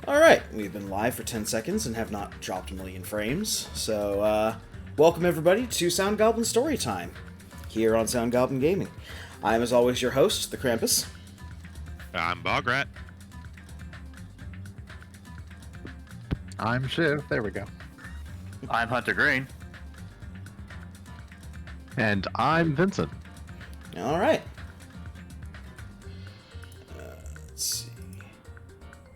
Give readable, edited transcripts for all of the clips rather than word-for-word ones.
Alright, we've been live for 10 seconds and have not dropped a million frames, so welcome everybody to Sound Goblin Storytime, here on Sound Goblin Gaming. I'm as always your host, the Krampus. I'm Bograt. I'm Shiv, there we go. I'm Hunter Green. And I'm Vincent. Alright. Let's see.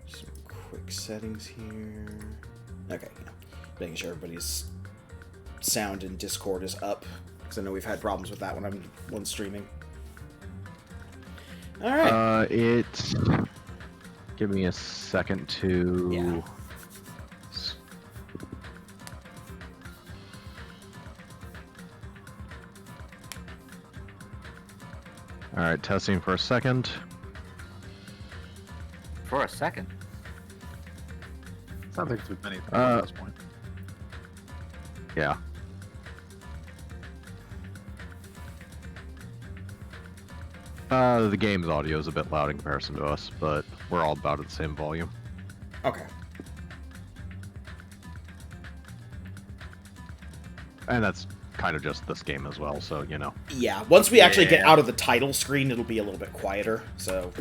Some quick settings here. Okay, making sure everybody's sound in Discord is up, because I know we've had problems with that when streaming. Alright. Give me a second to... Yeah. Alright, testing for a second. For a second. Sounds like it's with many things at this point. Yeah. The game's audio is a bit loud in comparison to us, but we're all about at the same volume. Okay. And that's kind of just this game as well, so, you know. Yeah, once we actually get Yeah. out of the title screen, it'll be a little bit quieter, so...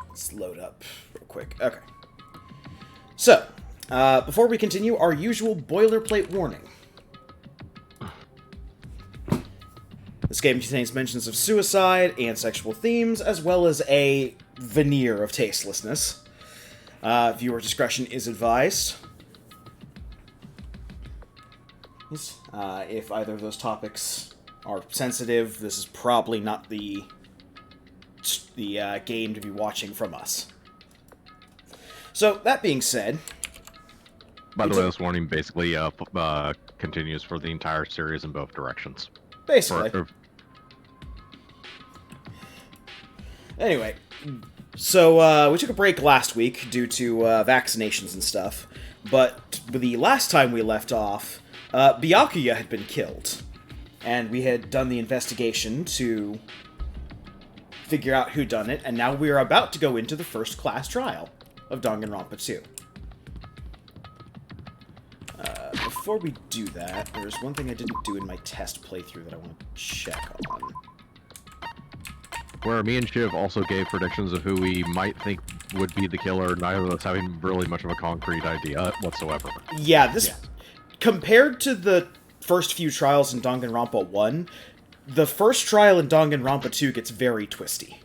Let's load up real quick. Okay. So, before we continue, our usual boilerplate warning. This game contains mentions of suicide and sexual themes, as well as a veneer of tastelessness. Viewer discretion is advised. If either of those topics are sensitive, this is probably not the game to be watching from us. So, that being said... By the way, this warning basically continues for the entire series in both directions. Basically. Anyway, so we took a break last week due to vaccinations and stuff, but the last time we left off, Byakuya had been killed, and we had done the investigation to figure out who done it, and now we are about to go into the first class trial of Danganronpa 2. Before we do that, there's one thing I didn't do in my test playthrough that I want to check on. Where me and Shiv also gave predictions of who we might think would be the killer, neither of us having really much of a concrete idea whatsoever. Yeah, compared to the first few trials in Danganronpa 1, the first trial in Danganronpa 2 gets very twisty.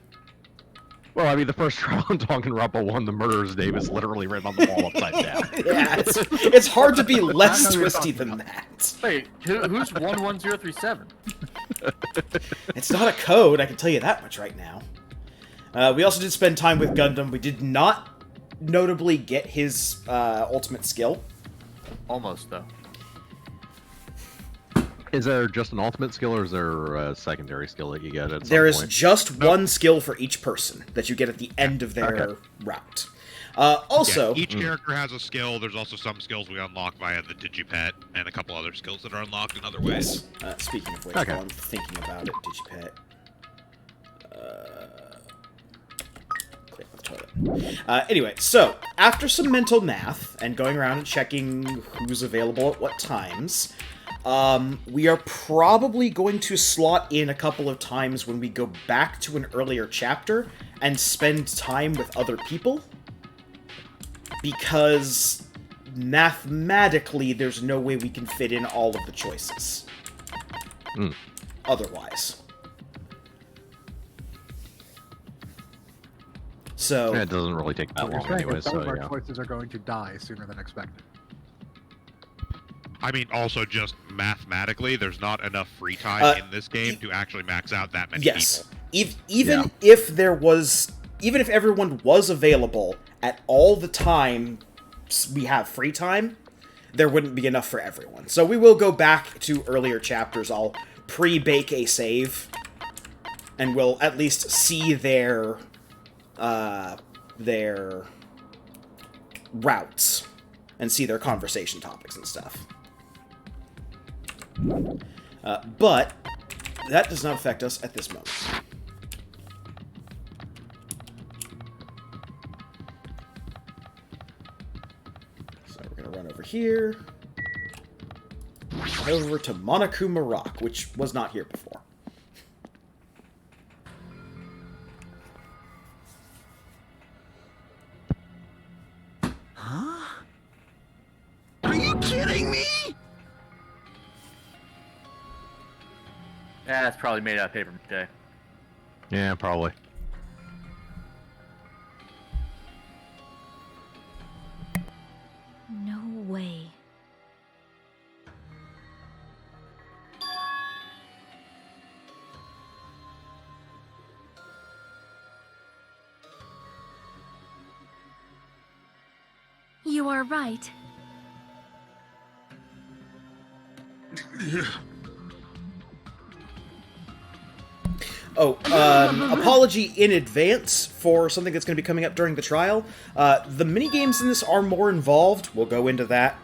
Well, I mean, the first trial in Danganronpa 1, the murderer's name is literally written on the wall upside down. Yeah, it's hard to be less twisty than that. Wait, who's 11037? It's not a code, I can tell you that much right now. We also did spend time with Gundam. We did not notably get his ultimate skill. Almost, though. Is there just an ultimate skill, or is there a secondary skill that you get at some There is point? just one skill for each person that you get at the end of their route. Also... Yeah, each character has a skill. There's also some skills we unlock via the Digipet, and a couple other skills that are unlocked in other ways. Speaking of which, Okay. while I'm thinking about it, Digipet... clear out the toilet. Anyway, so, after some mental math, and going around and checking who's available at what times... we are probably going to slot in a couple of times when we go back to an earlier chapter and spend time with other people. Because mathematically, there's no way we can fit in all of the choices. Otherwise. So... Yeah, it doesn't really take that What you're long saying anyway, is some so of our yeah. choices are going to die sooner than expected. I mean, also just mathematically, there's not enough free time in this game to actually max out that many people. Even if everyone was available at all the time we have free time, there wouldn't be enough for everyone. So we will go back to earlier chapters. I'll pre-bake a save, and we'll at least see their routes and see their conversation topics and stuff. But that does not affect us at this moment. here. Over to Monokuma Rock, which was not here before. Are you kidding me? Yeah, it's probably made out of paper mache. Yeah, probably. No way. You are right. Oh, apology in advance for something that's going to be coming up during the trial. The minigames in this are more involved. We'll go into that.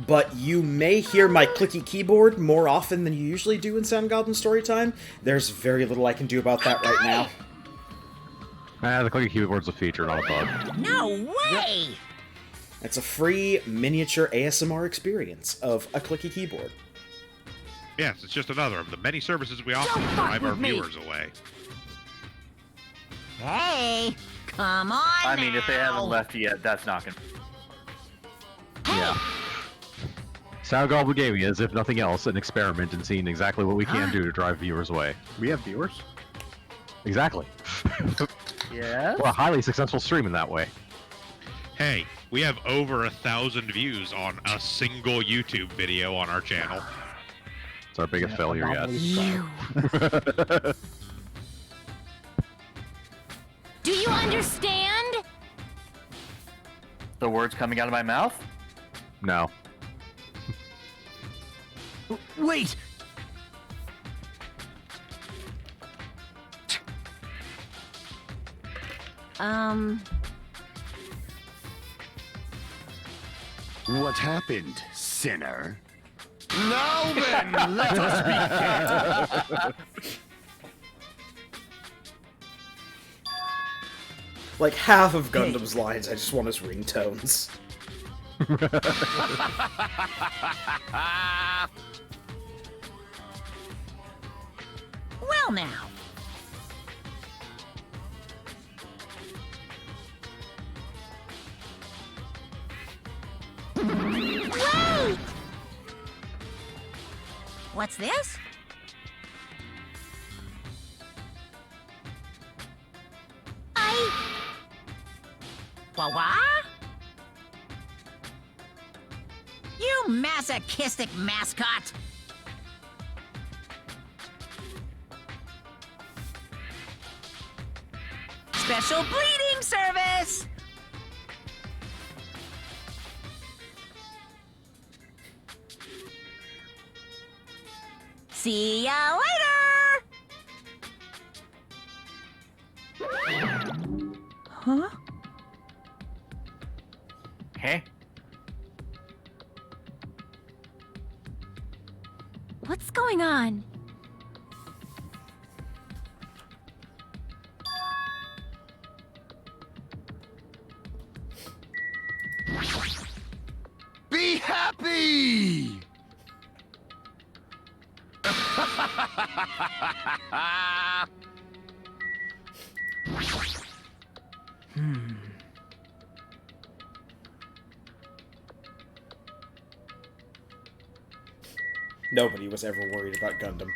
But you may hear my clicky keyboard more often than you usually do in Sound Goblin Storytime. There's very little I can do about that right now. The clicky keyboard's a feature, not a bug. No way! It's a free miniature ASMR experience of a clicky keyboard. Yes, it's just another of the many services we offer to Don't drive fuck our with me. viewers away. Hey, come on I mean, if they now. haven't left yet, that's not gonna. Yeah. Sound Goblin Gaming is, if nothing else, an experiment in seeing exactly what we can do to drive viewers away. We have viewers? Exactly. Yes. We're a highly successful stream in that way. Hey, we have over 1,000 views on a single YouTube video on our channel. It's our biggest failure yet. You. Do you understand? The words coming out of my mouth? No. Wait. What happened, sinner? Now then, let us begin! Like half of Gundam's lines, I just want as ringtones. Well now. Wait! What's this? What? You masochistic mascot! Special bleeding service! See ya later! Huh? Hey? What's going on? Be happy! Nobody was ever worried about Gundam.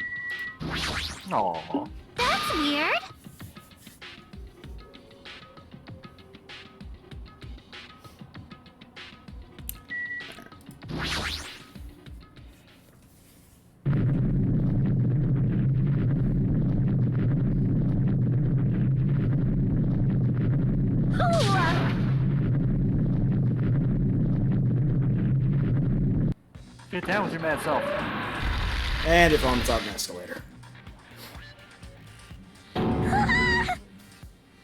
Aww. That's weird. Get down with your mad self. And it vomits out an escalator.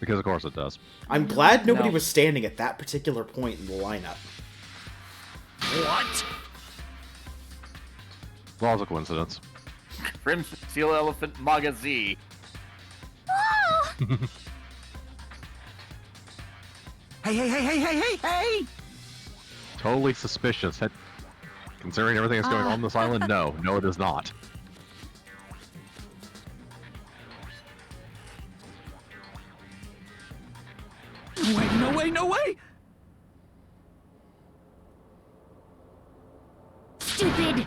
Because of course it does. I'm glad nobody No. was standing at that particular point in the lineup. What? Laws of coincidence. Crimson Seal Elephant Magazine. Hey! Totally suspicious. Considering everything that's going on this island, no. No, it is not. No way, no way, no way! Stupid!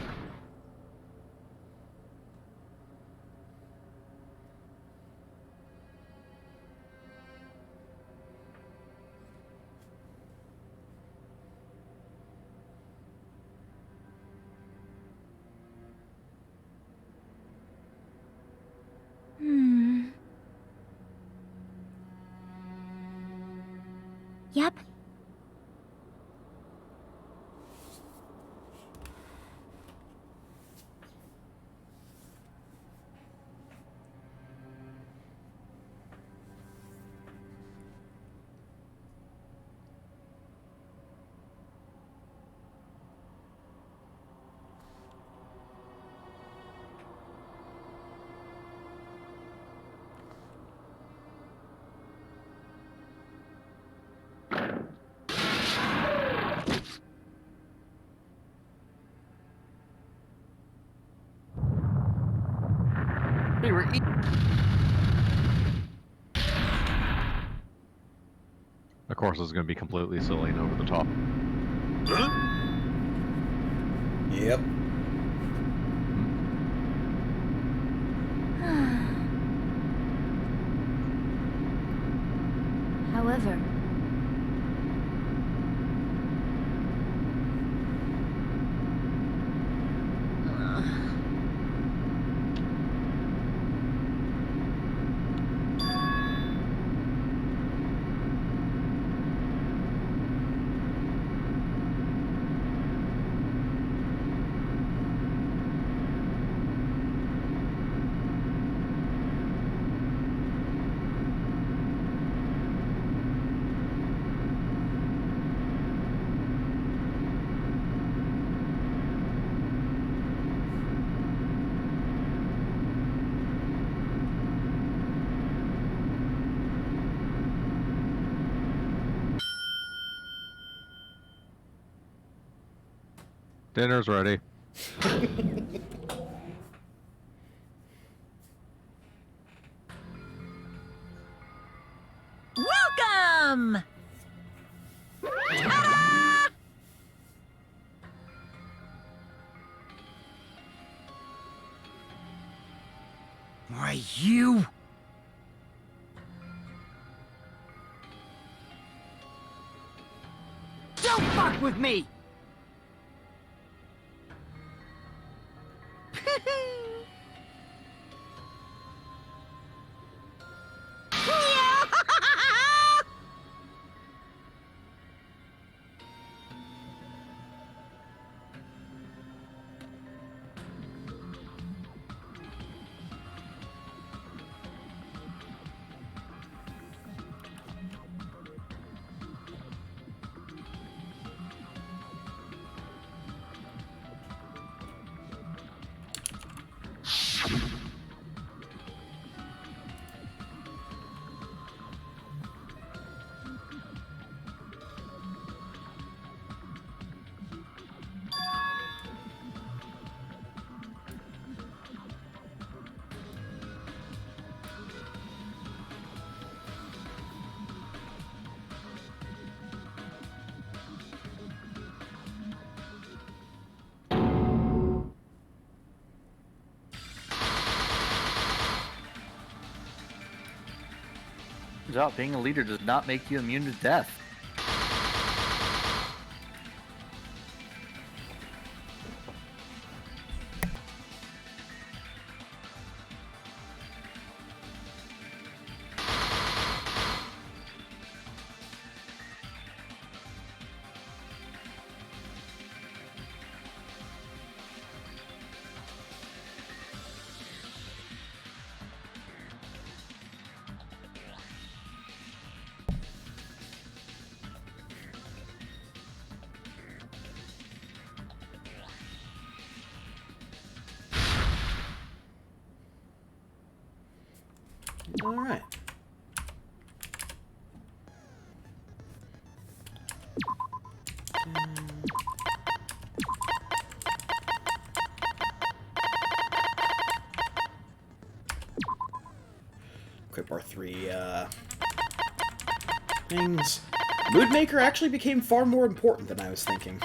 Yep. We were eating. Of course, it's going to be completely silly and over the top. Yep. However, Dinner's ready. Welcome! Why, you? Don't fuck with me! Turns out being a leader does not make you immune to death. All right. equip our 3 things. Moodmaker actually became far more important than I was thinking.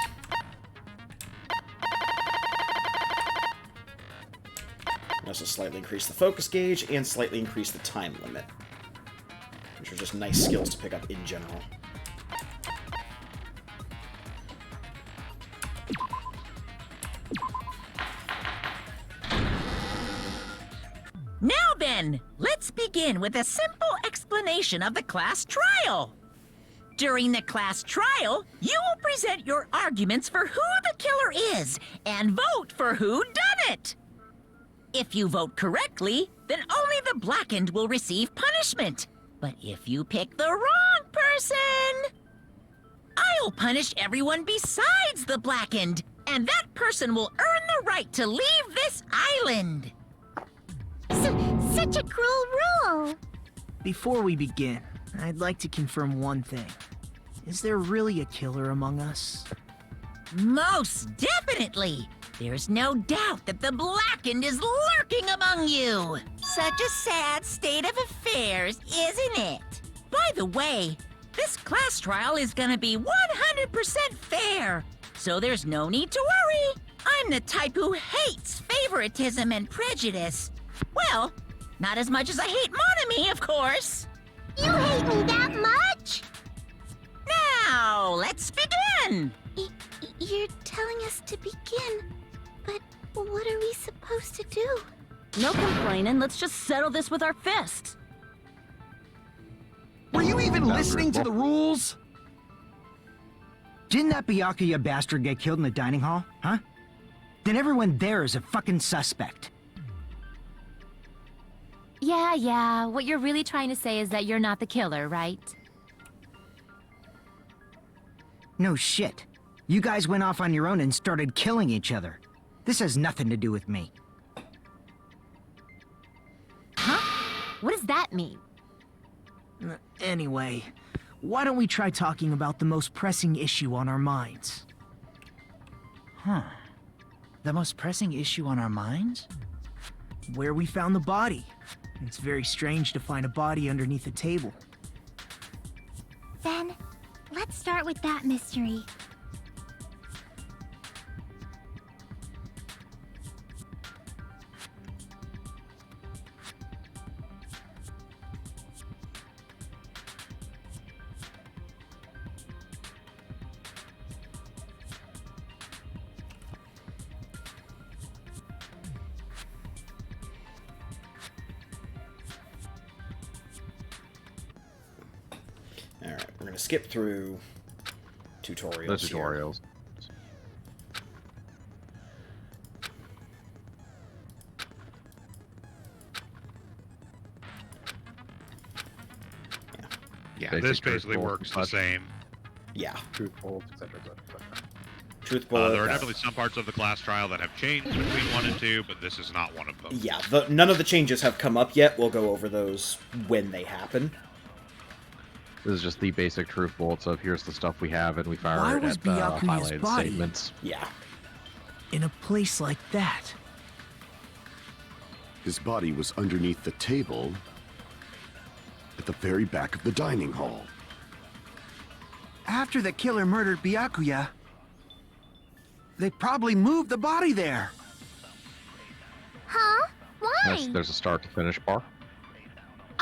I also slightly increase the focus gauge and slightly increase the time limit, which are just nice skills to pick up in general. Now then, let's begin with a simple explanation of the class trial. During the class trial, you will present your arguments for who the killer is and vote for who done it. If you vote correctly, then only the blackened will receive punishment. But if you pick the wrong person, I'll punish everyone besides the blackened, and that person will earn the right to leave this island. Such a cruel rule. Before we begin, I'd like to confirm one thing. Is there really a killer among us? Most definitely. There's no doubt that the blackened is lurking among you. Such a sad state of affairs, isn't it? By the way, this class trial is gonna be 100% fair, so there's no need to worry. I'm the type who hates favoritism and prejudice. Well, not as much as I hate Monami, of course. You hate me that much? Now, let's begin. You're telling us to begin, but what are we supposed to do? No complaining, let's just settle this with our fists. Were you even listening to the rules? Didn't that Byakuya bastard get killed in the dining hall, huh? Then everyone there is a fucking suspect. Yeah, what you're really trying to say is that you're not the killer, right? No shit. You guys went off on your own and started killing each other. This has nothing to do with me. Huh? What does that mean? Anyway, why don't we try talking about the most pressing issue on our minds? Huh. The most pressing issue on our minds? Where we found the body. It's very strange to find a body underneath a table. Then, let's start with that mystery. Alright, we're going to skip through tutorials. The tutorials. Yeah, Basic this basically truthful, works the but- same. Yeah. Truthful, etc., etc., etc. Truthful. There are definitely some parts of the class trial that have changed between 1 and 2, but this is not one of them. Yeah, none of the changes have come up yet. We'll go over those when they happen. This is just the basic truth bullets of here's the stuff we have, and we Why fire it was at Byakuya's highlighted body? statements. Yeah. In a place like that. His body was underneath the table at the very back of the dining hall. After the killer murdered Byakuya, they probably moved the body there. Huh? Why? There's a start to finish bar.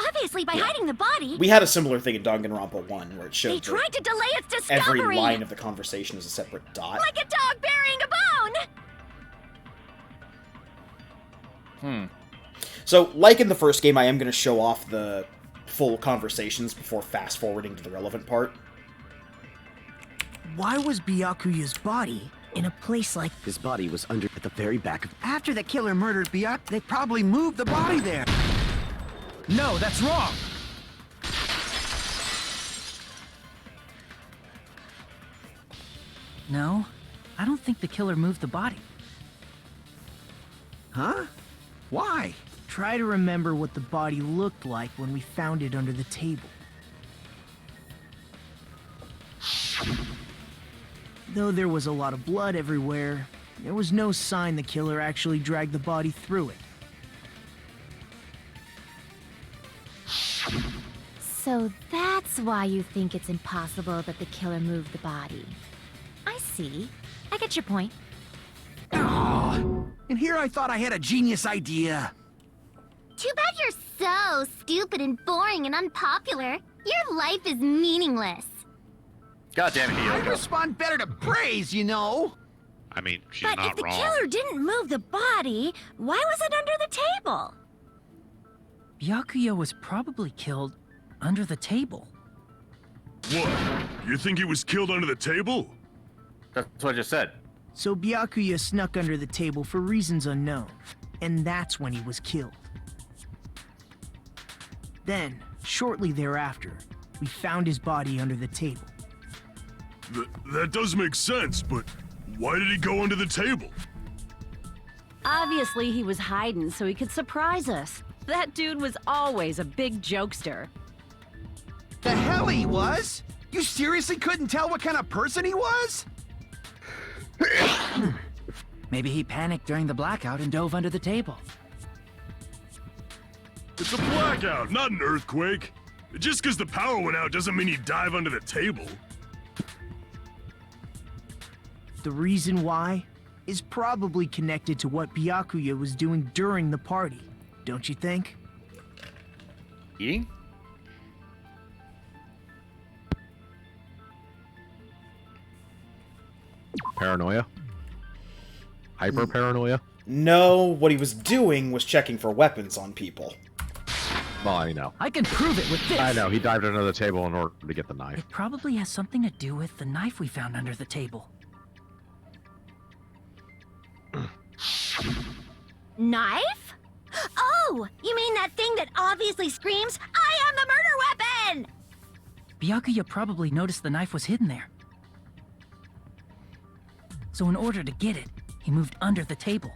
Obviously by hiding the body. We had a similar thing in Danganronpa 1, where it showed They tried to delay its every discovery. line of the conversation is a separate dot. Like a dog burying a bone. So, like in the first game, I am going to show off the full conversations before fast-forwarding to the relevant part. Why was Byakuya's body in a place like... His body was under at the very back of... After the killer murdered Byakuya, they probably moved the body there. No, that's wrong! No, I don't think the killer moved the body. Huh? Why? Try to remember what the body looked like when we found it under the table. Though there was a lot of blood everywhere, there was no sign the killer actually dragged the body through it. So that's why you think it's impossible that the killer moved the body. I see. I get your point. Aw, and here I thought I had a genius idea. Too bad you're so stupid and boring and unpopular. Your life is meaningless. God damn it, I Hiyoko. respond better to praise, you know. I mean, she's But if not the wrong. killer didn't move the body, why was it under the table? Byakuya was probably killed under the table. What? You think he was killed under the table? That's what I just said. So Byakuya snuck under the table for reasons unknown, and that's when he was killed. Then, shortly thereafter, we found his body under the table. That does make sense, but why did he go under the table? Obviously, he was hiding so he could surprise us. That dude was always a big jokester. The hell he was? You seriously couldn't tell what kind of person he was? Maybe he panicked during the blackout and dove under the table. It's a blackout, not an earthquake. Just because the power went out doesn't mean you dive under the table. The reason why is probably connected to what Byakuya was doing during the party, don't you think? Eating? Paranoia? Hyper paranoia? No, what he was doing was checking for weapons on people. Well, I know. I can prove it with this. I know, he dived under the table in order to get the knife. It probably has something to do with the knife we found under the table. Knife? Oh, you mean that thing that obviously screams, I am the murder weapon! Byakuya probably noticed the knife was hidden there. So in order to get it, he moved under the table.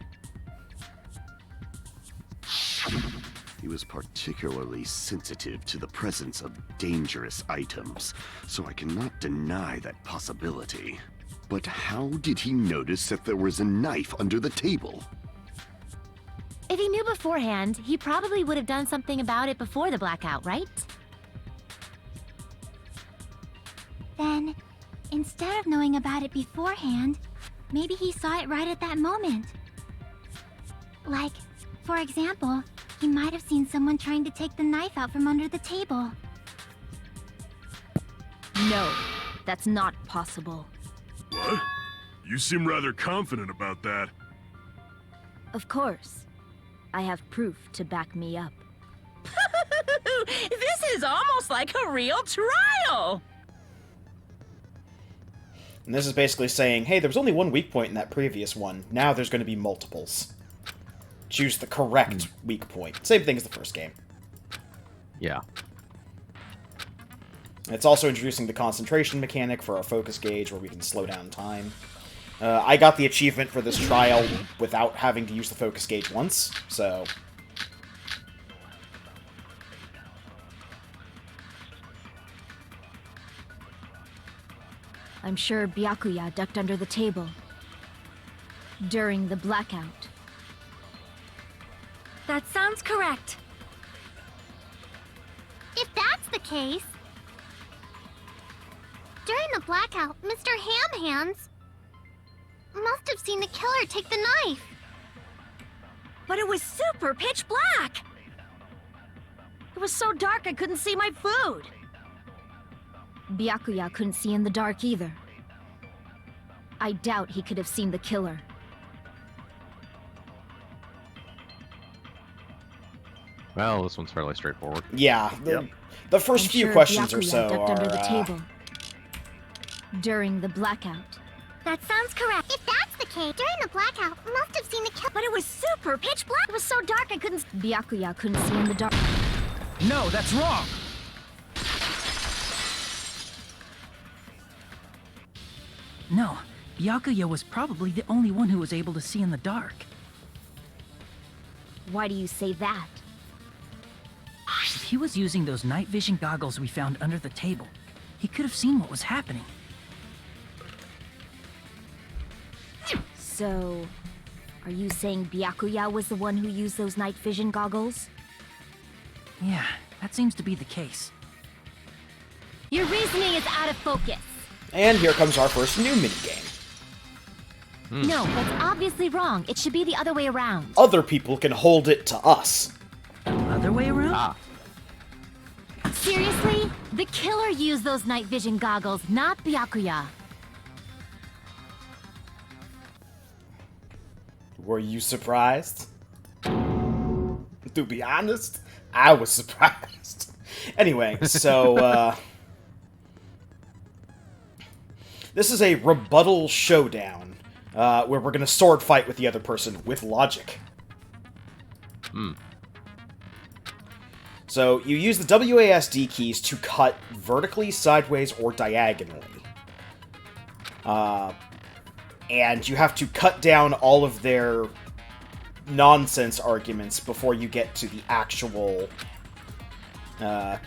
He was particularly sensitive to the presence of dangerous items, so I cannot deny that possibility. But how did he notice that there was a knife under the table? If he knew beforehand, he probably would have done something about it before the blackout, right? Then, instead of knowing about it beforehand, maybe he saw it right at that moment. Like, for example, he might have seen someone trying to take the knife out from under the table. No, that's not possible. What? You seem rather confident about that. Of course. I have proof to back me up. This is almost like a real trial! And this is basically saying, hey, there was only one weak point in that previous one. Now there's going to be multiples. Choose the correct weak point. Same thing as the first game. Yeah. It's also introducing the concentration mechanic for our focus gauge, where we can slow down time. I got the achievement for this trial without having to use the focus gauge once, so... I'm sure Byakuya ducked under the table during the blackout. That sounds correct. If that's the case... During the blackout, Mr. Ham Hands must have seen the killer take the knife. But it was super pitch black! It was so dark I couldn't see my food. Byakuya couldn't see in the dark either. I doubt he could have seen the killer. Well, this one's fairly straightforward. Yeah, the first I'm few sure questions or Byakuya so ducked are... under the table during the blackout. That sounds correct. If that's the case, during the blackout, must have seen the killer. But it was super pitch black! It was so dark I couldn't... Byakuya couldn't see in the dark. No, that's wrong! No, Byakuya was probably the only one who was able to see in the dark. Why do you say that? If he was using those night vision goggles we found under the table, he could have seen what was happening. So, are you saying Byakuya was the one who used those night vision goggles? Yeah, that seems to be the case. Your reasoning is out of focus. And here comes our first new minigame. No, that's obviously wrong. It should be the other way around. Other people can hold it to us. Other way around? Ah. Seriously? The killer used those night vision goggles, not Byakuya. Were you surprised? To be honest, I was surprised. Anyway, so, this is a rebuttal showdown, where we're gonna sword fight with the other person with logic. So, you use the WASD keys to cut vertically, sideways, or diagonally. And you have to cut down all of their nonsense arguments before you get to the actual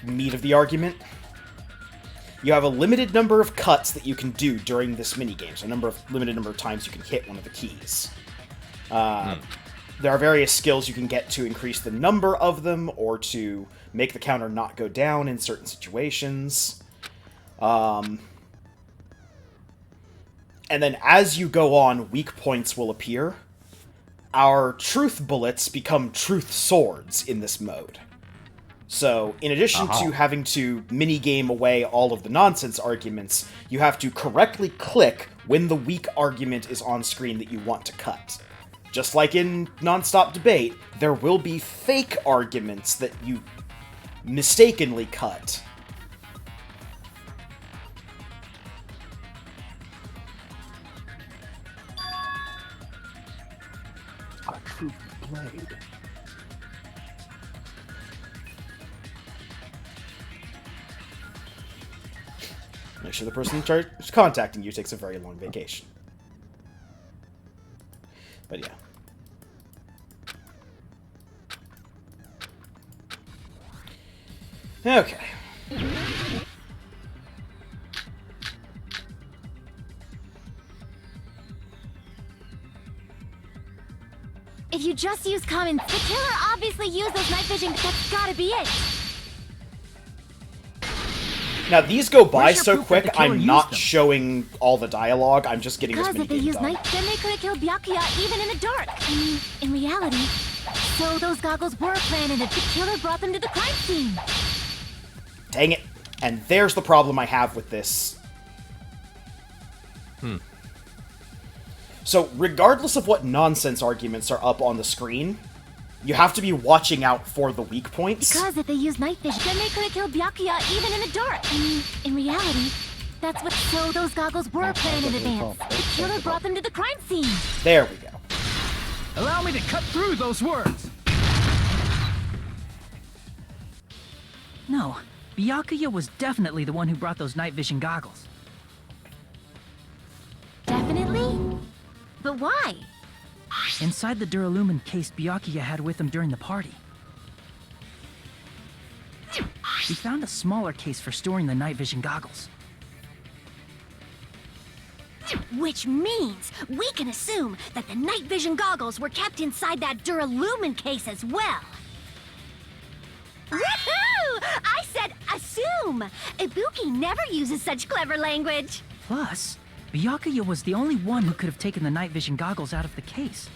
meat of the argument. You have a limited number of cuts that you can do during this minigame, so limited number of times you can hit one of the keys. There are various skills you can get to increase the number of them, or to make the counter not go down in certain situations. And then as you go on, weak points will appear. Our truth bullets become truth swords in this mode. So, in addition to having to minigame away all of the nonsense arguments, you have to correctly click when the weak argument is on screen that you want to cut. Just like in non-stop debate, there will be fake arguments that you mistakenly cut. A true blade. Make sure the person in charge contacting you takes a very long vacation. But yeah. Okay. If you just use common, the killer obviously used those night vision. That's gotta be it. Now, these go by Where's your so proof that quick, the killer I'm used not them? showing all the dialogue, I'm just getting this Because if they minigame used done. night, then they could have killed Byakuya even in the dark. I mean, in reality. So those goggles were planted if the killer brought them to the crime scene. Dang it. And there's the problem I have with this. So, regardless of what nonsense arguments are up on the screen, you have to be watching out for the weak points. Because if they used night vision, then they could have killed Byakuya even in the dark. I mean, in reality, that's what. So those goggles were planned in advance. The killer brought them to the crime scene. There we go. Allow me to cut through those words! No, Byakuya was definitely the one who brought those night vision goggles. Definitely? But why? Inside the Duralumin case Byakuya had with him during the party. We found a smaller case for storing the night vision goggles. Which means we can assume that the night vision goggles were kept inside that Duralumin case as well. Woohoo! I said assume! Ibuki never uses such clever language. Plus, Byakuya was the only one who could have taken the night vision goggles out of the case.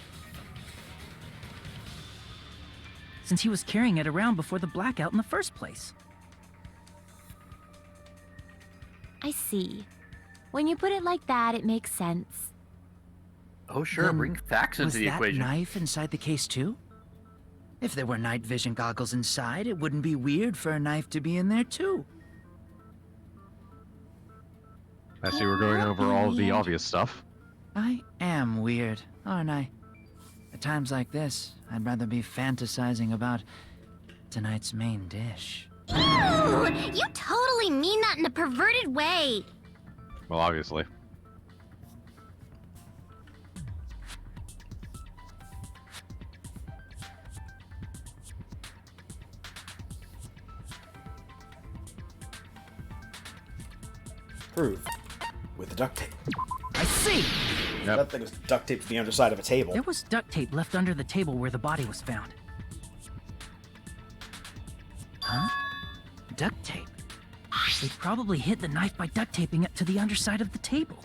Since he was carrying it around before the blackout in the first place. I see. When you put it like that, it makes sense. Oh, sure. Then Bring facts into the Was equation. that knife inside the case too? If there were night vision goggles inside, it wouldn't be weird for a knife to be in there too. I see we're going over all of the obvious stuff. I am weird, aren't I? At times like this, I'd rather be fantasizing about tonight's main dish. Ooh, you totally mean that in a perverted way. Well, obviously. Proof. With the duct tape. I see! That thing was duct taped to the underside of a table. There was duct tape left under the table where the body was found. Huh? Duct tape? They probably hid the knife by duct taping it to the underside of the table.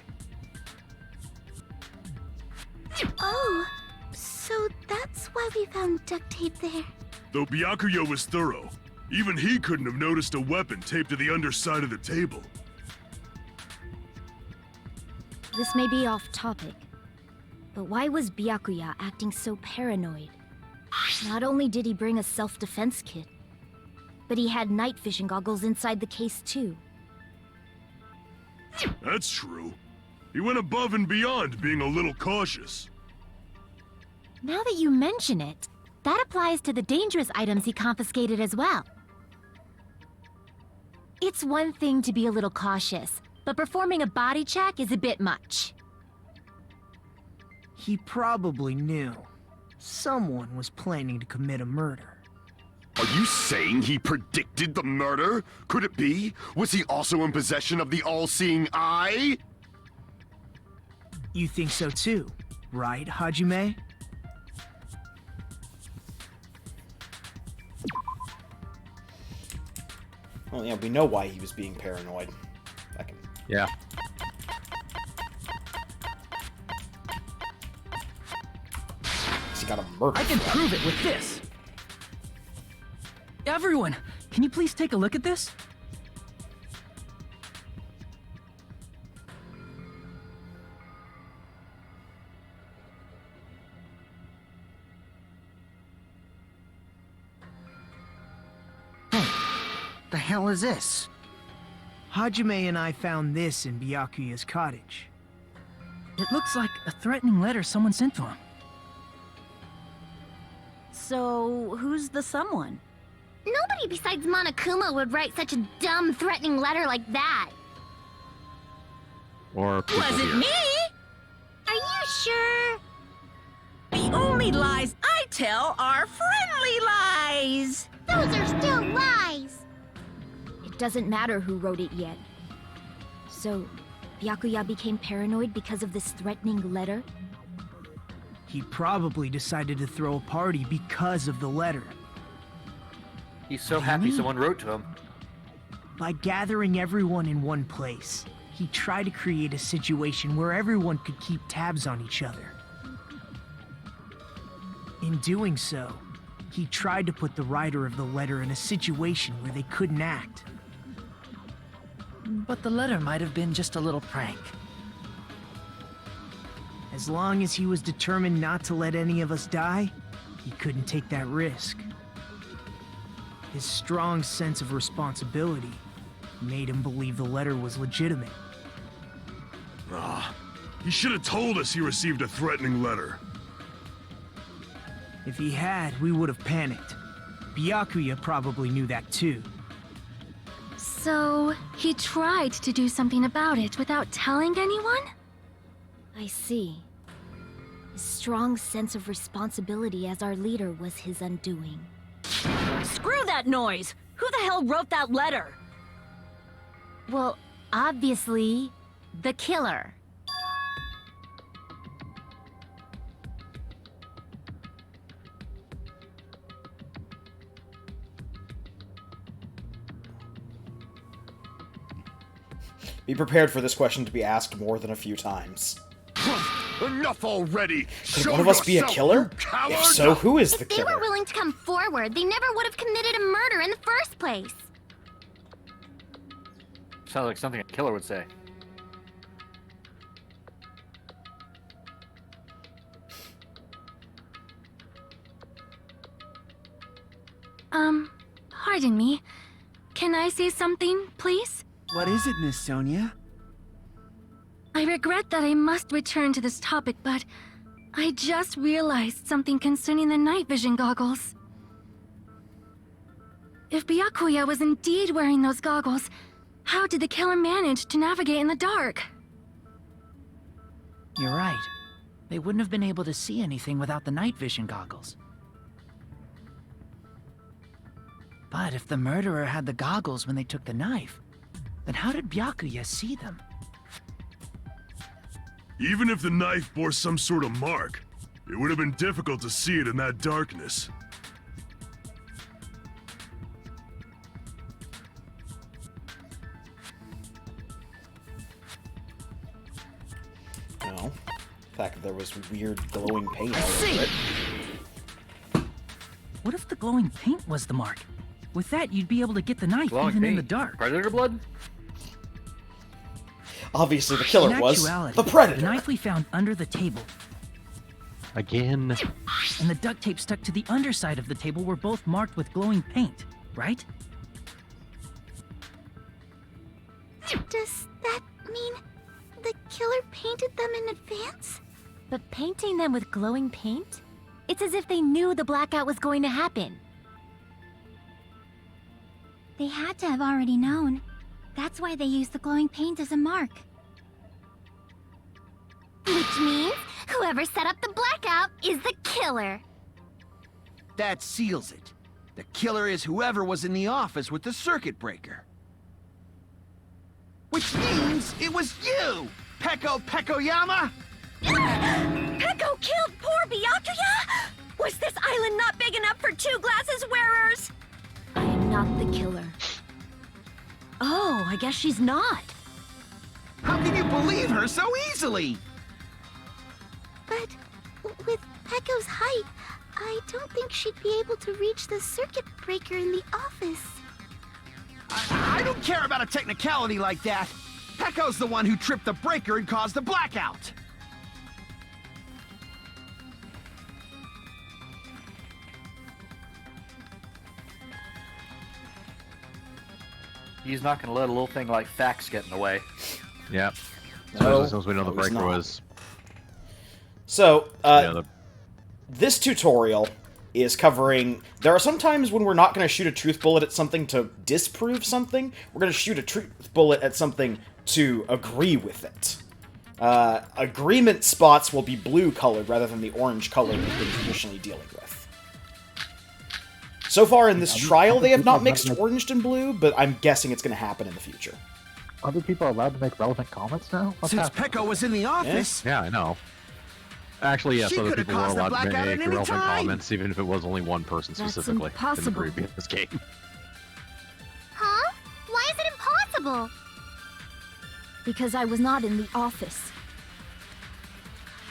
Oh, so that's why we found duct tape there. Though Byakuya was thorough, even he couldn't have noticed a weapon taped to the underside of the table. This may be off topic, but why was Byakuya acting so paranoid? Not only did he bring a self-defense kit, but he had night vision goggles inside the case too. That's true. He went above and beyond being a little cautious. Now that you mention it, that applies to the dangerous items he confiscated as well. It's one thing to be a little cautious, but performing a body check is a bit much. He probably knew. Someone was planning to commit a murder. Are you saying he predicted the murder? Could it be? Was he also in possession of the all-seeing eye? You think so too, right, Hajime? Well, yeah, we know why he was being paranoid. Yeah. He got a murder. I can prove it with this. Everyone, can you please take a look at this? The hell is this? Hajime and I found this in Byakuya's cottage. It looks like a threatening letter someone sent to him. So, who's the someone? Nobody besides Monokuma would write such a dumb, threatening letter like that. Or people Was it here. me? Are you sure? The only lies I tell are friendly lies. Those are still lies. It doesn't matter who wrote it yet. So, Byakuya became paranoid because of this threatening letter? He probably decided to throw a party because of the letter. He's so happy someone wrote to him. By gathering everyone in one place, he tried to create a situation where everyone could keep tabs on each other. In doing so, he tried to put the writer of the letter in a situation where they couldn't act. But the letter might have been just a little prank. As long as he was determined not to let any of us die, he couldn't take that risk. His strong sense of responsibility made him believe the letter was legitimate. He should have told us he received a threatening letter. If he had, we would have panicked. Byakuya probably knew that too. So, he tried to do something about it without telling anyone? I see. His strong sense of responsibility as our leader was his undoing. Screw that noise! Who the hell wrote that letter? Well, obviously, the killer. Be prepared for this question to be asked more than a few times. Enough already! Could one of us be a killer? If so, who is the If they were killer? willing to come forward, they never would have committed a murder in the first place. Sounds like something a killer would say. Pardon me. Can I say something, please? What is it, Miss Sonia? I regret that I must return to this topic, but I just realized something concerning the night vision goggles. If Byakuya was indeed wearing those goggles, how did the killer manage to navigate in the dark? You're right. They wouldn't have been able to see anything without the night vision goggles. But if the murderer had the goggles when they took the knife, then how did Byakuya see them? Even if the knife bore some sort of mark, it would have been difficult to see it in that darkness. Well, the fact that there was weird glowing paint all over it. What if the glowing paint was the mark? With that, you'd be able to get the knife Glowing even in paint. the dark. Predator blood? Obviously, the killer In was actuality, the Predator. The knife we found under the table Again. and the duct tape stuck to the underside of the table were both marked with glowing paint, right? Does that mean the killer painted them in advance? But painting them with glowing paint? It's as if they knew the blackout was going to happen. They had to have already known. That's why they used the glowing paint as a mark. Which means whoever set up the blackout is the killer. That seals it. The killer is whoever was in the office with the circuit breaker. Which means it was you, Peko Pekoyama! Peko killed poor Byakuya? Was this island not big enough for 2 glasses wearers? I am not the killer. Oh, I guess she's not. How can you believe her so easily? But with Peko's height, I don't think she'd be able to reach the circuit breaker in the office. I don't care about a technicality like that. Peko's the one who tripped the breaker and caused the blackout. He's not going to let a little thing like facts get in the way. Yep. No, Especially since we know the no, he's breaker not. was. So, Yeah, the this tutorial is covering... There are some times when we're not going to shoot a truth bullet at something to disprove something. We're going to shoot a truth bullet at something to agree with it. Agreement spots will be blue-colored rather than the orange color we've been traditionally dealing with. So far in this trial, they have not mixed orange and blue, but I'm guessing it's going to happen in the future. Other people are allowed to make relevant comments now? What's Since happening? Peko was in the office, Yeah, I know. Actually, yes, She other could've people were caused the allowed to blackout make at any relevant time. comments, even if it was only one person That's specifically in the impossible. previous game. Huh? Why is it impossible? Because I was not in the office.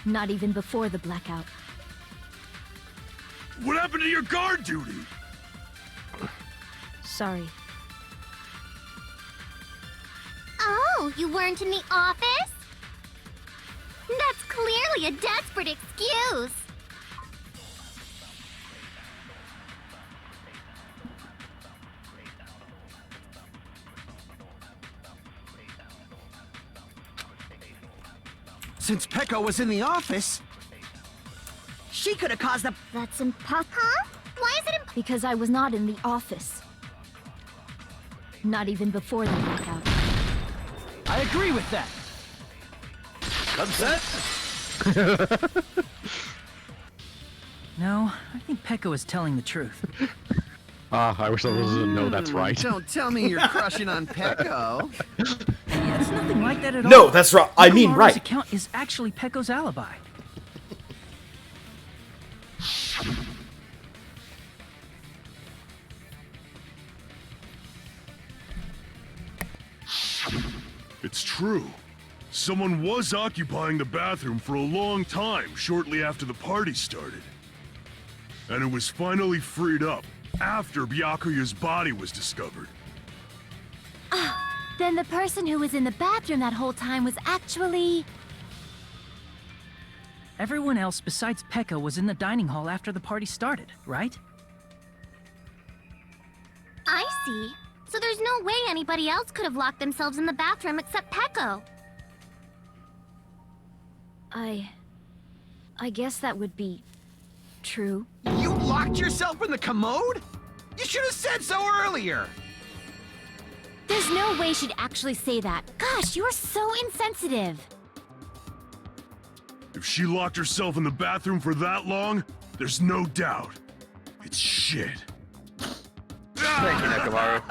Not even before the blackout. What happened to your guard duty? Sorry. Oh, you weren't in the office? That's clearly a desperate excuse. since Peko was in the office, she could have caused the... That's impossible. Huh? Why is it Because I was not in the office. Not even before the blackout. I agree with that. Upset? No, I think Peko is telling the truth. I wish I was to know that's right. Don't tell me you're crushing on Peko. Yeah, it's nothing like that at all. No, that's right. I mean, Yukamaru's right. account is actually Peko's alibi. It's true. Someone was occupying the bathroom for a long time shortly after the party started. And it was finally freed up after Byakuya's body was discovered. Then the person who was in the bathroom that whole time was actually... Everyone else besides Peko was in the dining hall after the party started, right? I see. So there's no way anybody else could have locked themselves in the bathroom except Peko. I guess that would be true. You locked yourself in the commode? You should have said so earlier. There's no way she'd actually say that. Gosh, you are so insensitive. If she locked herself in the bathroom for that long, there's no doubt. It's shit. Thank you, Nekomaru.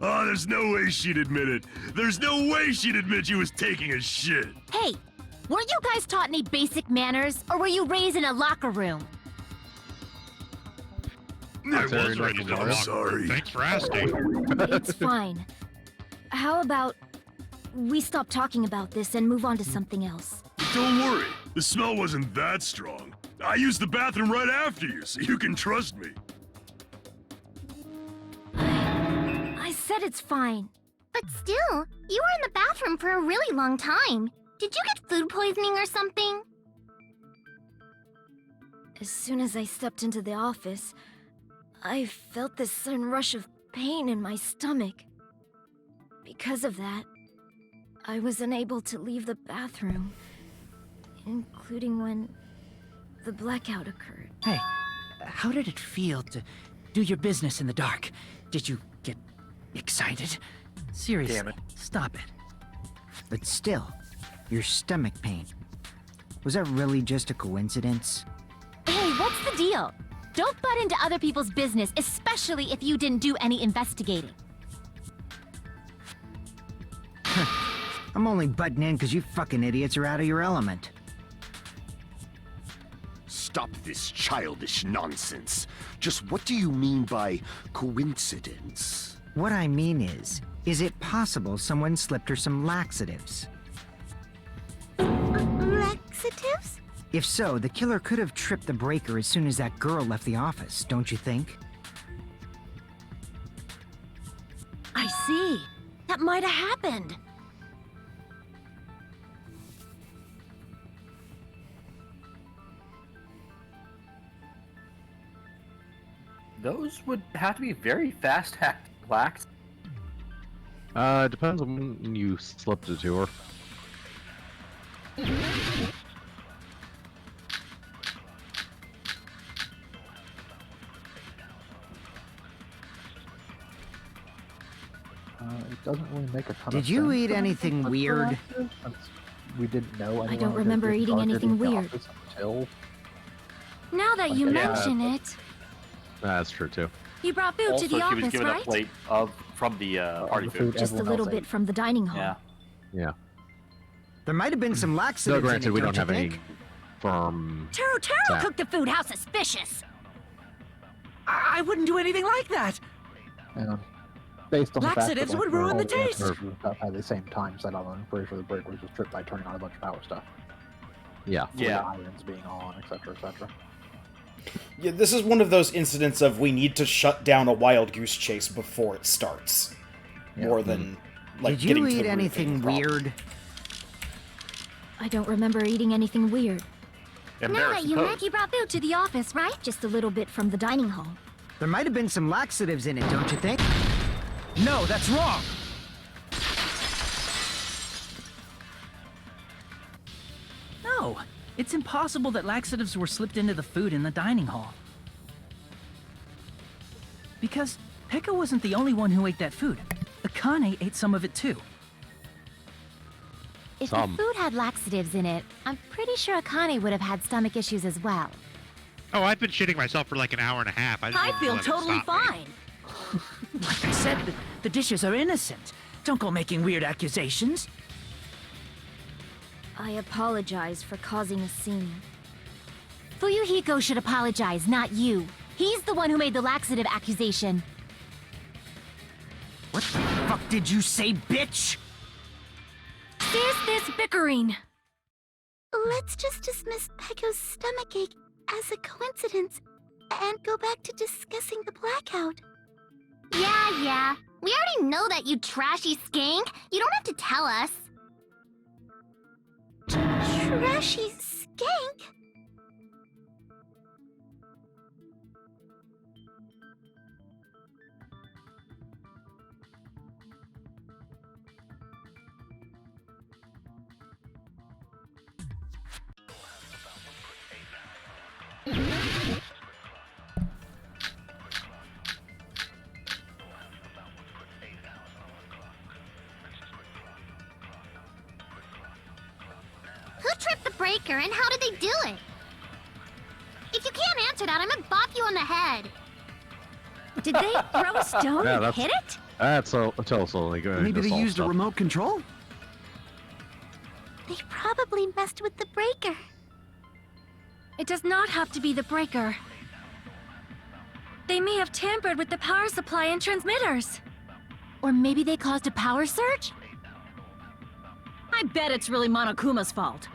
Oh, there's no way she'd admit it. There's no way she'd admit she was taking a shit. Hey, weren't you guys taught any basic manners, or were you raised in a locker room? I was very ready nice, to. I'm Nekomaru. sorry. Thanks for asking. It's fine. How about we stop talking about this and move on to something else? Don't worry, the smell wasn't that strong. I used the bathroom right after you, so you can trust me. I said it's fine. But still, you were in the bathroom for a really long time. Did you get food poisoning or something? As soon as I stepped into the office, I felt this sudden rush of pain in my stomach. Because of that, I was unable to leave the bathroom, including when the blackout occurred. Hey, how did it feel to do your business in the dark? Did you get excited? Seriously, Damn it. Stop it. But still, your stomach pain. Was that really just a coincidence? Hey, what's the deal? Don't butt into other people's business, especially if you didn't do any investigating. I'm only butting in because you fucking idiots are out of your element. Stop this childish nonsense. Just what do you mean by coincidence? What I mean is it possible someone slipped her some laxatives? Laxatives? If so, the killer could have tripped the breaker as soon as that girl left the office, don't you think? I see. That might have happened. Those would have to be very fast-acting blacks. Depends on when you slipped it to her. It doesn't really make a ton of Did sense. you eat anything weird? Since we didn't know anyone. I don't had remember been eating targeted anything in the weird. office Until Now that you Yeah. mention it, That's true too. you brought food Also, to the she was office, given right? a plate from the party the food. food Just a everyone little else bit ate. from the dining hall. Yeah. Yeah. There might have been some No, laxatives in granted, it, we don't don't you have any think? firm. Taro Zap. cooked the food. How suspicious! I wouldn't do anything like that. And based on the fact that Laxatives like, would ruin all the taste. answers and stuff had the same time set up, I'm pretty sure the break was just tripped by turning on a bunch of power stuff. Yeah. Yeah. The irons being on, etc., etc. Yeah, this is one of those incidents of we need to shut down a wild goose chase before it starts. More than, like, Did you getting to eat the root of anything the problem. weird? I don't remember eating anything weird. Now that you meant you brought food to the office, right? Just a little bit from the dining hall. There might have been some laxatives in it, don't you think? No, that's wrong. No, it's impossible that laxatives were slipped into the food in the dining hall. Because Pekka wasn't the only one who ate that food. Akane ate some of it too. If the food had laxatives in it, I'm pretty sure Akane would have had stomach issues as well. Oh, I've been shitting myself for like an hour and a half. I, just I wouldn't feel let it totally stop me. fine. Like I said, the dishes are innocent. Don't go making weird accusations. I apologize for causing a scene. Fuyuhiko should apologize, not you. He's the one who made the laxative accusation. What the fuck did you say, bitch? There's this bickering. Let's just dismiss Pecco's stomachache as a coincidence and go back to discussing the blackout. Yeah. We already know that, you trashy skank. You don't have to tell us. Trashy skank? Who tripped the breaker and how did they do it? If you can't answer that, I'm gonna bop you on the head. Did they throw a stone Yeah, and that's- hit it? That's also like Maybe they used a remote control? They probably messed with the breaker. It does not have to be the breaker. They may have tampered with the power supply and transmitters. Or maybe they caused a power surge? I bet it's really Monokuma's fault.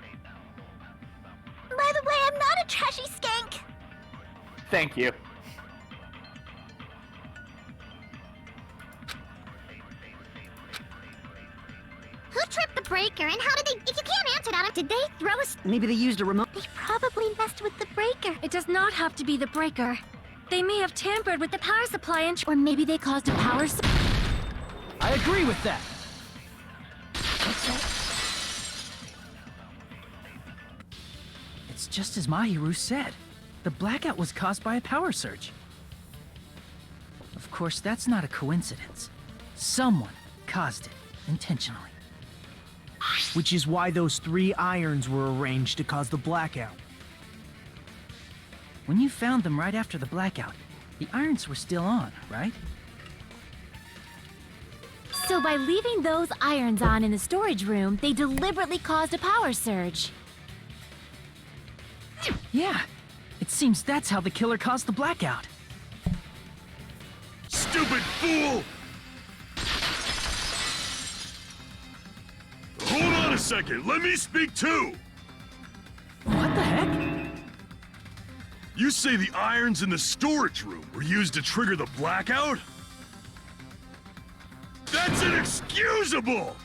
By the way, I'm not a trashy skank. Thank you. Who tripped the breaker and how did they... If you can't answer that, did they throw us... Maybe they used a remote. They probably messed with the breaker. It does not have to be the breaker. They may have tampered with the power supply and... Or maybe they caused a power... I agree with that. It's just as Mahiru said. The blackout was caused by a power surge. Of course, that's not a coincidence. Someone caused it intentionally. Which is why those 3 irons were arranged to cause the blackout. When you found them right after the blackout, the irons were still on, right? So by leaving those irons on in the storage room, they deliberately caused a power surge. Yeah, it seems that's how the killer caused the blackout. Stupid fool! Hold on a second, let me speak too! What the heck? You say the irons in the storage room were used to trigger the blackout? That's inexcusable!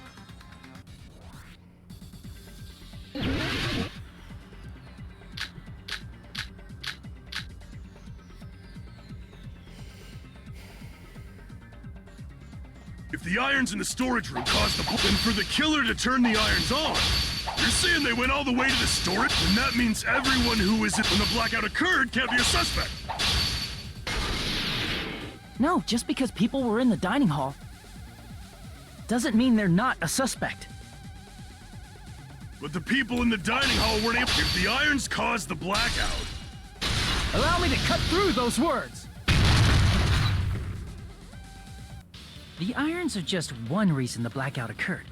If the irons in the storage room caused the... Then for the killer to turn the irons on, you're saying they went all the way to the storage? And that means everyone who was when the blackout occurred can't be a suspect. No, just because people were in the dining hall doesn't mean they're not a suspect. But the people in the dining hall weren't able... If the irons caused the blackout... Allow me to cut through those words! The irons are just one reason the blackout occurred,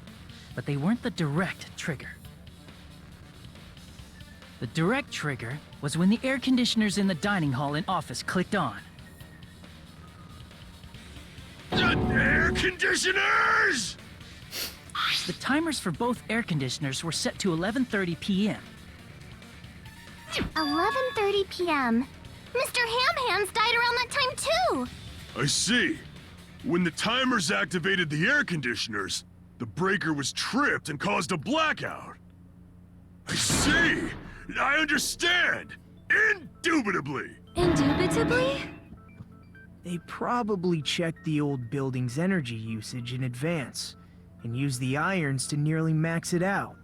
but they weren't the direct trigger. The direct trigger was when the air conditioners in the dining hall and office clicked on. The air conditioners! The timers for both air conditioners were set to 11:30 p.m. 11:30 p.m. Mr. Ham-Hands died around that time too! I see. When the timers activated the air conditioners, the breaker was tripped and caused a blackout. I see. I understand. Indubitably. Indubitably? They probably checked the old building's energy usage in advance and used the irons to nearly max it out.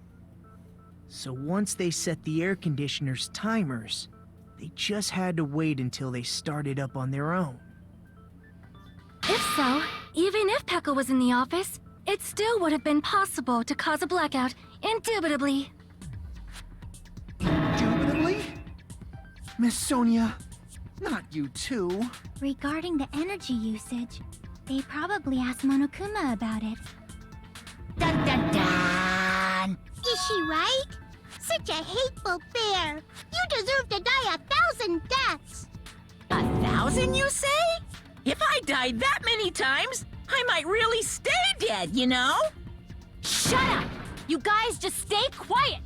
So once they set the air conditioner's timers, they just had to wait until they started up on their own. If so, even if Pekka was in the office, it still would have been possible to cause a blackout, indubitably. Indubitably? Miss Sonia, not you too. Regarding the energy usage, they probably asked Monokuma about it. Dun dun dun! Is she right? Such a hateful bear! You deserve to die 1,000 deaths! 1,000, you say? If I died that many times, I might really stay dead, you know? Shut up! You guys just stay quiet!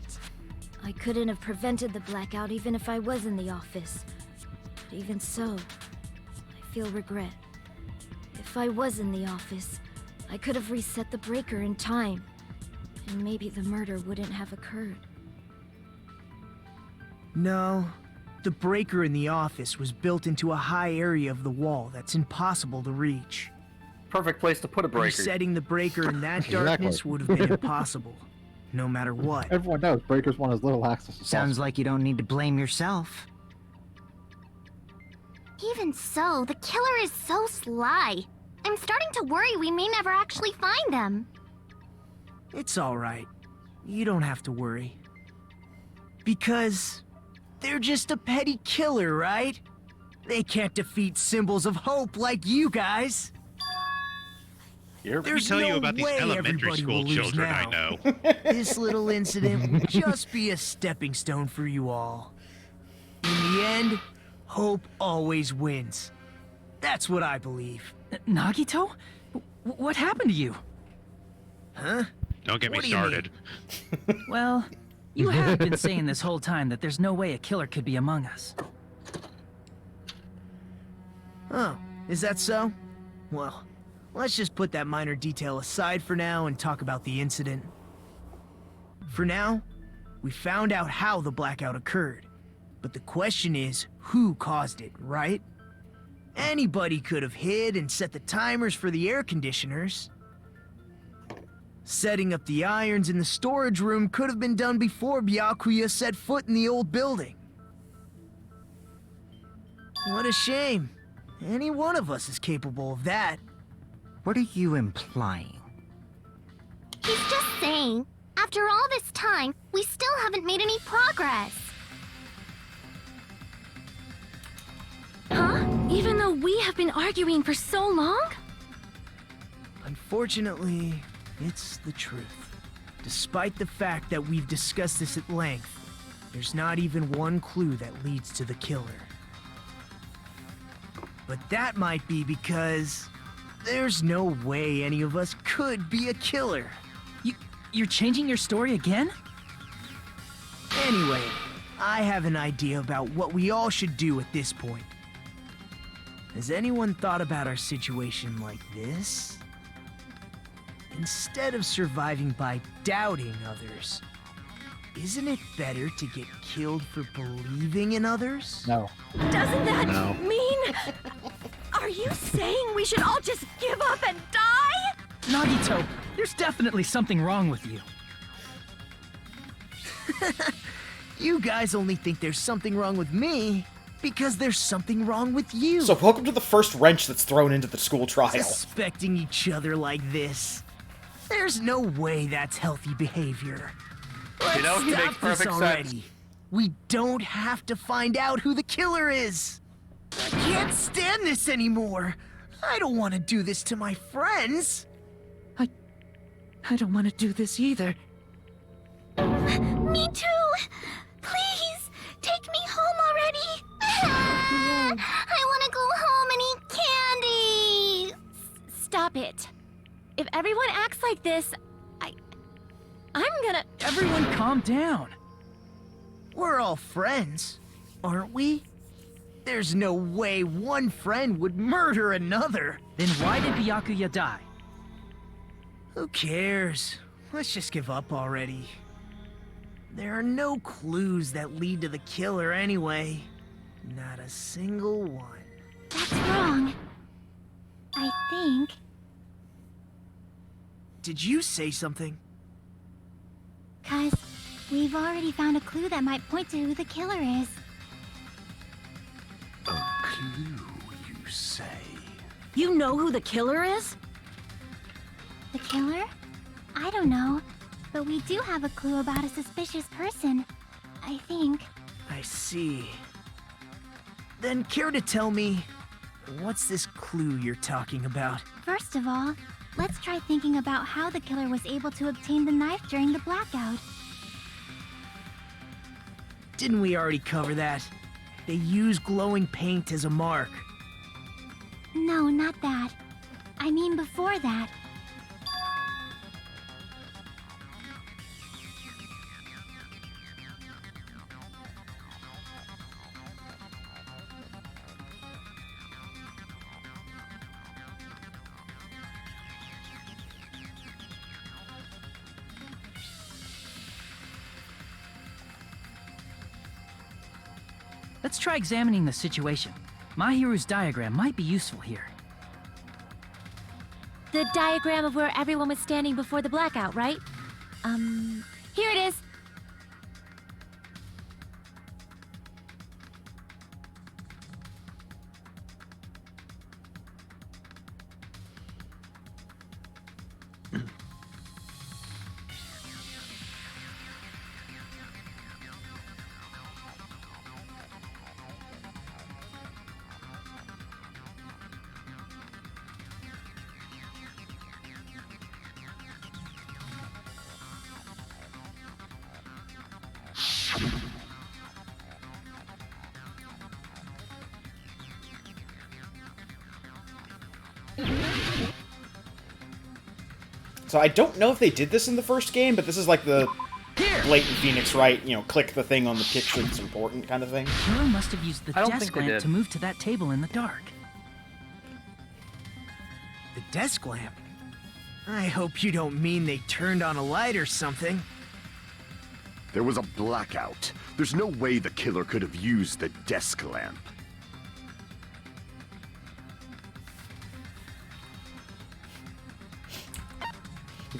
I couldn't have prevented the blackout even if I was in the office. But even so, I feel regret. If I was in the office, I could have reset the breaker in time. And maybe the murder wouldn't have occurred. No. The breaker in the office was built into a high area of the wall that's impossible to reach. Perfect place to put a breaker. Resetting the breaker in that Exactly. darkness would have been impossible, no matter what. Everyone knows breakers want as little access as Sounds possible. like you don't need to blame yourself. Even so, the killer is so sly. I'm starting to worry we may never actually find them. It's all right. You don't have to worry. Because they're just a petty killer, right? They can't defeat symbols of hope like you guys. Let me There's tell no you about these way elementary everybody school will lose children I now. know. This little incident will just be a stepping stone for you all. In the end, hope always wins. That's what I believe. Nagito? What happened to you? Huh? Don't get me What do you started. Well, you have been saying this whole time that there's no way a killer could be among us. Oh, is that so? Well, let's just put that minor detail aside for now and talk about the incident. For now, we found out how the blackout occurred. But the question is, who caused it, right? Anybody could have hid and set the timers for the air conditioners. Setting up the irons in the storage room could have been done before Byakuya set foot in the old building. What a shame. Any one of us is capable of that. What are you implying? He's just saying, after all this time, we still haven't made any progress. Huh? Even though we have been arguing for so long? Unfortunately, it's the truth. Despite the fact that we've discussed this at length, there's not even one clue that leads to the killer. But that might be because there's no way any of us could be a killer. You're changing your story again? Anyway, I have an idea about what we all should do at this point. Has anyone thought about our situation like this? Instead of surviving by doubting others, isn't it better to get killed for believing in others? No. Doesn't that No. mean... Are you saying we should all just give up and die? Nagito, there's definitely something wrong with you. You guys only think there's something wrong with me because there's something wrong with you. So welcome to the first wrench that's thrown into the school trial. Suspecting each other like this. There's no way that's healthy behavior. Let's You know, he stop makes perfect this already. sense. We don't have to find out who the killer is. I can't stand this anymore. I don't want to do this to my friends. I don't want to do this either. Me too! Please, take me home already! I want to go home and eat candy! Stop it. If everyone acts like this, I'm gonna... Everyone calm down. We're all friends, aren't we? There's no way one friend would murder another. Then why did Byakuya die? Who cares? Let's just give up already. There are no clues that lead to the killer anyway. Not a single one. That's wrong. I think... Did you say something? 'Cause we've already found a clue that might point to who the killer is. A clue, you say? You know who the killer is? The killer? I don't know. But we do have a clue about a suspicious person. I think. I see. Then care to tell me, what's this clue you're talking about? First of all, let's try thinking about how the killer was able to obtain the knife during the blackout. Didn't we already cover that? They use glowing paint as a mark. No, not that. I mean before that. Let's try examining the situation. Mahiru's diagram might be useful here. The diagram of where everyone was standing before the blackout, right? Here it is. So I don't know if they did this in the first game, but this is like the blatant Phoenix Wright, click the thing on the picture that's important kind of thing. The killer must have used the I don't desk think they lamp did. to move to that table in the dark. The desk lamp? I hope you don't mean they turned on a light or something. There was a blackout. There's no way the killer could have used the desk lamp.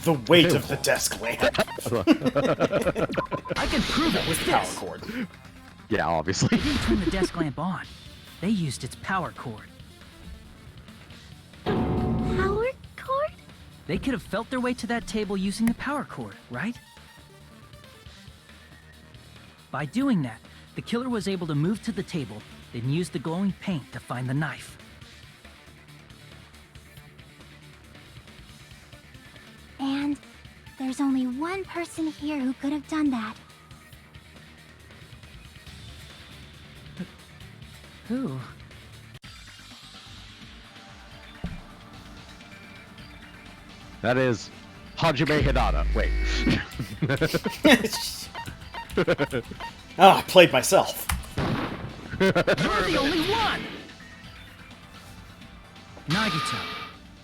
The weight of the desk lamp. I can prove it with with the power this. cord. Yeah, obviously. They didn't turn the desk lamp on. They used its power cord. Power cord? They could have felt their way to that table using the power cord, right? By doing that, the killer was able to move to the table, then use the glowing paint to find the knife. And there's only one person here who could have done that. Who? That is Hajime Hinata. Wait. Oh, I played myself. You're the only one! Nagito,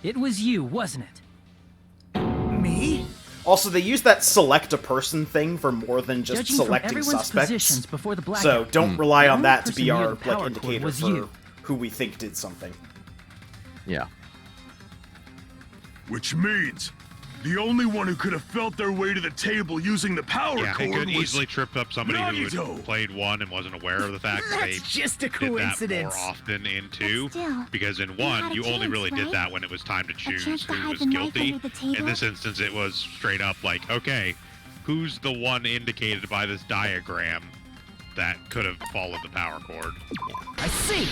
it was you, wasn't it? Me? Also, they use that select a person thing for more than just Judging from selecting everyone's suspects. positions before the blackout, So don't rely the on only that to person be near our the power cord indicator was for you. who we think did something. Yeah. Which means the only one who could have felt their way to the table using the power Yeah, cord it could was easily trip up somebody who Nagito. had played 1 and wasn't aware of the fact that they That's just a did that more coincidence. often in 2. still, Because in you had 1, a you only chance, really did right? that when it was time to choose chance to who hide was the knife guilty. under the table? In this instance, it was straight up like, okay, who's the one indicated by this diagram that could have followed the power cord? I see!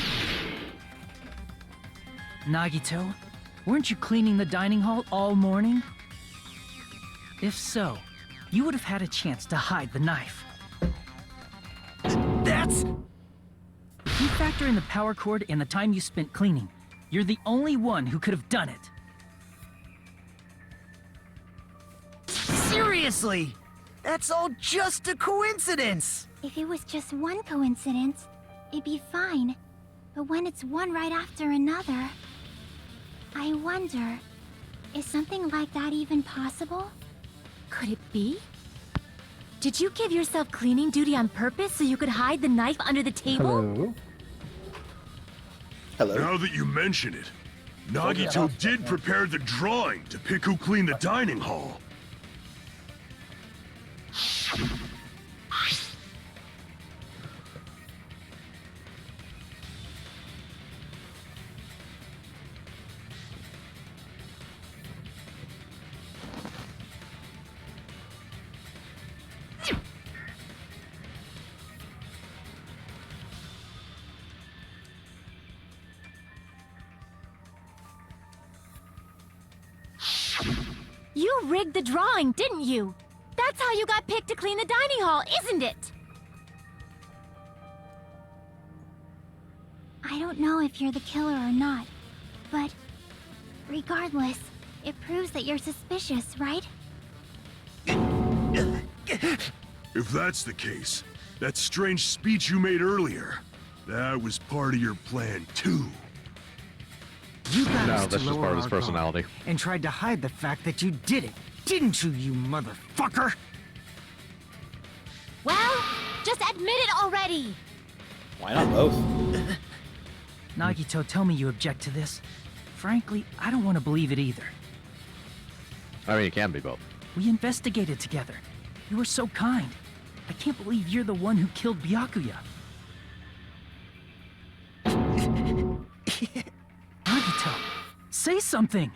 Nagito, weren't you cleaning the dining hall all morning? If so, you would have had a chance to hide the knife. That's... If you factor in the power cord and the time you spent cleaning, you're the only one who could have done it. Seriously! That's all just a coincidence! If it was just one coincidence, it'd be fine. But when it's one right after another, I wonder, is something like that even possible? Could it be? Did you give yourself cleaning duty on purpose so you could hide the knife under the table? Hello. Now that you mention it, Nagito did prepare the drawing to pick who cleaned the dining hall. You rigged the drawing, didn't you? That's how you got picked to clean the dining hall, isn't it? I don't know if you're the killer or not, but regardless, it proves that you're suspicious, right? If that's the case, that strange speech you made earlier, that was part of your plan too. You got No, us that's to just lower part of his our guard personality. and tried to hide the fact that you did it, didn't you, you motherfucker? Well, just admit it already! Why not both? Nagito, tell me you object to this. Frankly, I don't want to believe it either. I mean, it can be both. We investigated together. You were so kind. I can't believe you're the one who killed Byakuya. Nagito, say something!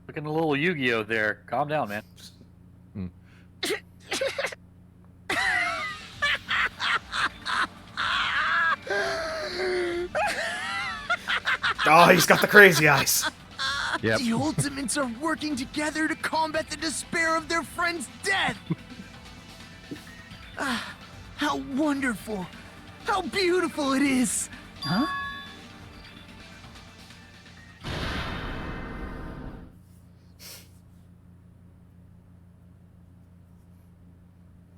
Looking a little Yu-Gi-Oh there. Calm down, man. Oh, he's got the crazy eyes. Yep. The Ultimates are working together to combat the despair of their friend's death! Ah, how wonderful! How beautiful it is! Huh?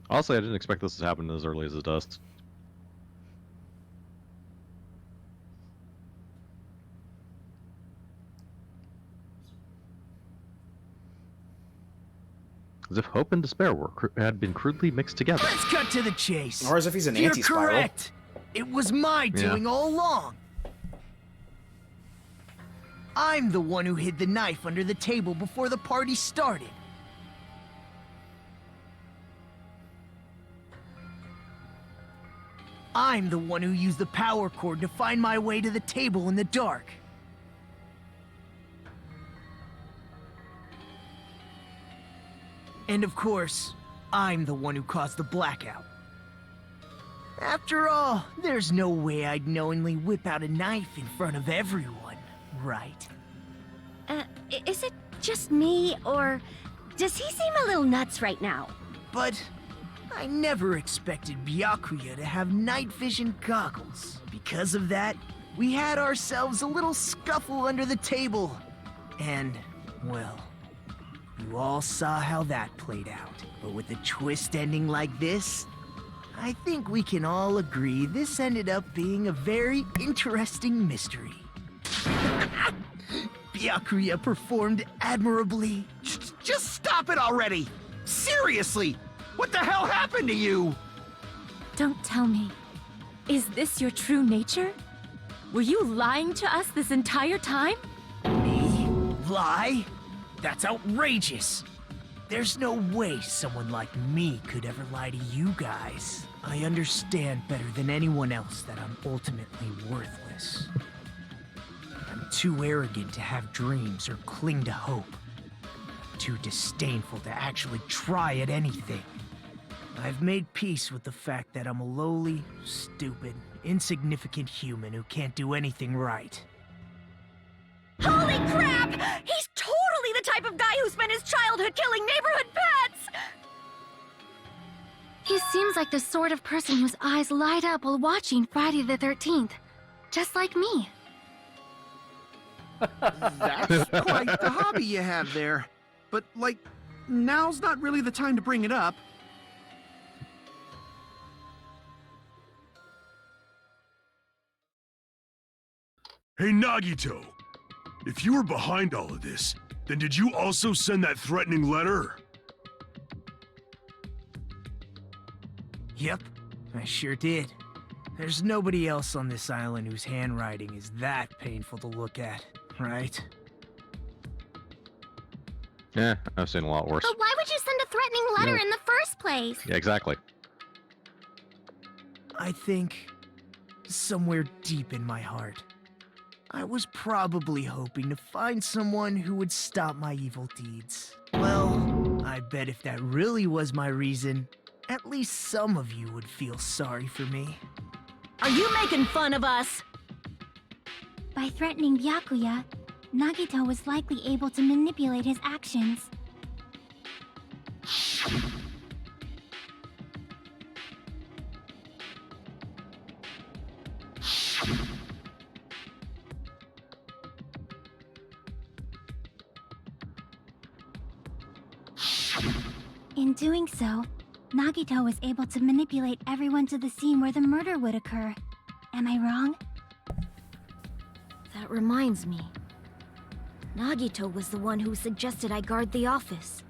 Honestly, I didn't expect this to happen as early as it does. As if hope and despair had been crudely mixed together. Let's cut to the chase. Or as if he's an You're anti-spiral. correct. It was my doing all along. I'm the one who hid the knife under the table before the party started. I'm the one who used the power cord to find my way to the table in the dark. And of course, I'm the one who caused the blackout. After all, there's no way I'd knowingly whip out a knife in front of everyone, right? Is it just me, or does he seem a little nuts right now? But I never expected Byakuya to have night vision goggles. Because of that, we had ourselves a little scuffle under the table. And, well, you all saw how that played out. But with a twist ending like this, I think we can all agree this ended up being a very interesting mystery. Byakuya performed admirably. Just stop it already! Seriously! What the hell happened to you? Don't tell me. Is this your true nature? Were you lying to us this entire time? Me? Lie? That's outrageous! There's no way someone like me could ever lie to you guys. I understand better than anyone else that I'm ultimately worthless. I'm too arrogant to have dreams or cling to hope. Too disdainful to actually try at anything. I've made peace with the fact that I'm a lowly, stupid, insignificant human who can't do anything right. Holy crap! He's totally the type of guy who spent his childhood killing neighborhood pets! He seems like the sort of person whose eyes light up while watching Friday the 13th. Just like me. That's quite the hobby you have there. But, like, now's not really the time to bring it up. Hey, Nagito! If you were behind all of this, then did you also send that threatening letter? Yep, I sure did. There's nobody else on this island whose handwriting is that painful to look at, right? Yeah, I've seen a lot worse. But why would you send a threatening letter Yeah. in the first place? Yeah, exactly. I think, somewhere deep in my heart, I was probably hoping to find someone who would stop my evil deeds. Well, I bet if that really was my reason, at least some of you would feel sorry for me. Are you making fun of us? By threatening Byakuya, Nagito was likely able to manipulate his actions. In doing so, Nagito was able to manipulate everyone to the scene where the murder would occur. Am I wrong? That reminds me. Nagito was the one who suggested I guard the office.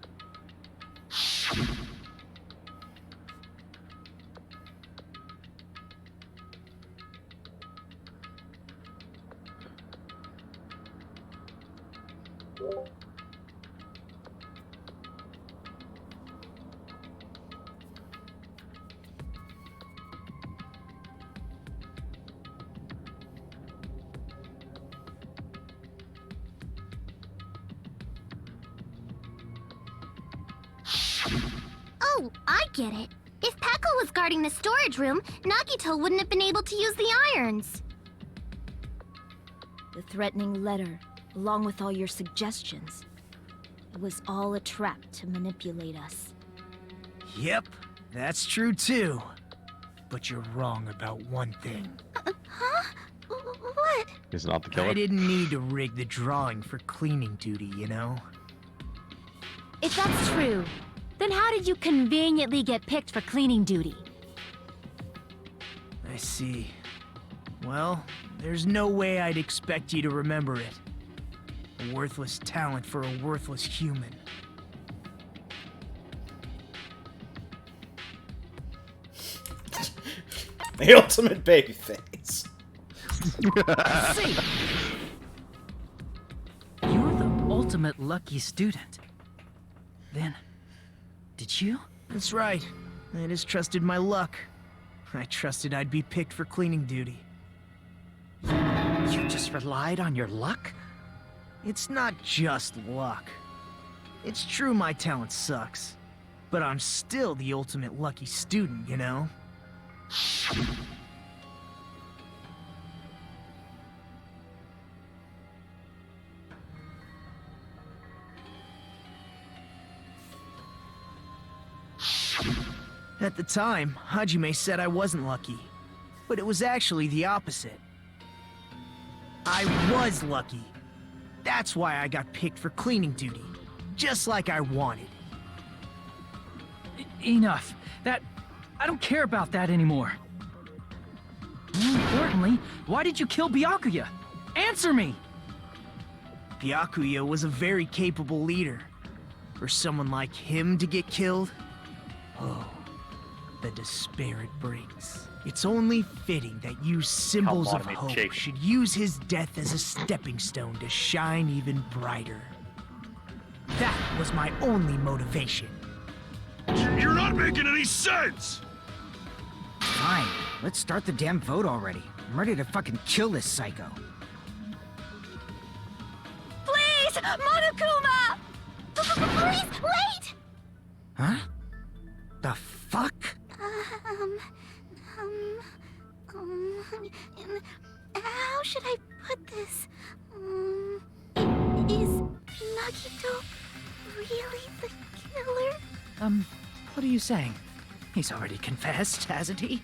Oh, I get it. If Peko was guarding the storage room, Nagito wouldn't have been able to use the irons. The threatening letter, along with all your suggestions. It was all a trap to manipulate us. Yep, that's true too. But you're wrong about one thing. Huh? What? He's not the killer. I didn't need to rig the drawing for cleaning duty, you know? If that's true, Then how did you conveniently get picked for cleaning duty? I see. Well, there's no way I'd expect you to remember it. A worthless talent for a worthless human. The ultimate baby face. See! You're the ultimate lucky student. Then, did you? That's right. I just trusted my luck. I trusted I'd be picked for cleaning duty. You just relied on your luck? It's not just luck. It's true my talent sucks, but I'm still the ultimate lucky student, you know? At the time, Hajime said I wasn't lucky, but it was actually the opposite. I was lucky. That's why I got picked for cleaning duty, just like I wanted. Enough. I don't care about that anymore. More importantly, why did you kill Byakuya? Answer me! Byakuya was a very capable leader. For someone like him to get killed? Oh, the despair it brings. It's only fitting that you symbols of hope should use his death as a stepping stone to shine even brighter. That was my only motivation. You're not making any sense! Fine, let's start the damn vote already. I'm ready to fucking kill this psycho. Please, Monokuma! Please, wait! Huh? The fuck? How should I put this? Is Nagito really the killer? What are you saying? He's already confessed, hasn't he?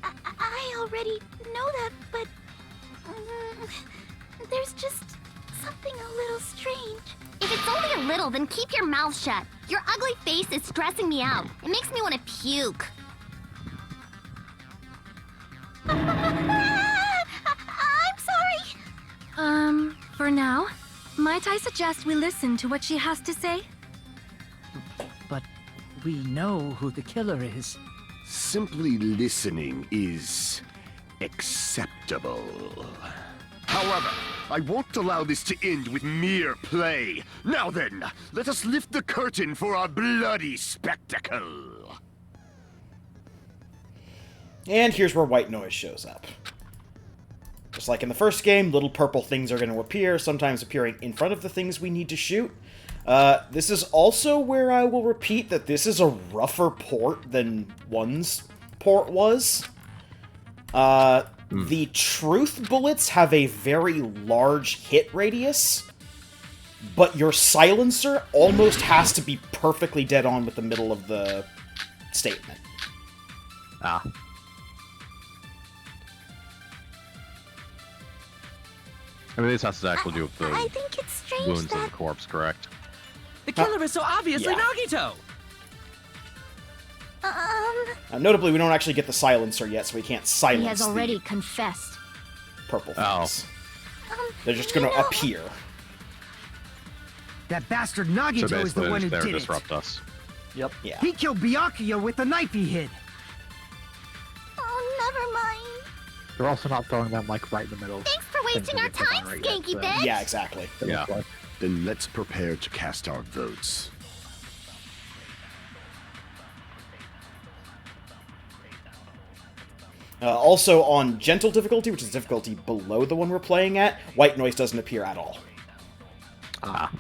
I already know that, but there's just something a little strange. If it's only a little, then keep your mouth shut. Your ugly face is stressing me out. It makes me want to puke. I'm sorry. For now, might I suggest we listen to what she has to say? But we know who the killer is. Simply listening is acceptable. However, I won't allow this to end with mere play. Now then, let us lift the curtain for a bloody spectacle. And here's where white noise shows up. Just like in the first game, little purple things are going to appear, sometimes appearing in front of the things we need to shoot. This is also where I will repeat that this is a rougher port than 1's port was. The truth bullets have a very large hit radius, but your silencer almost has to be perfectly dead on with the middle of the statement. Ah. I mean, this has to actually do with the I think it's strange wounds that of the corpse, correct? The killer is so obviously Nagito! Notably, we don't actually get the silencer yet, so we can't silence he has already the confessed. purple things. They're just going to appear. That bastard Nagito is the one who did it. Disrupt us. Yep. Yeah. He killed Byakuya with the knife he hid. Oh, never mind. They're also not throwing them like right in the middle. Thanks for wasting our time, skanky bitch! Yeah, exactly. Yeah. Then let's prepare to cast our votes. Also, on gentle difficulty, which is difficulty below the one we're playing at, white noise doesn't appear at all. Ah.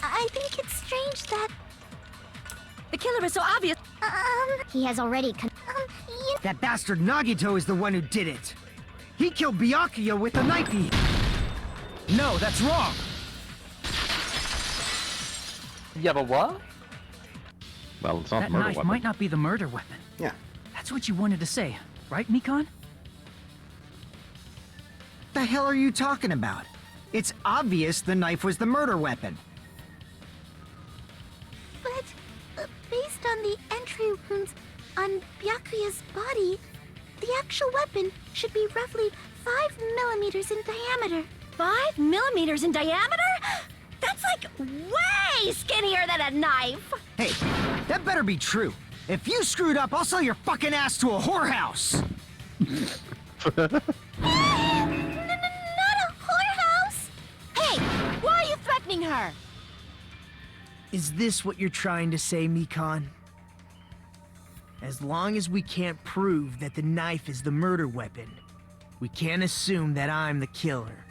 I think it's strange that The killer is so obvious. he has already That bastard Nagito is the one who did it. He killed Byakuya with the knife he hid. No, that's wrong! Yeah, but what? Well, it's not That the murder knife weapon. might not be the murder weapon. Yeah. That's what you wanted to say, right, Mikon? The hell are you talking about? It's obvious the knife was the murder weapon. on the entry wounds on Byakuya's body, the actual weapon should be roughly 5 millimeters in diameter. 5 millimeters in diameter? That's like way skinnier than a knife! Hey, that better be true. If you screwed up, I'll sell your fucking ass to a whorehouse! Not a whorehouse! Hey, why are you threatening her? Is this what you're trying to say, Mikan? As long as we can't prove that the knife is the murder weapon, we can't assume that I'm the killer.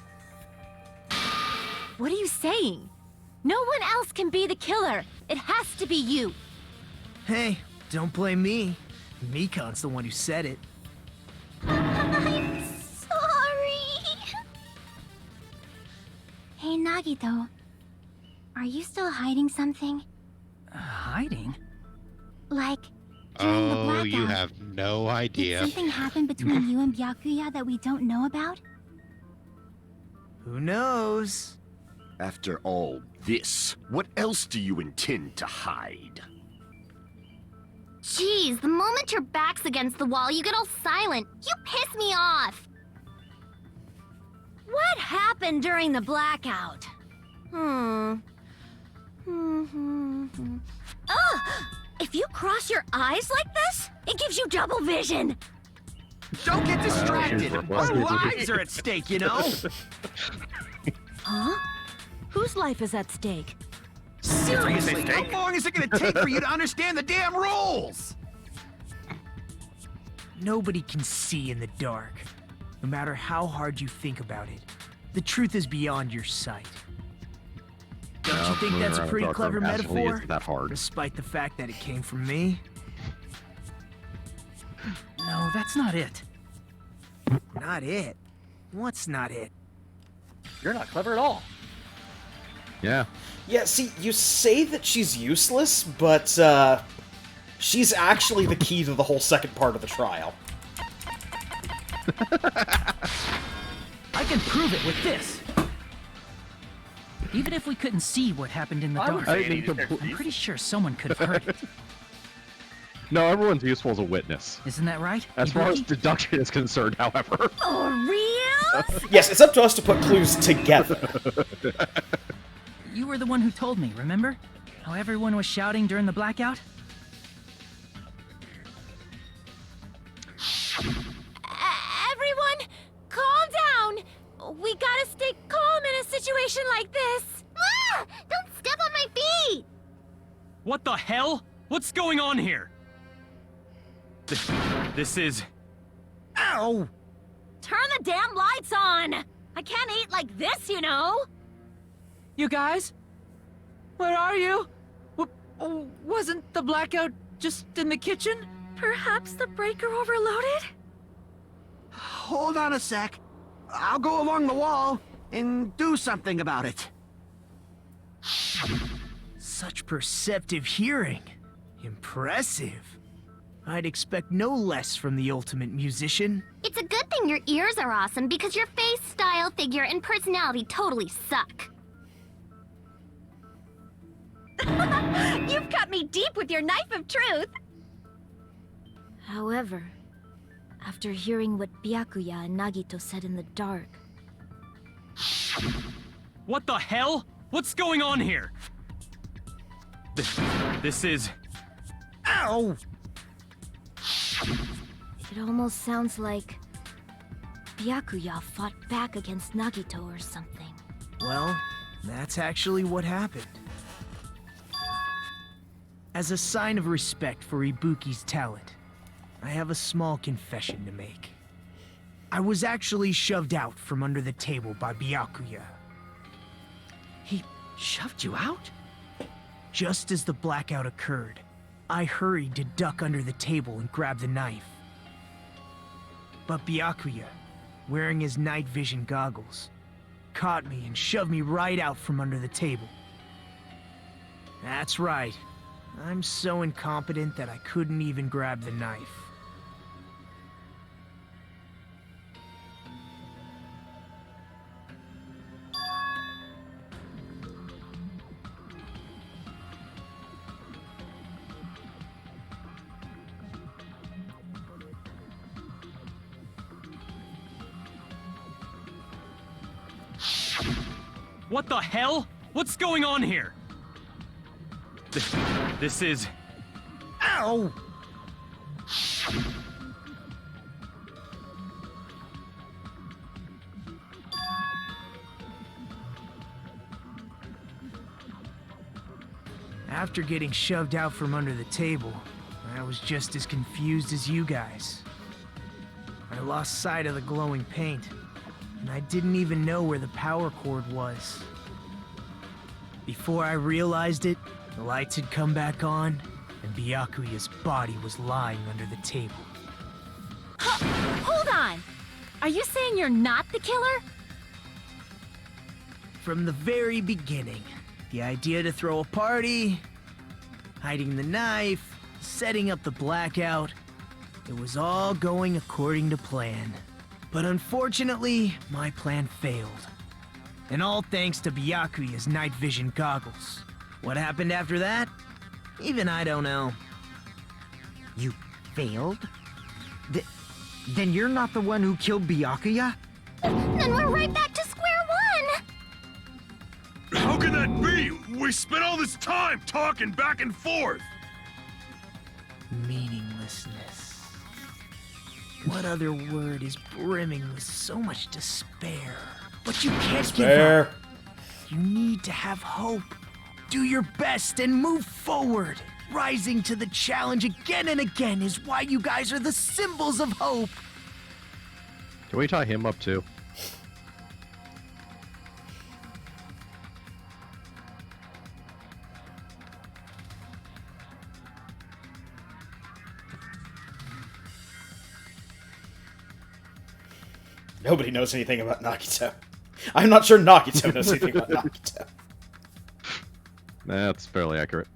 What are you saying? No one else can be the killer. It has to be you. Hey, don't blame me. Mikan's the one who said it. I'm sorry. Hey, Nagito. Are you still hiding something? Hiding? Like, during the blackout, you have no did idea. something happen between you and Byakuya that we don't know about? Who knows? After all this, what else do you intend to hide? Jeez, the moment your back's against the wall, you get all silent. You piss me off. What happened during the blackout? If you cross your eyes like this, it gives you double vision. Don't get distracted. Our lives are at stake, you know? Huh? Whose life is at stake? Seriously, how long is it gonna take for you to understand the damn rules? Nobody can see in the dark, no matter how hard you think about it. The truth is beyond your sight. Don't you think that's a pretty clever metaphor? Isn't that hard? Despite the fact that it came from me? No, that's not it. Not it? What's not it? You're not clever at all. Yeah. Yeah, see, you say that she's useless, but, she's actually the key to the whole second part of the trial. I can prove it with this. Even if we couldn't see what happened in the dark, I'm pretty sure someone could have heard it. No, everyone's useful as a witness. Isn't that right? As far as deduction is concerned, however. For real? Yes, it's up to us to put clues together. You were the one who told me, remember? How everyone was shouting during the blackout? Everyone, calm down. We gotta stay calm in a situation like this. Ah! Don't step on my feet. What the hell? What's going on here? This is... Ow! Turn the damn lights on! I can't eat like this, you know! You guys? Where are you? Wasn't the blackout just in the kitchen? Perhaps the breaker overloaded? Hold on a sec. I'll go along the wall and do something about it. Such perceptive hearing. Impressive. I'd expect no less from the ultimate musician. It's a good thing your ears are awesome because your face, style, figure, and personality totally suck. You've cut me deep with your knife of truth! However, after hearing what Byakuya and Nagito said in the dark... What the hell? What's going on here? This is... Ow! It almost sounds like... Byakuya fought back against Nagito or something. Well, that's actually what happened. As a sign of respect for Ibuki's talent, I have a small confession to make. I was actually shoved out from under the table by Byakuya. He shoved you out? Just as the blackout occurred, I hurried to duck under the table and grab the knife. But Byakuya, wearing his night vision goggles, caught me and shoved me right out from under the table. That's right. I'm so incompetent that I couldn't even grab the knife. What the hell? What's going on here? This is... Ow! After getting shoved out from under the table, I was just as confused as you guys. I lost sight of the glowing paint, and I didn't even know where the power cord was. Before I realized it, the lights had come back on, and Byakuya's body was lying under the table. Hold on! Are you saying you're not the killer? From the very beginning, the idea to throw a party, hiding the knife, setting up the blackout, it was all going according to plan. But unfortunately, my plan failed. And all thanks to Byakuya's night vision goggles. What happened after that? Even I don't know. You failed? Then you're not the one who killed Byakuya? Then we're right back to square one! How can that be? We spent all this time talking back and forth! Meaninglessness. What other word is brimming with so much despair? But you can't give up. You need to have hope. Do your best and move forward. Rising to the challenge again and again is why you guys are the symbols of hope. Can we tie him up too? Nobody knows anything about Nagito. I'm not sure Nagito knows anything about Nagito. That's fairly accurate.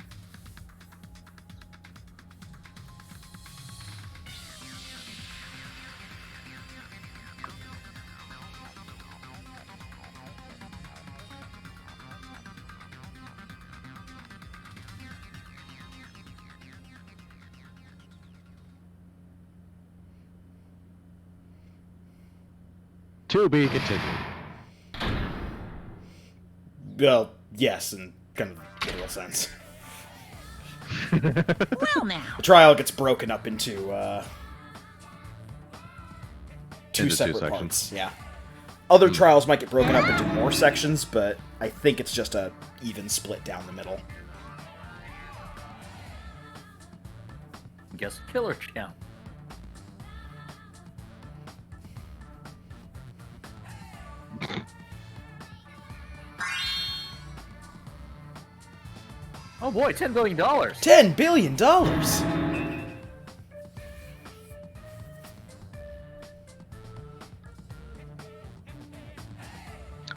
To be continued. Well, yes, in kind of literal sense. Well now. The trial gets broken up into two Into two separate sections. parts. Yeah. Other trials might get broken up into more sections, but I think it's just a even split down the middle. Guess killer count. Oh boy, $10 billion! $10 billion!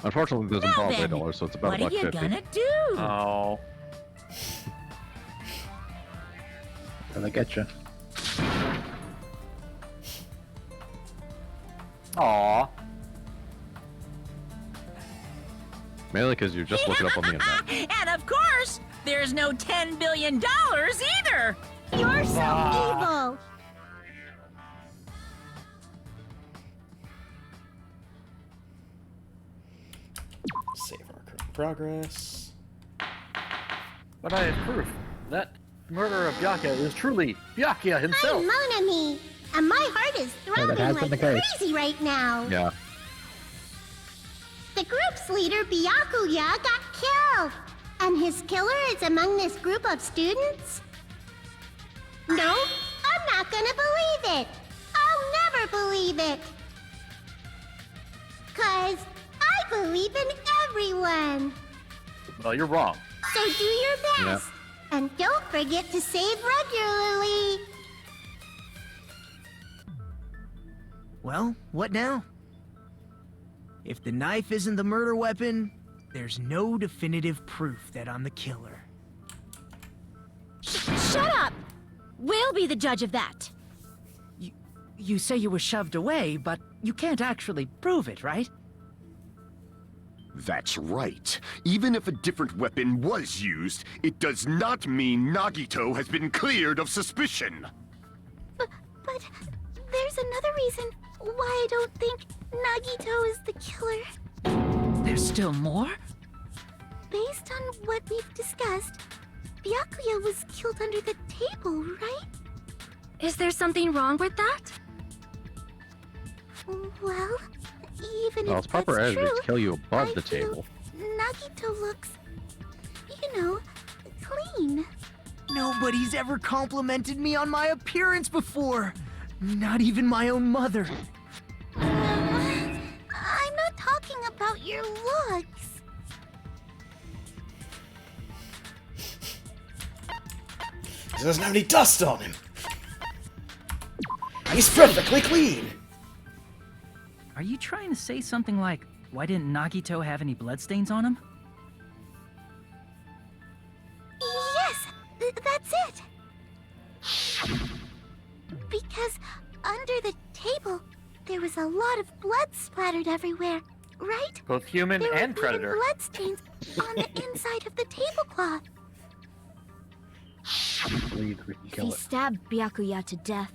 Unfortunately, it doesn't Now involve then, $8, so it's about what are you $1.50. gonna do? Oh. Gonna get you. Aw. Mainly because you're just looking up on the internet. And of course, there's no $10 billion either! You're so evil! Save our current progress. But I have proof that murderer of Byakuya is truly Byakuya himself. I'm Mon Ami, and my heart is throbbing has been like the case. crazy right now. Yeah. The group's leader, Byakuya, got killed. And his killer is among this group of students? No, I'm not gonna believe it. I'll never believe it. 'Cause I believe in everyone. Well, you're wrong. So do your best. And don't forget to save regularly. Well, what now? If the knife isn't the murder weapon, there's no definitive proof that I'm the killer. Shut up! We'll be the judge of that. You say you were shoved away, but you can't actually prove it, right? That's right. Even if a different weapon was used, it does not mean Nagito has been cleared of suspicion. But there's another reason why I don't think Nagito is the killer. There's still more? Based on what we've discussed, Byakuya was killed under the table, right? Is there something wrong with that? Well, even Well, if it's proper that's etiquette true, to kill you above I the feel table. Nagito looks, clean. Nobody's ever complimented me on my appearance before. Not even my own mother. I'm not talking about your looks. He doesn't have any dust on him. He's perfectly clean. Are you trying to say something like, why didn't Nagito have any bloodstains on him? Yes, that's it. Because under the table, there was a lot of blood splattered everywhere, right? Both human there and were predator. Even bloodstains on the inside of the tablecloth. If he stabbed Byakuya to death,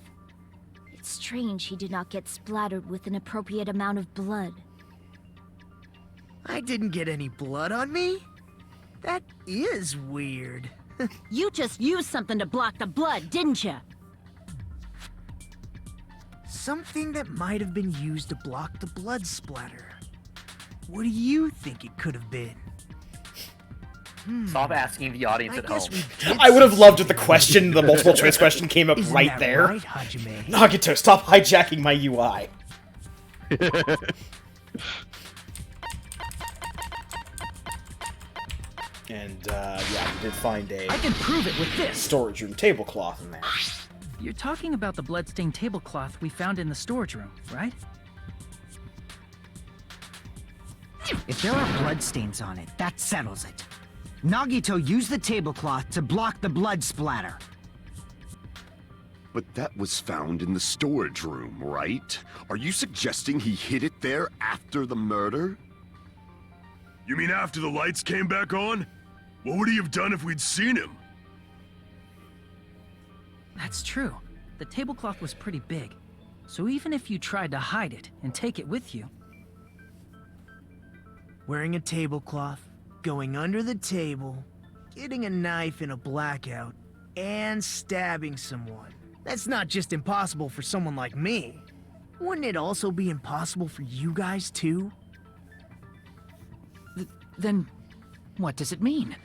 it's strange he did not get splattered with an appropriate amount of blood. I didn't get any blood on me? That is weird. You just used something to block the blood, didn't you? Something that might have been used to block the blood splatter. What do you think it could have been? Stop asking the audience at home. I would have loved if the question, the multiple choice question, came up Isn't right that there. right, Hajime? Nagito, stop hijacking my UI. And, yeah, we did find a... I can prove it with this! ...storage room tablecloth in there. You're talking about the bloodstained tablecloth we found in the storage room, right? If there are bloodstains on it, that settles it. Nagito used the tablecloth to block the blood splatter. But that was found in the storage room, right? Are you suggesting he hid it there after the murder? You mean after the lights came back on? What would he have done if we'd seen him? That's true. The tablecloth was pretty big. So even if you tried to hide it and take it with you... Wearing a tablecloth, going under the table, getting a knife in a blackout, and stabbing someone. That's not just impossible for someone like me. Wouldn't it also be impossible for you guys too? Then, what does it mean?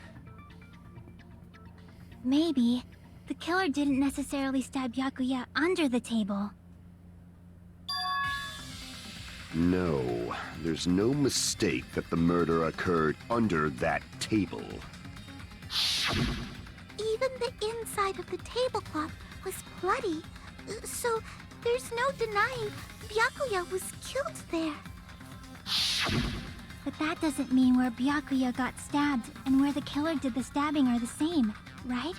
Maybe the killer didn't necessarily stab Byakuya under the table. No, there's no mistake that the murder occurred under that table. Even the inside of the tablecloth was bloody, so there's no denying Byakuya was killed there. But that doesn't mean where Byakuya got stabbed and where the killer did the stabbing are the same, right?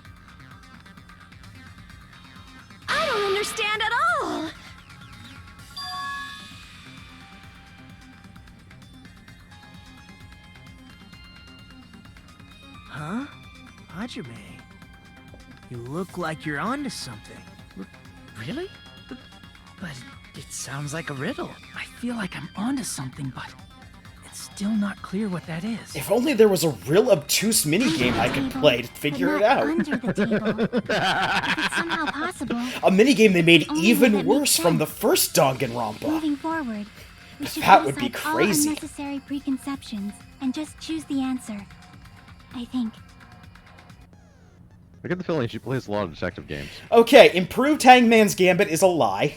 I don't understand at all! Huh? Hajime, you look like you're onto something. Really? But it sounds like a riddle. I feel like I'm onto something, but it's still not clear what that is. If only there was a real obtuse minigame I could play to figure it out. Under the table. If it's somehow possible. A minigame they made Only even that worse makes from the sense. first Danganronpa. Moving forward, we should That put would be aside all crazy. unnecessary preconceptions and just choose the answer. I think. I get the feeling she plays a lot of detective games. Okay, improved Hangman's Gambit is a lie.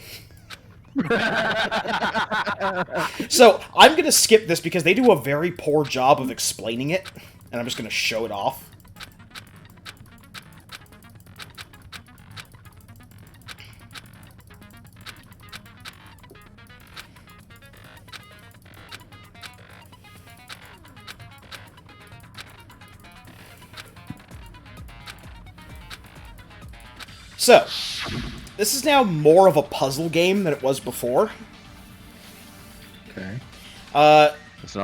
So, I'm gonna skip this because they do a very poor job of explaining it, and I'm just gonna show it off. So, this is now more of a puzzle game than it was before. Okay. Uh, It's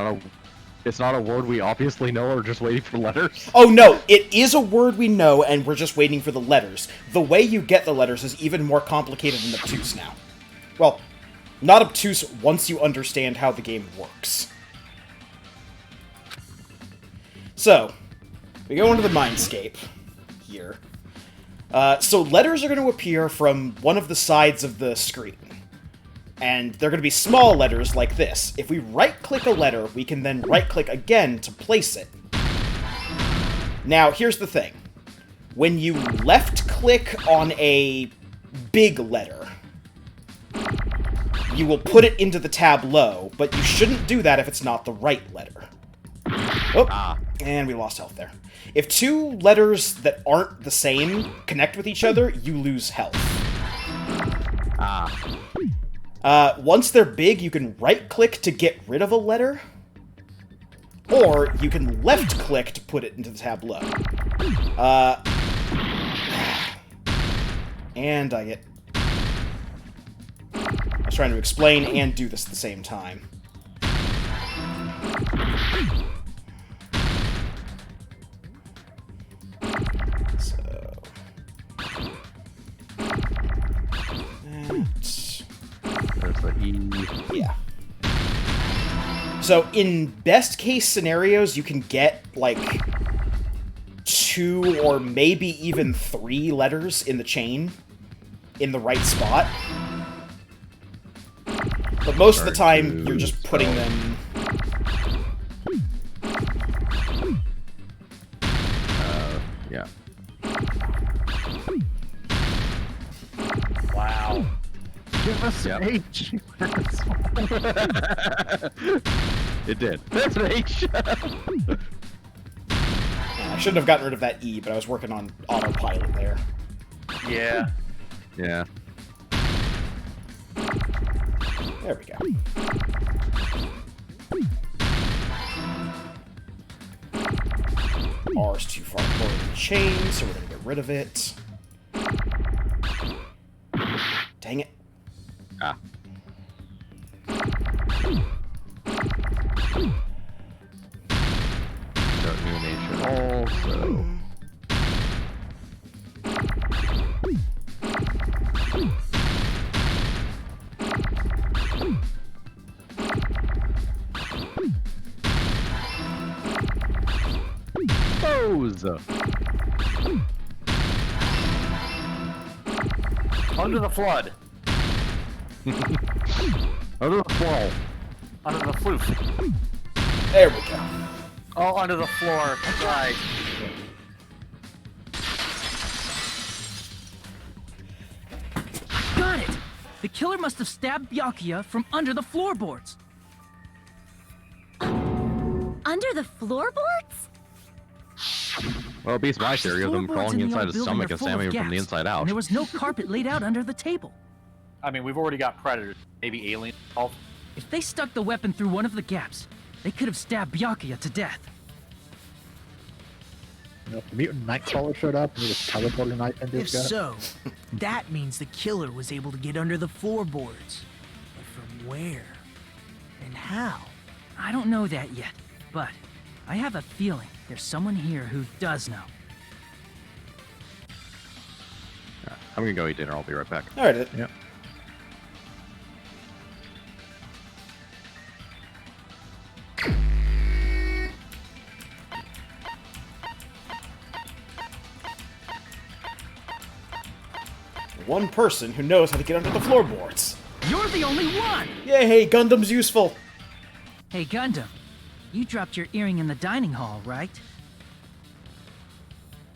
not a word we obviously know, or just waiting for letters. Oh no, it is a word we know, and we're just waiting for the letters. The way you get the letters is even more complicated and obtuse now. Well, not obtuse once you understand how the game works. So, we go into the mindscape here. So letters are going to appear from one of the sides of the screen. And they're going to be small letters like this. If we right-click a letter, we can then right-click again to place it. Now, here's the thing. When you left-click on a big letter, you will put it into the tableau, but you shouldn't do that if it's not the right letter. Oh, and we lost health there. If two letters that aren't the same connect with each other, you lose health. Once they're big, you can right-click to get rid of a letter, or you can left-click to put it into the tableau. And I get... I was trying to explain and do this at the same time. There's the E. Yeah. So, in best case scenarios, you can get, like, 2 or maybe even 3 letters in the chain in the right spot. But most of the time, you're just putting them... Yeah. Wow. Give us an H. It did. That's an H. I shouldn't have gotten rid of that E, but I was working on autopilot there. Yeah. Yeah. There we go. R's too far forward in the chain, so we're gonna get rid of it. Dang it. Don't need an H at all, so... Pose! Under the flood. Under the floor. Under the floof. There we go. Oh, under the floor. Right. Got it! The killer must have stabbed Byakuya from under the floorboards. Under the floorboards? Well, it beats my theory of them crawling inside his stomach and stabbing him from the inside out. And there was no carpet laid out under the table. I mean, we've already got predators. Maybe aliens. If they stuck the weapon through one of the gaps, they could have stabbed Byakuya to death. You know, if the mutant Nightcrawler showed up and he just teleported a knife into If his gut. so, that means the killer was able to get under the floorboards. But from where? And how? I don't know that yet, but I have a feeling there's someone here who does know. I'm gonna go eat dinner. I'll be right back. Alright. Yep. One person who knows how to get under the floorboards. You're the only one! Yay, Gundam's useful! Hey, Gundam, you dropped your earring in the dining hall, right?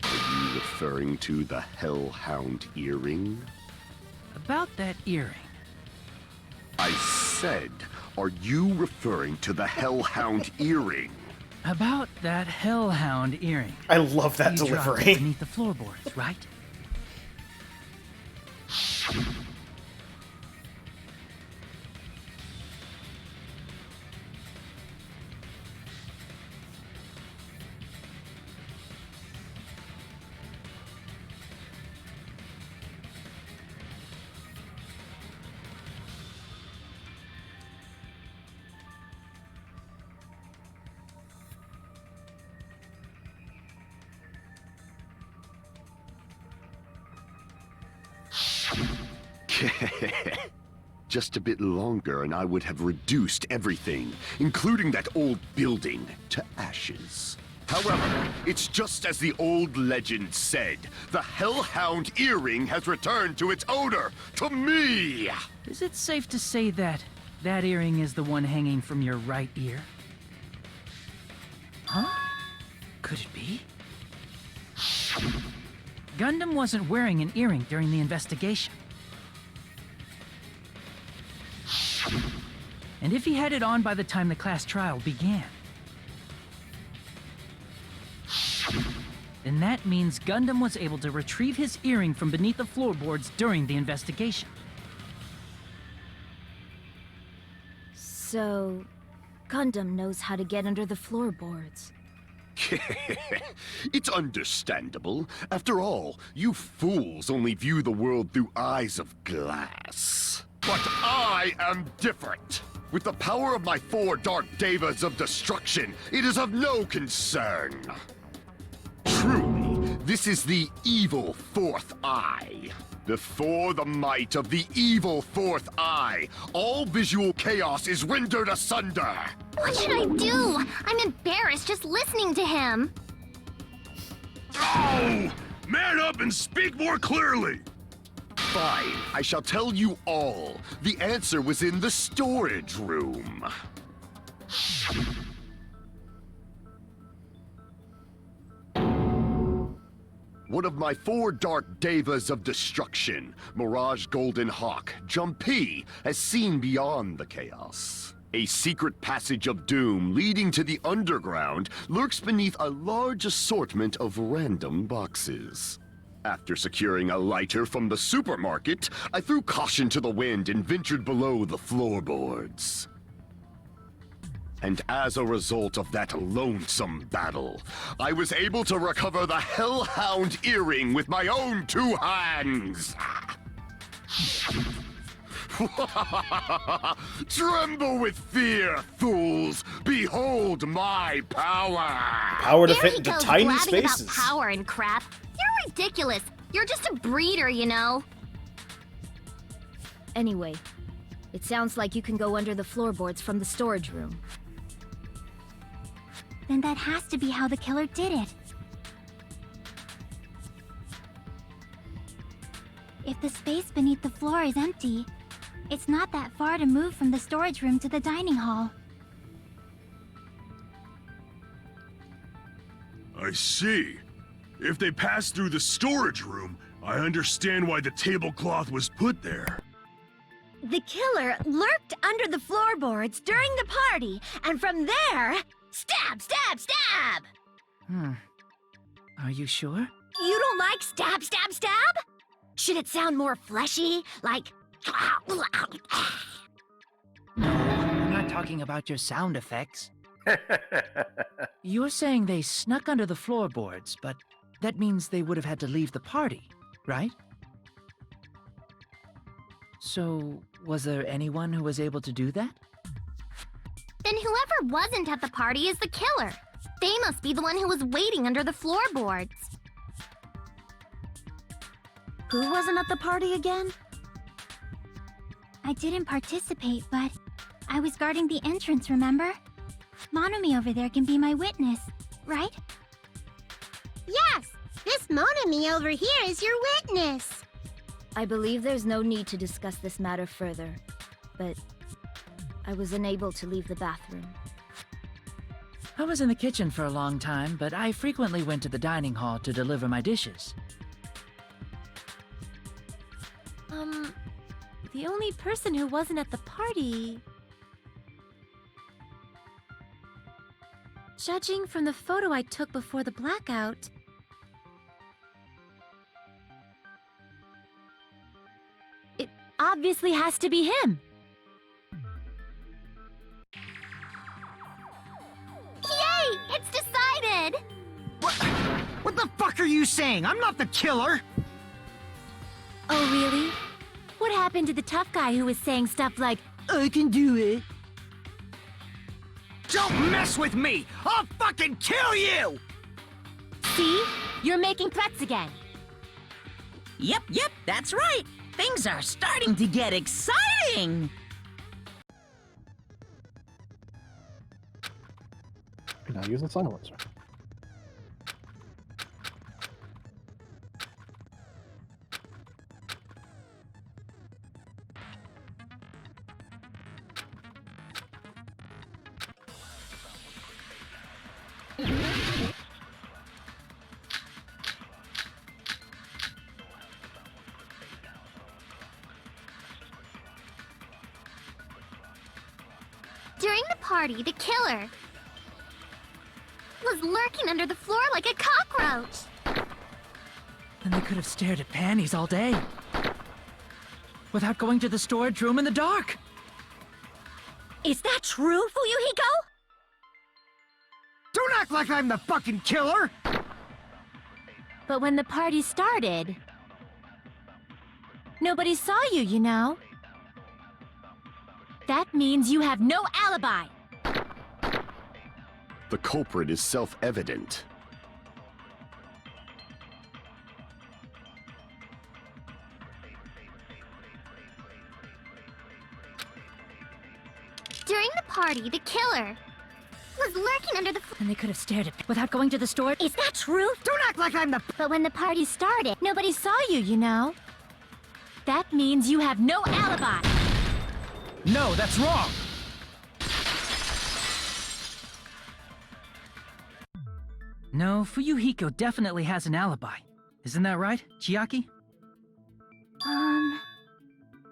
Are you referring to the Hellhound earring? About that earring. I said, are you referring to the Hellhound earring? About that Hellhound earring. I love that You dropped it delivery. beneath the floorboards, right? Just a bit longer and I would have reduced everything, including that old building, to ashes. However, it's just as the old legend said. The Hellhound earring has returned to its owner, to me! Is it safe to say that that earring is the one hanging from your right ear? Huh? Could it be? Gundam wasn't wearing an earring during the investigation. And if he had it on by the time the class trial began, then that means Gundam was able to retrieve his earring from beneath the floorboards during the investigation. So, Gundam knows how to get under the floorboards. It's understandable. After all, you fools only view the world through eyes of glass. But I am different. With the power of my 4 Dark Devas of destruction, it is of no concern. Truly, this is the evil 4th eye. Before the might of the evil 4th eye, all visual chaos is rendered asunder. What should I do? I'm embarrassed just listening to him. Oh! Man up and speak more clearly! Fine, I shall tell you all. The answer was in the storage room. One of my 4 Dark Devas of destruction, Mirage Golden Hawk, Jumpy, has seen beyond the chaos. A secret passage of doom leading to the underground lurks beneath a large assortment of random boxes. After securing a lighter from the supermarket, I threw caution to the wind and ventured below the floorboards. And as a result of that lonesome battle, I was able to recover the Hellhound earring with my own 2 hands! Tremble with fear, fools! Behold my power! Power to There fit he into goes tiny blabbing spaces. about power and crap. You're ridiculous. You're just a breeder, you know. Anyway, it sounds like you can go under the floorboards from the storage room. Then that has to be how the killer did it. If the space beneath the floor is empty, it's not that far to move from the storage room to the dining hall. I see. If they passed through the storage room, I understand why the tablecloth was put there. The killer lurked under the floorboards during the party, and from there, stab, stab, stab! Are you sure? You don't like stab, stab, stab? Should it sound more fleshy, like... No, I'm not talking about your sound effects. You're saying they snuck under the floorboards, but that means they would have had to leave the party, right? So, was there anyone who was able to do that? Then whoever wasn't at the party is the killer. They must be the one who was waiting under the floorboards. Who wasn't at the party again? I didn't participate, but I was guarding the entrance, remember? Monomi over there can be my witness, right? Yes! This Monami over here is your witness! I believe there's no need to discuss this matter further, but I was unable to leave the bathroom. I was in the kitchen for a long time, but I frequently went to the dining hall to deliver my dishes. The only person who wasn't at the party... Judging from the photo I took before the blackout... It obviously has to be him. Yay! It's decided! What the fuck are you saying? I'm not the killer! Oh, really? What happened to the tough guy who was saying stuff like, I can do it. Don't mess with me! I'll fucking kill you! See? You're making threats again. Yep, that's right. Things are starting to get exciting. Now use the silencer. party, the killer was lurking under the floor like a cockroach. Then they could have stared at panties all day. Without going to the storage room in the dark. Is that true, Fuyuhiko? Don't act like I'm the fucking killer! But when the party started, nobody saw you, you know. That means you have no alibi. The culprit is self-evident. During the party, the killer was lurking under the And they could have stared at without going to the store. Is that true? Don't act like I'm the... But when the party started, nobody saw you, you know. That means you have no alibi. No, that's wrong! No, Fuyuhiko definitely has an alibi. Isn't that right, Chiaki?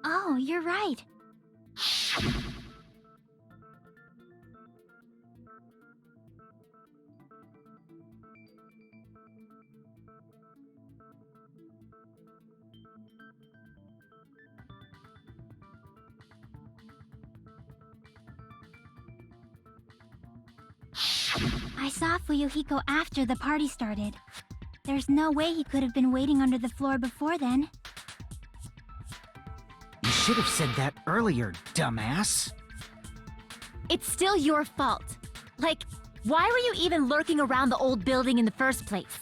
Oh, you're right. I saw Fuyuhiko after the party started. There's no way he could have been waiting under the floor before then. You should have said that earlier, dumbass. It's still your fault. Like, why were you even lurking around the old building in the first place?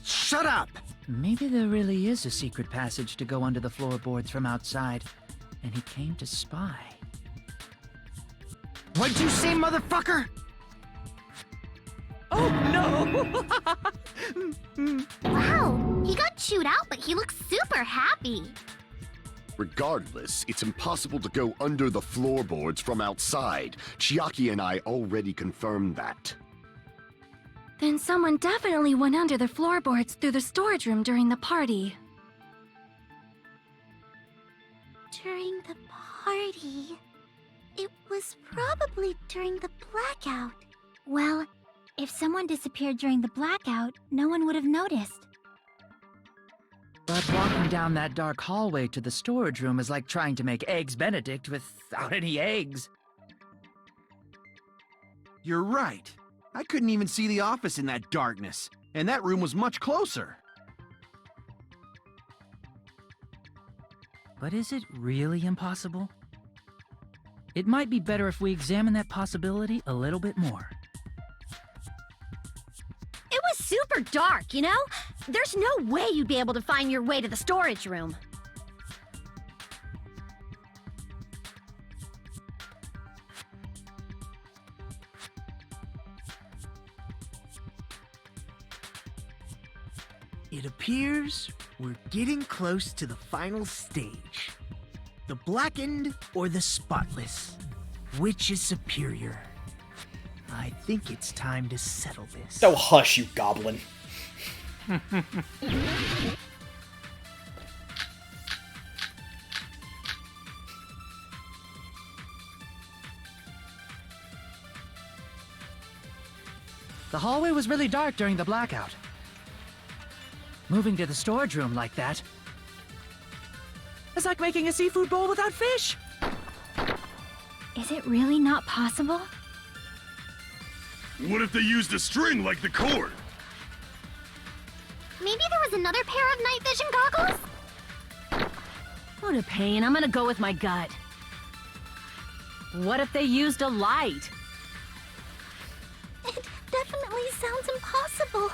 Shut up! Maybe there really is a secret passage to go under the floorboards from outside, and he came to spy. What'd you say, motherfucker? Oh no! Wow, he got chewed out, but he looks super happy. Regardless, it's impossible to go under the floorboards from outside. Chiaki and I already confirmed that. Then someone definitely went under the floorboards through the storage room during the party. During the party... It was probably during the blackout. Well, if someone disappeared during the blackout, no one would have noticed. But walking down that dark hallway to the storage room is like trying to make Eggs Benedict without any eggs. You're right. I couldn't even see the office in that darkness, and that room was much closer. But is it really impossible? It might be better if we examine that possibility a little bit more. It was super dark, you know? There's no way you'd be able to find your way to the storage room. It appears we're getting close to the final stage. The blackened or the spotless? Which is superior? I think it's time to settle this. Oh, hush, you goblin. The hallway was really dark during the blackout. Moving to the storage room like that... It's like making a seafood bowl without fish! Is it really not possible? What if they used a string like the cord? Maybe there was another pair of night vision goggles? What a pain. I'm gonna go with my gut. What if they used a light? It definitely sounds impossible.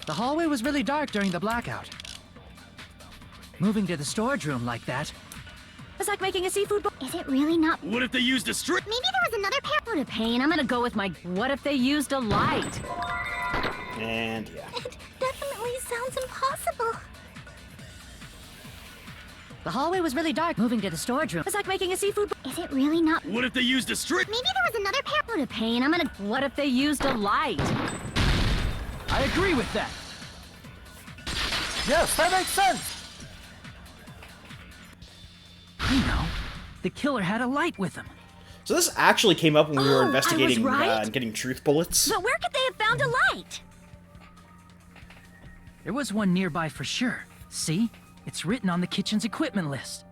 The hallway was really dark during the blackout. Moving to the storage room like that... It's like making a seafood bowl. Is it really not? What if they used a string? Maybe there was another pair. What a pain. I'm gonna go with my... What if they used a light? And yeah. It definitely sounds impossible. The hallway was really dark. Moving to the storage room was like making a seafood. Is it really not? What if they used a strip? Maybe there was another pair. What a pain. I'm gonna. What if they used a light? I agree with that. Yes, that makes sense. I know. The killer had a light with him. So this actually came up when we were Oh, investigating I was right. and getting truth bullets. But where could they have found a light? There was one nearby for sure. See? It's written on the kitchen's equipment list.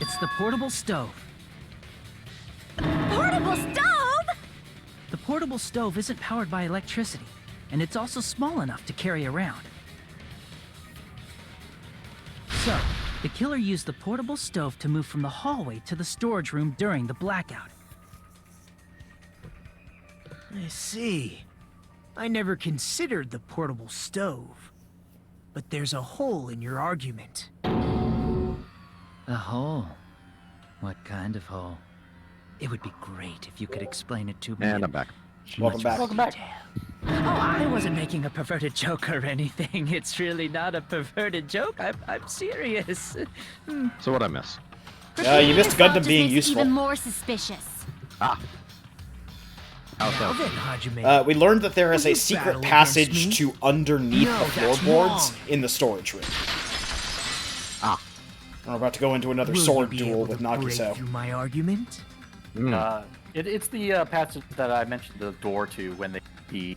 It's the portable stove. Portable stove? The portable stove isn't powered by electricity, and it's also small enough to carry around. So, the killer used the portable stove to move from the hallway to the storage room during the blackout. I see. I never considered the portable stove. But there's a hole in your argument. A hole? What kind of hole? It would be great if you could explain it to me. And I'm back. Welcome back. Welcome back. Oh, I wasn't making a perverted joke or anything. It's really not a perverted joke. I'm serious. So what'd I miss? You missed Gundam Just being makes useful. even more suspicious. Ah. How Now so? then, Hajime. We learned that there is Will a you secret battle passage against me? to underneath No, the that's floorboards wrong. in the storage room. Ah. We're about to go into another Will you sword be duel able with to break Nagito. through my argument? It's the passage that I mentioned the door to when the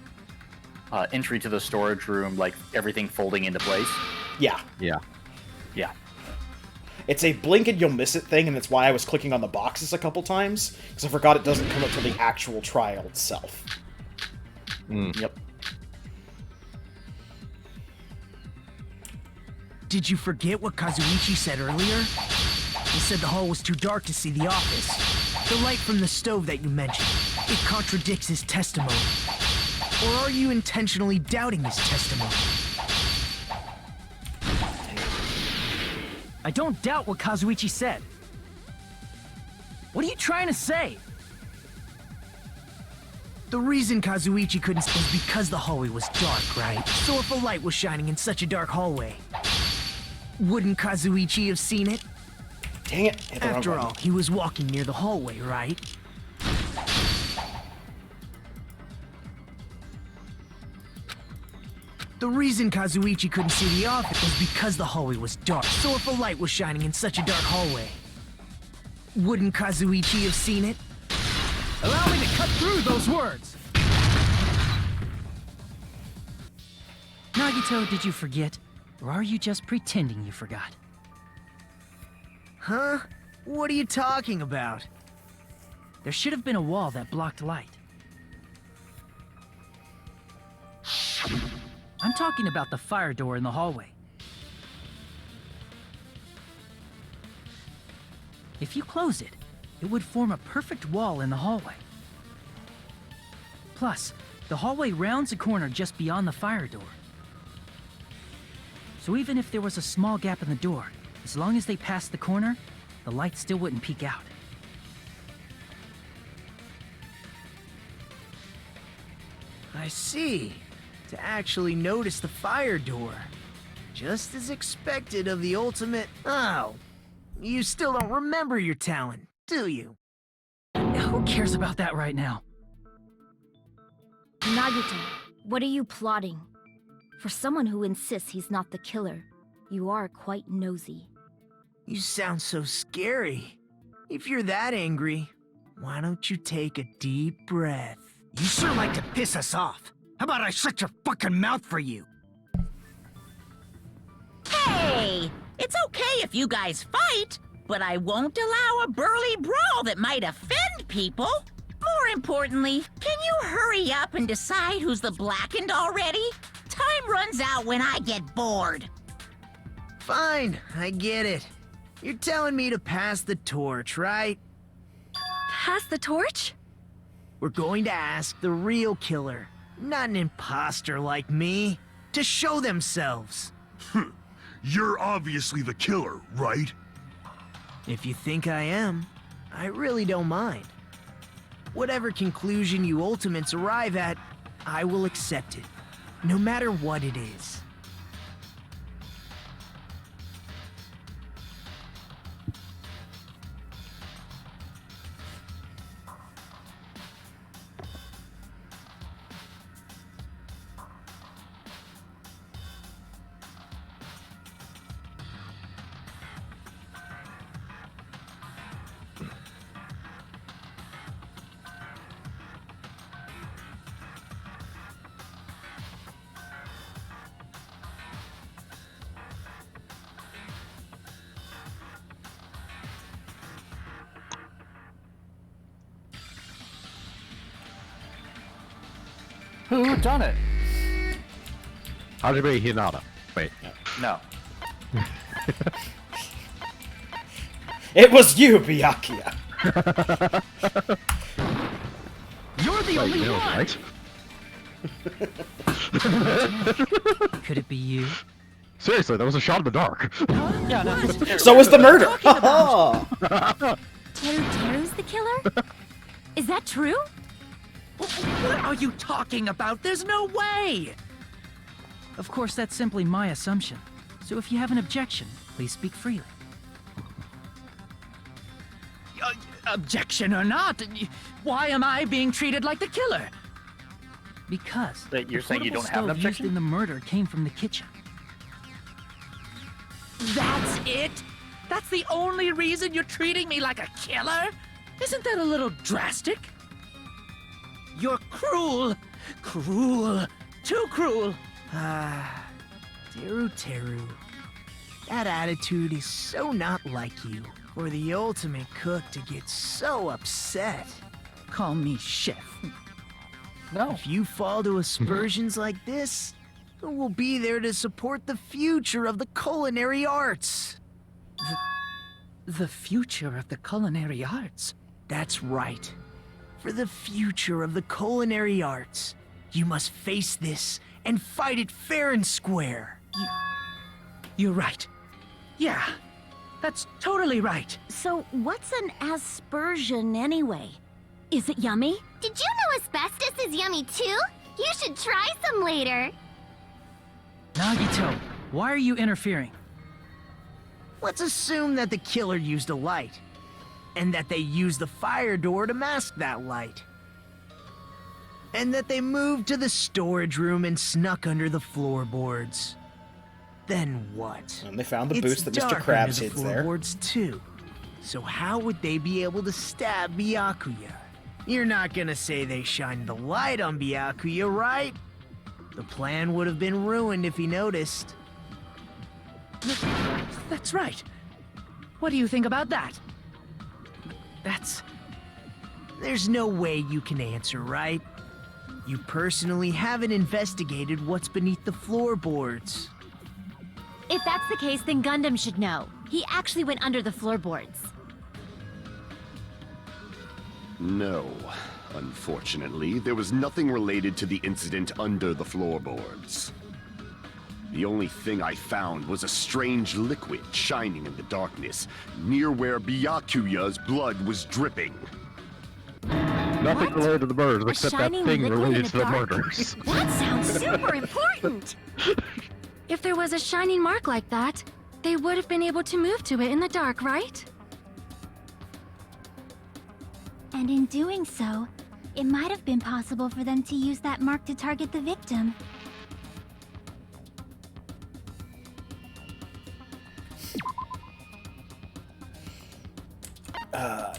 entry to the storage room, like everything folding into place. Yeah. Yeah. Yeah. It's a blink and you'll miss it thing, and that's why I was clicking on the boxes a couple times, because I forgot it doesn't come up to the actual trial itself. Yep. Did you forget what Kazuichi said earlier? He said the hall was too dark to see the office. The light from the stove that you mentioned, it contradicts his testimony. Or are you intentionally doubting his testimony? I don't doubt what Kazuichi said. What are you trying to say? The reason Kazuichi couldn't was because the hallway was dark, right? So if a light was shining in such a dark hallway, wouldn't Kazuichi have seen it? Dang it. Hit the wrong After button. all, he was walking near the hallway, right? The reason Kazuichi couldn't see the office was because the hallway was dark. So if a light was shining in such a dark hallway, wouldn't Kazuichi have seen it? Allow me to cut through those words! Nagito, did you forget? Or are you just pretending you forgot? Huh? What are you talking about? There should have been a wall that blocked light. I'm talking about the fire door in the hallway. If you close it, it would form a perfect wall in the hallway. Plus, the hallway rounds a corner just beyond the fire door. So even if there was a small gap in the door, as long as they passed the corner, the light still wouldn't peek out. I see. To actually notice the fire door. Just as expected of the ultimate... Oh. You still don't remember your talent, do you? Who cares about that right now? Nagito, what are you plotting? For someone who insists he's not the killer, you are quite nosy. You sound so scary. If you're that angry, why don't you take a deep breath? You sure like to piss us off. How about I shut your fucking mouth for you? Hey! It's okay if you guys fight, but I won't allow a burly brawl that might offend people. More importantly, can you hurry up and decide who's the blackened already? Time runs out when I get bored. Fine, I get it. You're telling me to pass the torch, right? Pass the torch? We're going to ask the real killer, not an imposter like me, to show themselves. You're obviously the killer, right? If you think I am, I really don't mind. Whatever conclusion you ultimates arrive at, I will accept it, no matter what it is. Who done it? Hajime Hinata. Wait. No. It was you, Byakuya. You're the only one! Right? Could it be you? Seriously, that was a shot in the dark. Yeah, no. So was the murder. Teru's the killer? Is that true? What are you talking about? There's no way! Of course, that's simply my assumption. So if you have an objection, please speak freely. Objection or not, why am I being treated like the killer? Because Wait, you're the saying you portable don't have an stove used objection? in the murder came from the kitchen. That's it? That's the only reason you're treating me like a killer? Isn't that a little drastic? You're cruel. Cruel. Too cruel. Ah, Teru. That attitude is so not like you, for the ultimate cook to get so upset. Call me chef. No. If you fall to aspersions like this, who will be there to support the future of the culinary arts? The future of the culinary arts? That's right. For the future of the culinary arts, you must face this and fight it fair and square. You're right. Yeah, that's totally right. So what's an aspersion anyway? Is it yummy? Did you know asbestos is yummy too? You should try some later. Nagito, why are you interfering? Let's assume that the killer used a light, and that they used the fire door to mask that light. And that they moved to the storage room and snuck under the floorboards. Then what? And they found the It's boots that Mr. dark Krabs under the hides there. floorboards too. So how would they be able to stab Byakuya? You're not gonna say they shined the light on Byakuya, right? The plan would have been ruined if he noticed. That's right. What do you think about that? There's no way you can answer, right? You personally haven't investigated what's beneath the floorboards. If that's the case, then Gundam should know. He actually went under the floorboards. No. Unfortunately, there was nothing related to the incident under the floorboards. The only thing I found was a strange liquid shining in the darkness, near where Byakuya's blood was dripping. Nothing related to the murders except that shining thing liquid related in to the the dark? murders. That sounds super important! If there was a shining mark like that, they would have been able to move to it in the dark, right? And in doing so, it might have been possible for them to use that mark to target the victim.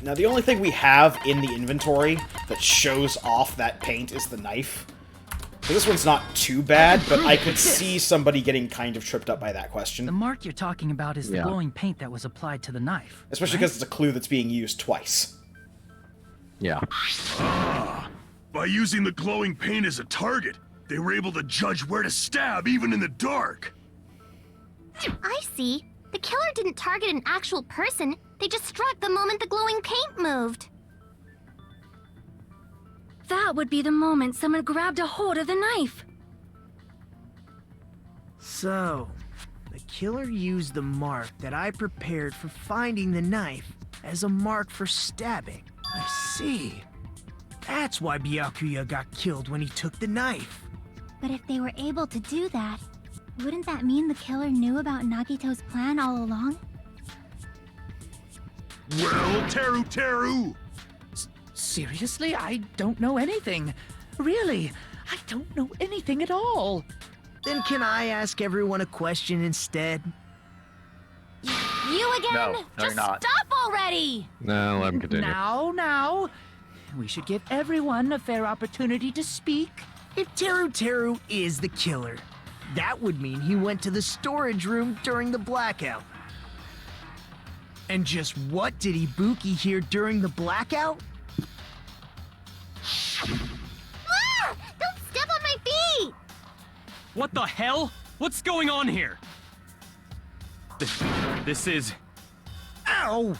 Now, the only thing we have in the inventory that shows off that paint is the knife. So this one's not too bad, but I could see somebody getting kind of tripped up by that question. The mark you're talking about is the glowing paint that was applied to the knife. Especially because it's a clue that's being used twice. Yeah. By using the glowing paint as a target, they were able to judge where to stab even in the dark. I see. The killer didn't target an actual person. They just struck the moment the glowing paint moved. That would be the moment someone grabbed a hold of the knife. So, the killer used the mark that I prepared for finding the knife as a mark for stabbing. I see. That's why Byakuya got killed when he took the knife. But if they were able to do that, wouldn't that mean the killer knew about Nagito's plan all along? Well, Teru! Seriously? I don't know anything. Really, I don't know anything at all. Then can I ask everyone a question instead? You again? No, Just you're not. stop already! No, let him continue. Now. We should give everyone a fair opportunity to speak. If Teru is the killer, that would mean he went to the storage room during the blackout. And just what did Ibuki hear during the blackout? Ah! Don't step on my feet! What the hell? What's going on here? This is... Ow!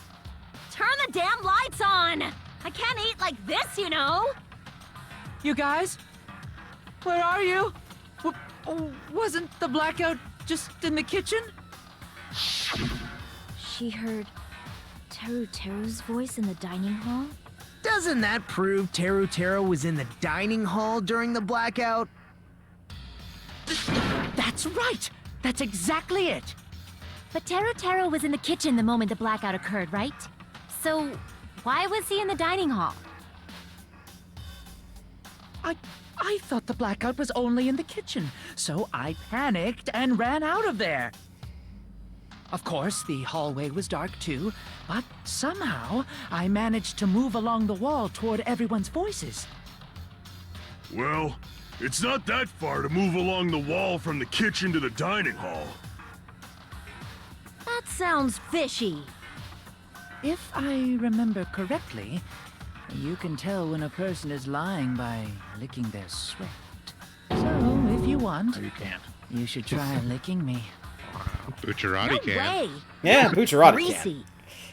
Turn the damn lights on! I can't eat like this, you know! You guys? Where are you? Wasn't the blackout just in the kitchen? She heard Teru's voice in the dining hall? Doesn't that prove Teru was in the dining hall during the blackout? That's right! That's exactly it! But Teru was in the kitchen the moment the blackout occurred, right? So, why was he in the dining hall? I thought the blackout was only in the kitchen, so I panicked and ran out of there. Of course, the hallway was dark too, but somehow I managed to move along the wall toward everyone's voices. Well, it's not that far to move along the wall from the kitchen to the dining hall. That sounds fishy. If I remember correctly, you can tell when a person is lying by licking their sweat. So, if you want, You can't. you should try licking me. Bucciarati can. Way. Yeah, Bucciarati can. Greasy.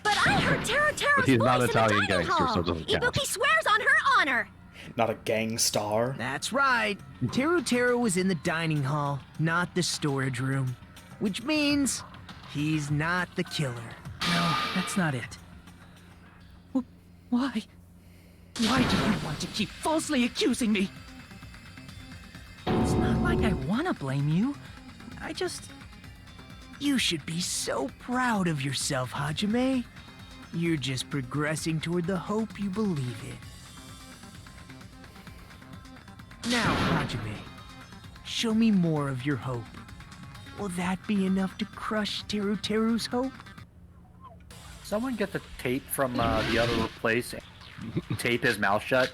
But I heard Teru's But he's voice not in the Italian dining gangster, hall. so it doesn't count. Ibuki swears on her honor. Not a gang star. That's right. Teru was in the dining hall, not the storage room. Which means he's not the killer. No, that's not it. Why? Why do you want to keep falsely accusing me? It's not like I want to blame you. I just... You should be so proud of yourself, Hajime. You're just progressing toward the hope you believe in. Now, Hajime, show me more of your hope. Will that be enough to crush Teru's hope? Someone get the tape from the other place and tape his mouth shut.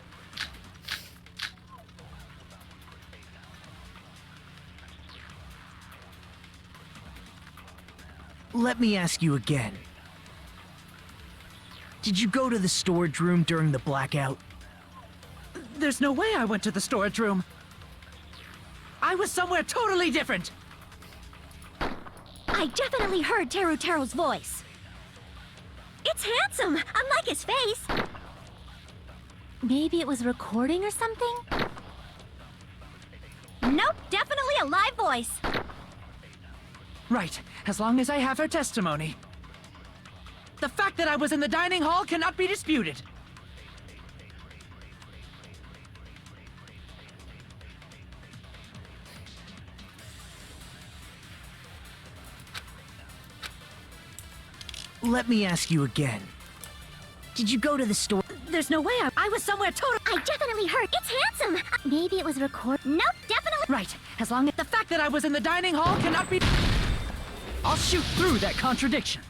Let me ask you again. Did you go to the storage room during the blackout? There's no way I went to the storage room. I was somewhere totally different. I definitely heard Teru's voice. It's handsome, unlike his face. Maybe it was a recording or something? Nope, definitely a live voice. Right, as long as I have her testimony. The fact that I was in the dining hall cannot be disputed. Let me ask you again. Did you go to the store? There's no way I was somewhere totally... I definitely heard. It's handsome. Maybe it was a record. Nope, definitely. Right, as long as the fact that I was in the dining hall cannot be... I'll shoot through that contradiction.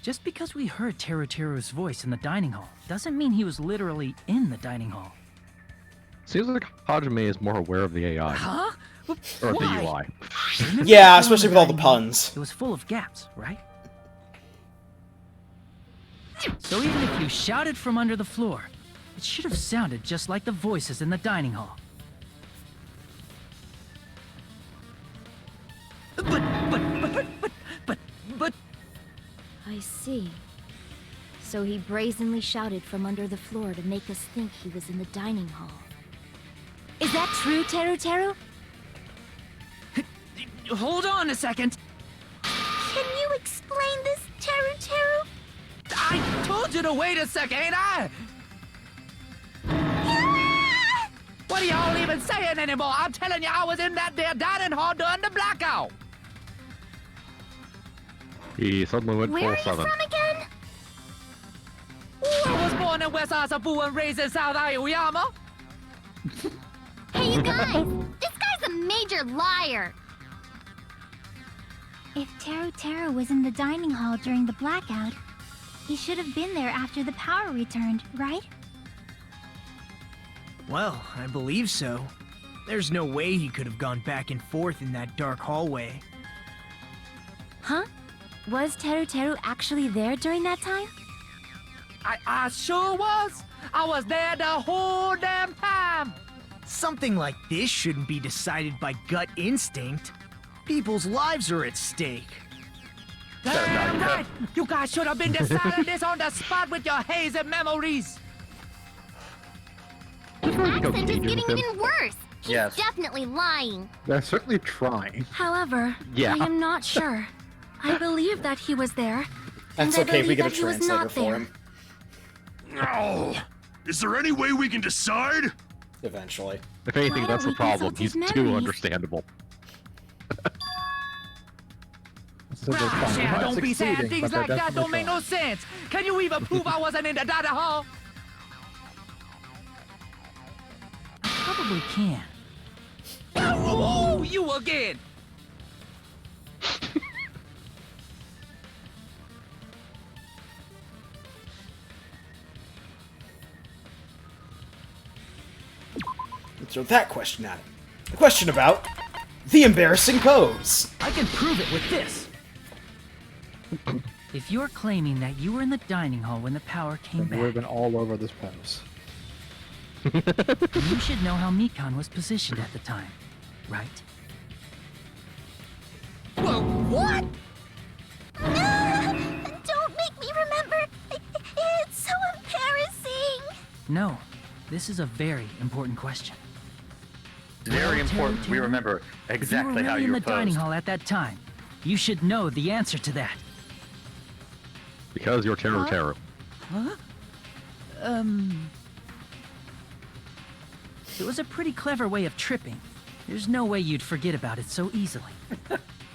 Just because we heard Teru's voice in the dining hall doesn't mean he was literally in the dining hall. Seems like Hajime is more aware of the AI. Huh? Or Why? the UI. Remember Yeah, the especially with all the puns. It was full of gaps, right? So even if you shouted from under the floor, it should have sounded just like the voices in the dining hall. I see. So he brazenly shouted from under the floor to make us think he was in the dining hall. Is that true, Teru Teru? Hold on a second. Can you explain this, Teru Teru? I told you to wait a second, ain't I? What are y'all even saying anymore? I'm telling you, I was in that there dining hall during the blackout. He suddenly went Where are you 4-7. from again? I was born in West Asafu and raised in South Aoyama. Hey, you guys! This guy's a major liar! If Teru Teru was in the dining hall during the blackout, he should have been there after the power returned, right? Well, I believe so. There's no way he could have gone back and forth in that dark hallway. Huh? Was Teru Teru actually there during that time? I sure was. I was there the whole damn time. Something like this shouldn't be decided by gut instinct. People's lives are at stake. Damn right. You guys should have been deciding this on the spot with your hazy memories. His accent is getting even worse. He's Yes. definitely lying. They're certainly trying. However, Yeah. I am not sure. I believe that he was there. That's and I okay, we believe get a that he was translator not for there. him. Oh, is there any way we can decide? Eventually. If anything, Why that's don't the we problem. consult He's his too memories? understandable. Yeah, don't be saying things like that. Don't make no sense. Can you even prove I wasn't in the dining hall? Probably can. Oh, you again. Let's throw that question at him. The question about the embarrassing pose. I can prove it with this. If you're claiming that you were in the dining hall when the power came Then we've back, been all over this pose. you should know how Mikan was positioned at the time, right? Well, what? Don't make me remember. It's so embarrassing. No, this is a very important question. Very important. We Teru, remember exactly if you were how really you in were the dining posed. hall at that time, you should know the answer to that. Because you're Teru Teru. Huh? It was a pretty clever way of tripping. There's no way you'd forget about it so easily.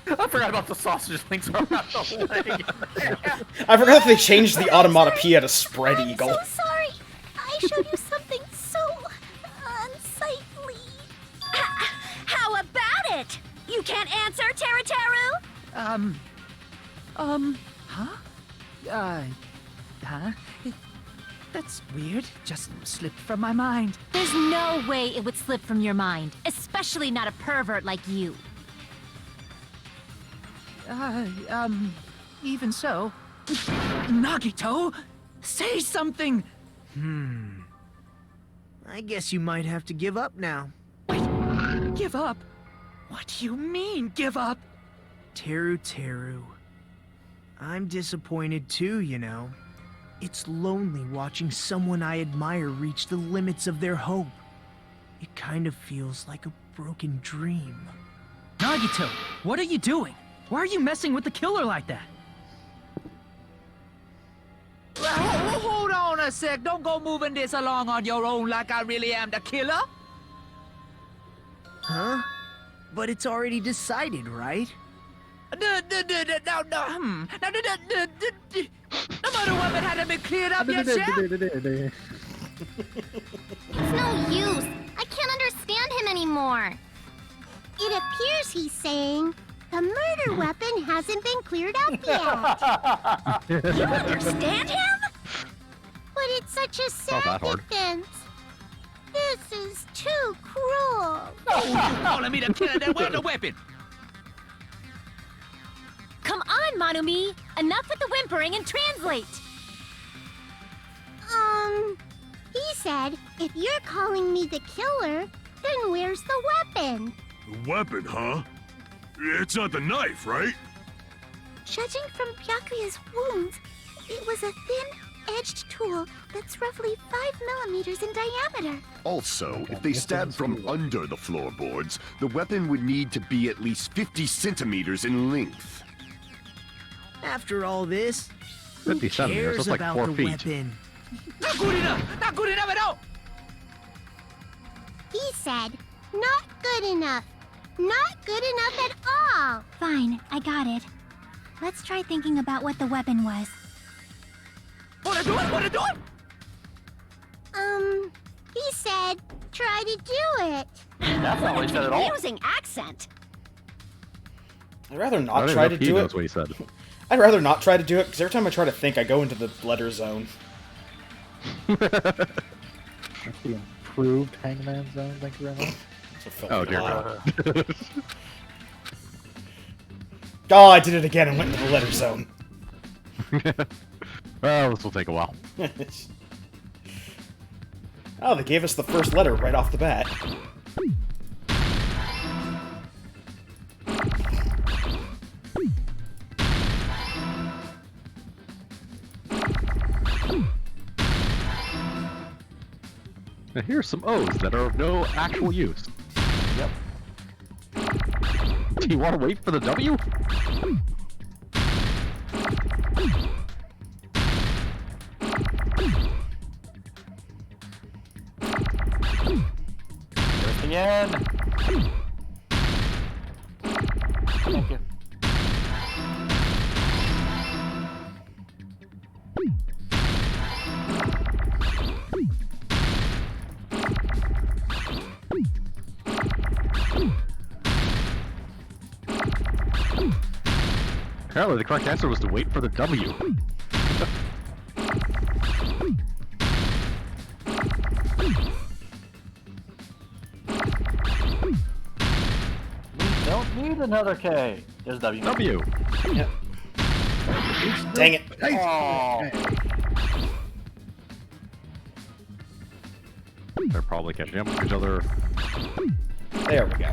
I forgot about the sausage links around the leg. I forgot they changed the automatopoeia to spread eagle. So sorry. I showed you something so unsightly. How about it? You can't answer, Teru Teru? Huh? That's weird. Just slipped from my mind. There's no way it would slip from your mind, especially not a pervert like you. Even so. Nagito, say something! I guess you might have to give up now. Give up? What do you mean, give up? Teru Teru. I'm disappointed too, you know. It's lonely watching someone I admire reach the limits of their hope. It kind of feels like a broken dream. Nagito, what are you doing? Why are you messing with the killer like that? Hold on a sec. Don't go moving this along on your own like I really am the killer. Huh? But it's already decided, right? No murder weapon hadn't been cleared up yet, Chef. It's no use. I can't understand him anymore. It appears he's saying the murder weapon hasn't been cleared up yet. You understand him? But it's such a Not sad that hard. defense. This is too cruel. Oh, you calling me the killer? Then where's the weapon? Come on, Manumi! Enough with the whimpering and translate! He said, if you're calling me the killer, then where's the weapon? The weapon, huh? It's not the knife, right? Judging from Byakuya's wounds, it was a thin-edged tool that's roughly 5 millimeters in diameter. Also, if they stabbed from under the floorboards, the weapon would need to be at least 50 centimeters in length. After all this, who 50 centimeters, cares that's like about 4 the feet. weapon? Not good enough! Not good enough at all! He said, not good enough. Not good enough at all. Fine, I got it. Let's try thinking about what the weapon was. Wanna do it? Wanna do it? He said, try to do it. That's not what he said at all. Using accent. I'd rather I not don't try even know to if he do knows it. what he said. I'd rather not try to do it, because every time I try to think, I go into the letter zone. That's the improved Hangman Zone, thank you very much. Oh, dear God. Oh, I did it again and went into the letter zone. Well, this will take a while. Oh, they gave us the first letter right off the bat. Now here's some O's that are of no actual use. Yep. Do you want to wait for the W? There's the end. Thank you. Apparently the correct answer was to wait for the W. We don't need another K. There's W. W. Yep. Dang it. Oh. They're probably catching up with each other. There we go.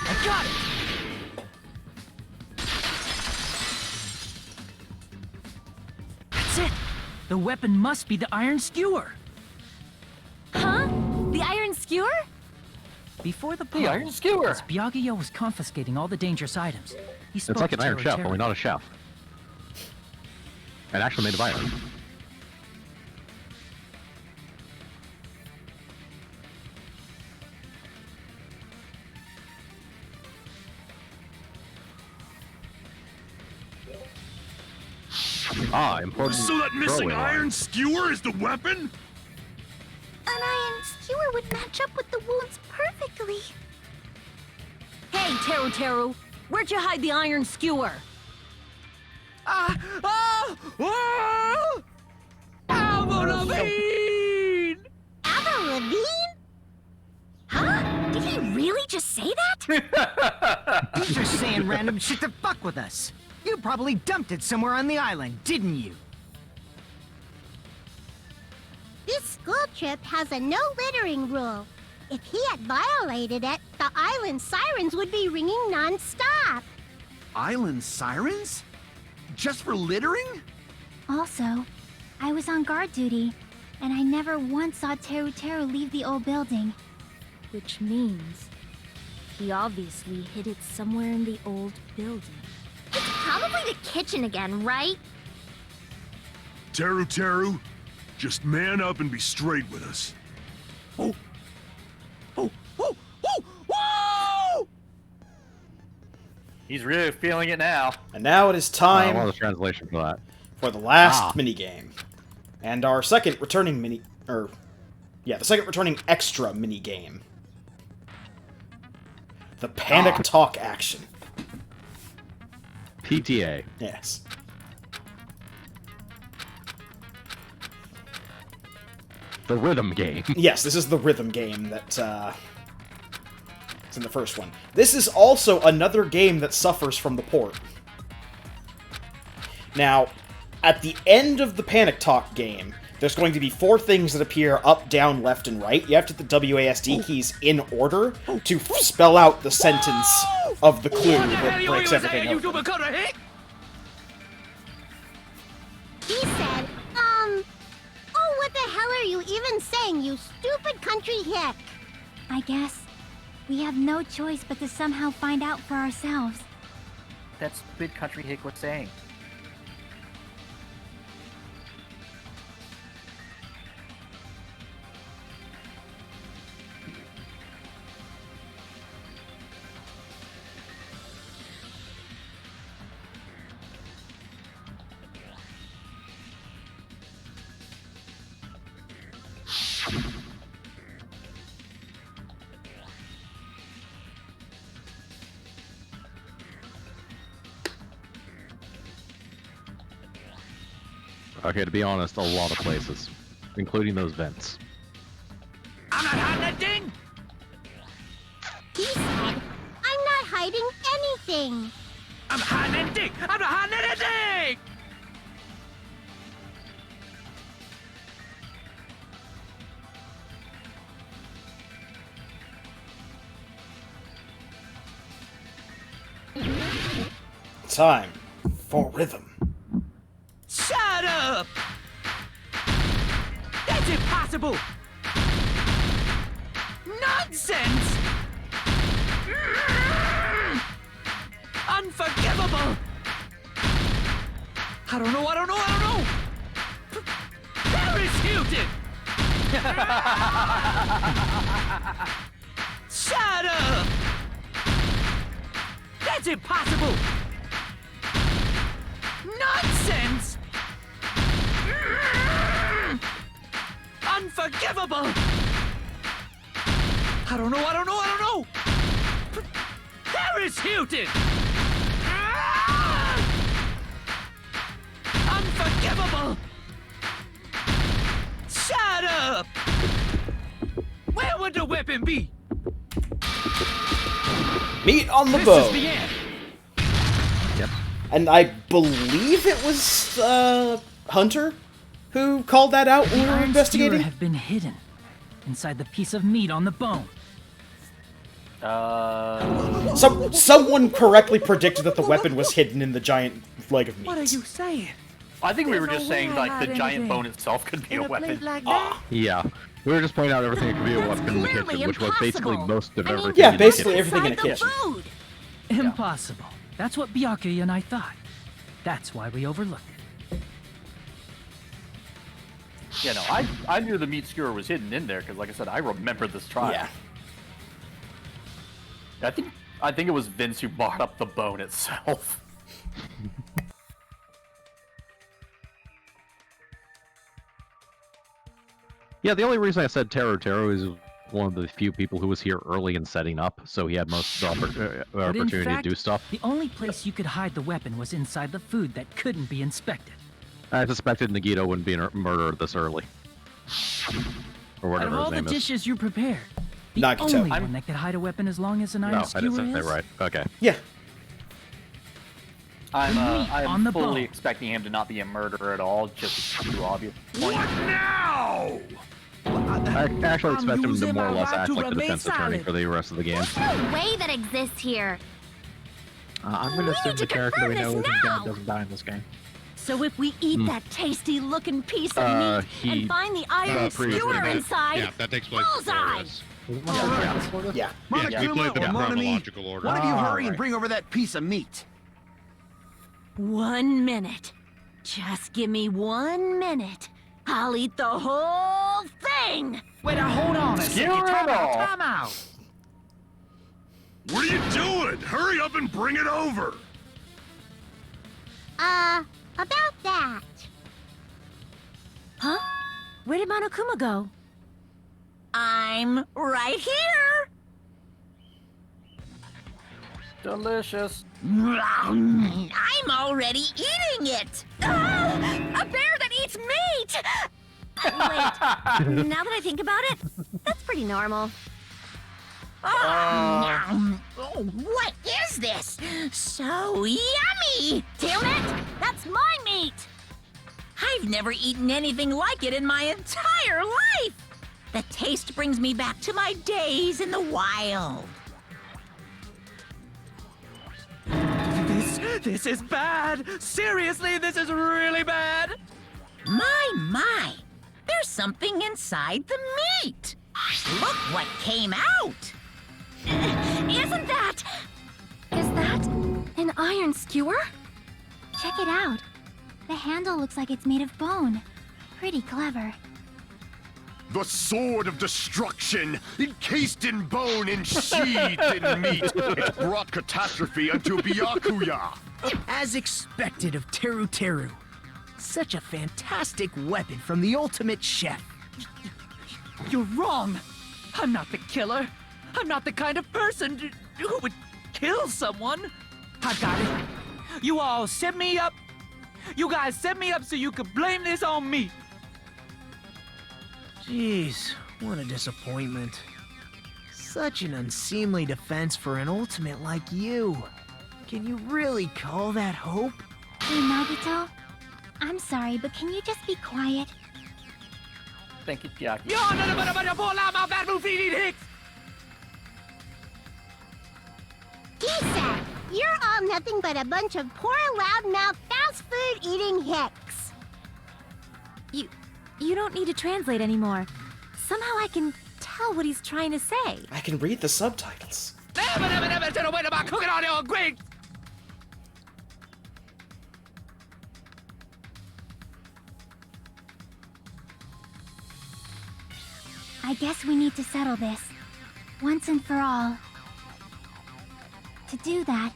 I got it! That's it! The weapon must be the Iron Skewer! Huh? The Iron Skewer? Before the Iron Skewer! as Byakuya was confiscating all the dangerous items, he spoke It's like an to iron chef, Teru. only not a chef. And actually made of iron. Ah, important. So that missing throwaway line. Iron Skewer is the weapon? An iron skewer would match up with the wounds perfectly. Hey, Teru, where'd you hide the Iron Skewer? Avril Lavigne! Avril Lavigne? Huh? Did he really just say that? He's just saying random shit to fuck with us. You probably dumped it somewhere on the island, didn't you? This school trip has a no littering rule. If he had violated it, the island sirens would be ringing non-stop. Island sirens? Just for littering? Also, I was on guard duty, and I never once saw Teru leave the old building. Which means he obviously hid it somewhere in the old building. It's probably the kitchen again, right? Teru, just man up and be straight with us. Whoa! He's really feeling it now. And now it is time I want a translation for that. for the last minigame. And our second returning the second returning extra minigame. The Panic Talk action. PTA. Yes. The rhythm game. Yes, this is the rhythm game that, it's in the first one. This is also another game that suffers from the port. Now, at the end of the Panic Talk game, there's going to be 4 things that appear up, down, left, and right. You have to hit the WASD keys in order to spell out the sentence of the clue that breaks everything open. He said, oh, what the hell are you even saying, you stupid country hick? I guess we have no choice but to somehow find out for ourselves. That stupid country hick was saying. Okay, to be honest, a lot of places, including those vents. I'm not hiding that thing! He said, I'm not hiding anything. I'm not hiding anything! I'm not hiding anything! Time for rhythm. Shut up! That's impossible! Nonsense! Unforgivable! I don't know! Paris Hilton! Shut up! That's impossible! Nonsense! Unforgivable! I don't know! Paris Hilton! Unforgivable! Shut up! Where would the weapon be? Meat on the This bone. is the end. Yep. And I believe it was Hunter who called that out when we were Iron investigating. Skewer have been hidden inside the piece of meat on the bone. Someone correctly predicted that the weapon was hidden in the giant leg of meat. What are you saying? I think we were There's just no saying way I like the hide giant anything bone itself could be a weapon. Like that? Yeah. We were just pointing out everything that could be a weapon in the clearly kitchen, which was basically impossible. most of I mean, everything Yeah, in the basically kitchen. everything in a Inside the kitchen. food. Impossible. That's what Byakuya and I thought. That's why we overlooked it. Yeah, no, I knew the meat skewer was hidden in there because, like I said, I remember this trial. Yeah. I think it was Vince who brought up the bone itself. Yeah, the only reason I said Taro is one of the few people who was here early in setting up, so he had most of the But in opportunity fact, to do stuff. the only place you could hide the weapon was inside the food that couldn't be inspected. I suspected Nagito wouldn't be murdered this early. Or Out of whatever all his the name is. dishes you prepared, the Nagito. only one that could hide a weapon as long as an iron No, I skewer didn't say is. right. Okay. Yeah. I'm on the fully bone. expecting him to not be a murderer at all, just too obvious. What now? I actually expect him to using more or my less right act to like the remain defense attorney silent. for the rest of the game. There's no way that exists here. I'm gonna assume the character we know confirm isn't this dead now. doesn't die in this game. So if we eat that tasty-looking piece of meat he- and find the iron previously skewer that- inside, Yeah, that takes place before bullseye! this. Yeah. Yes, we played them in Monokuma or Monami, chronological order. One of you hurry Alright. and bring over that piece of meat. 1 minute. Just give me 1 minute. I'll eat the whole thing! Wait, now hold on a Skewer second. it Time out, all. time out. What are you doing? Hurry up and bring it over! About that. Huh? Where did Monokuma go? I'm right here! Delicious. I'm already eating it! Ah, a bear that eats meat! Wait, now that I think about it, that's pretty normal. Oh, what is this? So yummy! Damn it! That's my meat! I I've never eaten anything like it in my entire life! The taste brings me back to my days in the wild. This is bad! Seriously, this is really bad! My! There's something inside the meat! Look what came out! Isn't that... Is that an iron skewer? Check it out. The handle looks like it's made of bone. Pretty clever. The sword of destruction, encased in bone and sheathed in meat. It brought catastrophe unto Byakuya. As expected of Teru Teru. Such a fantastic weapon from the ultimate chef. You're wrong! I'm not the killer. I'm not the kind of person who would kill someone. I got it. You all set me up. You guys set me up so you could blame this on me. Jeez, what a disappointment. Such an unseemly defense for an ultimate like you. Can you really call that hope? Hey, Nagito. I'm sorry, but can you just be quiet? Thank you, Chiaki. Kisa, you're all nothing but a bunch of poor, loudmouth, fast food eating hicks. You don't need to translate anymore. Somehow I can tell what he's trying to say. I can read the subtitles. I guess we need to settle this. Once and for all. To do that,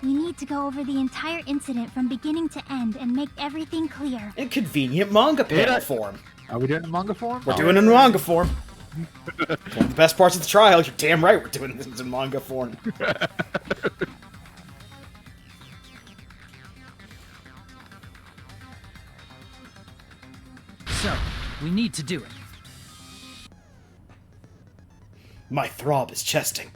we need to go over the entire incident from beginning to end and make everything clear. In convenient manga panel form. Are we doing it in manga form? We're doing it in manga form. One of the best parts of the trial. You're damn right we're doing this in manga form. So, we need to do it. My throb is chesting.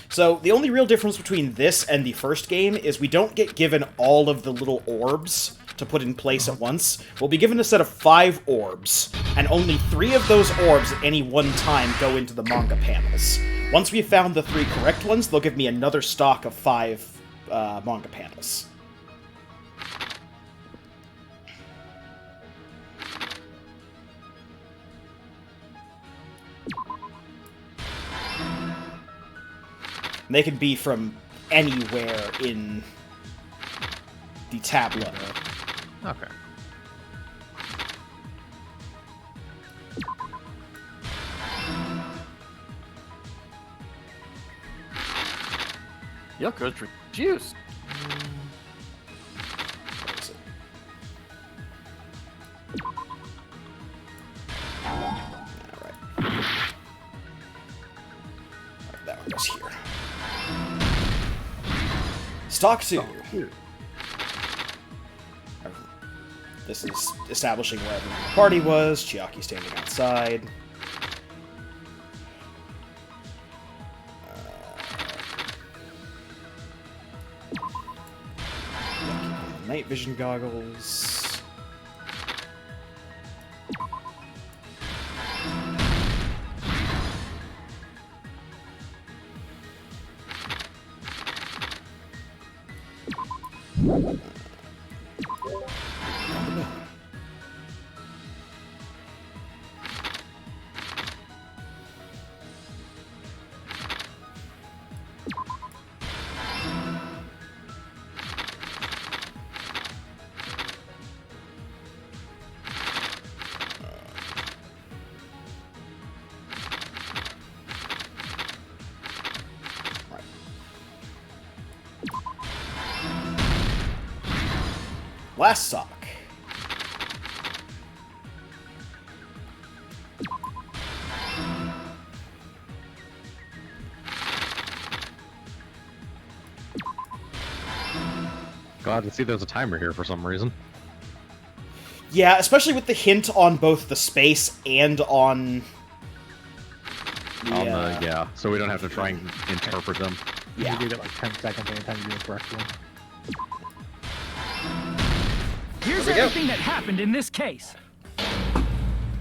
So, the only real difference between this and the first game is we don't get given all of the little orbs to put in place at once. We'll be given a set of 5 orbs, and only 3 of those orbs at any one time go into the manga panels. Once we've found the 3 correct ones, they'll give me another stock of 5 manga panels. And they can be from anywhere in the tableau. Okay. Yoko juice. What is it? Alright. That one goes here. Stock 2. This is establishing where everyone in the party was. Chiaki standing outside. Night vision goggles. Last sock. Glad to see there's a timer here for some reason. Yeah, especially with the hint on both the space and on the Yeah, so we don't have to try and interpret them. Yeah. You get like 10 seconds anytime you do it correctly. Here's everything that happened in this case.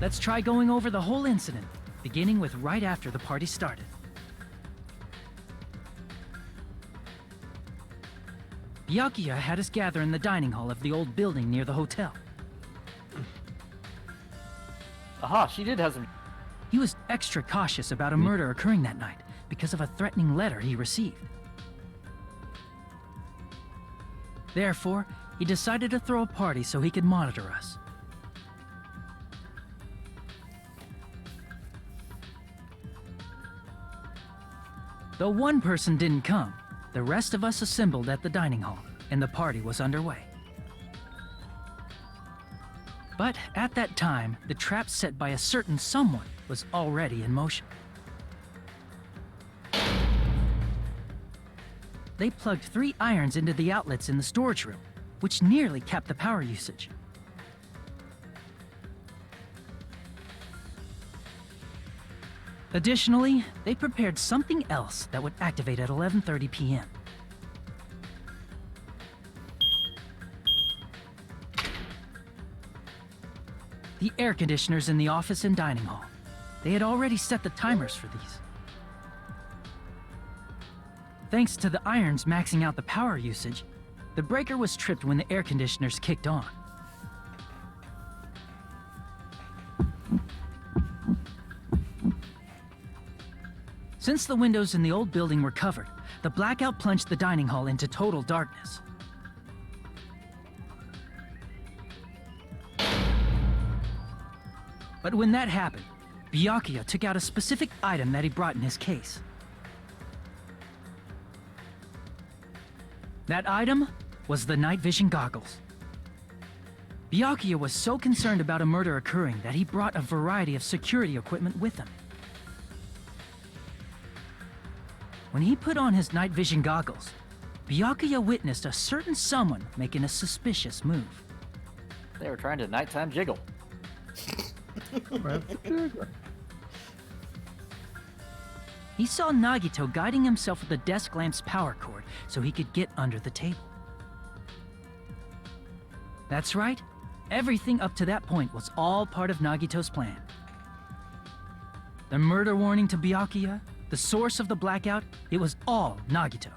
Let's try going over the whole incident, beginning with right after the party started. Byakuya had us gather in the dining hall of the old building near the hotel. Aha, she did have some... He was extra cautious about a murder occurring that night because of a threatening letter he received. Therefore, he decided to throw a party so he could monitor us. Though one person didn't come, the rest of us assembled at the dining hall, and the party was underway. But at that time, the trap set by a certain someone was already in motion. They plugged 3 irons into the outlets in the storage room, which nearly capped the power usage. Additionally, they prepared something else that would activate at 11:30 p.m. The air conditioners in the office and dining hall. They had already set the timers for these. Thanks to the irons maxing out the power usage, the breaker was tripped when the air conditioners kicked on. Since the windows in the old building were covered, the blackout plunged the dining hall into total darkness. But when that happened, Byakuya took out a specific item that he brought in his case. That item was the night vision goggles. Byakuya was so concerned about a murder occurring that he brought a variety of security equipment with him. When he put on his night vision goggles, Byakuya witnessed a certain someone making a suspicious move. They were trying to nighttime jiggle. He saw Nagito guiding himself with the desk lamp's power cord so he could get under the table. That's right. Everything up to that point was all part of Nagito's plan. The murder warning to Byakuya, the source of the blackout, it was all Nagito.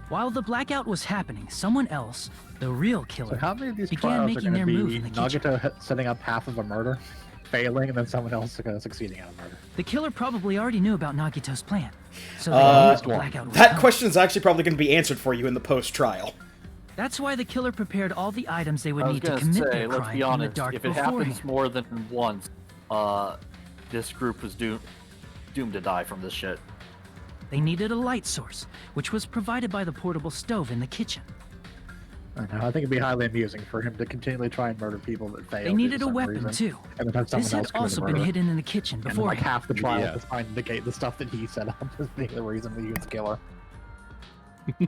While the blackout was happening, someone else, the real killer, So how many of these began trials are making going their to move be in the kitchen. Nagito setting up half of a murder, failing, and then someone else succeeding at a murder? The killer probably already knew about Nagito's plan, so they used blackout was that coming. question is actually probably going to be answered for you in the post-trial. That's why the killer prepared all the items they would I was need to gonna commit say, their let's crime be in the honest, dark if it beforehand. happens more than once, this group was doomed to die from this shit. They needed a light source, which was provided by the portable stove in the kitchen. I know, I think it'd be highly amusing for him to continually try and murder people that fail. They needed a weapon too. And then have someone This had else commit a also been murder. hidden in the kitchen And then, before. like half the trial is trying to indicate the stuff that he set up as being the reason that he was the killer. The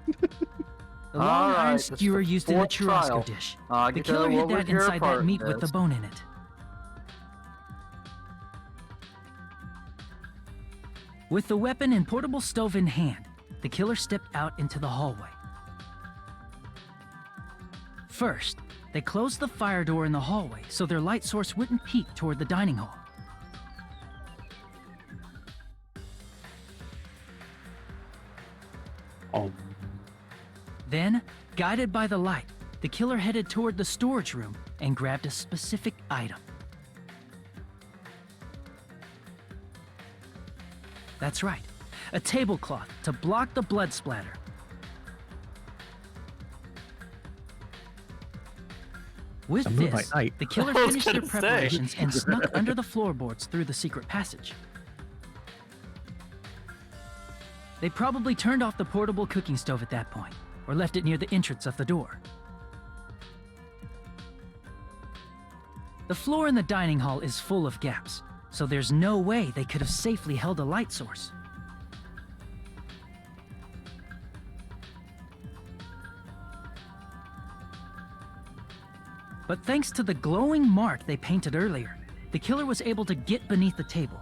long Alright, iron this is skewer the used in a fourth churrasco trial. dish. Nagito, The killer hid what was that your inside part that in meat with the this? bone in it. With the weapon and portable stove in hand, the killer stepped out into the hallway. First, they closed the fire door in the hallway so their light source wouldn't peek toward the dining hall. Then, guided by the light, the killer headed toward the storage room and grabbed a specific item. That's right, a tablecloth to block the blood splatter. With A Moonlight this, Night. the killer I was finished their gonna say. preparations and snuck under the floorboards through the secret passage. They probably turned off the portable cooking stove at that point, or left it near the entrance of the door. The floor in the dining hall is full of gaps, so there's no way they could have safely held a light source. But thanks to the glowing mark they painted earlier, the killer was able to get beneath the table.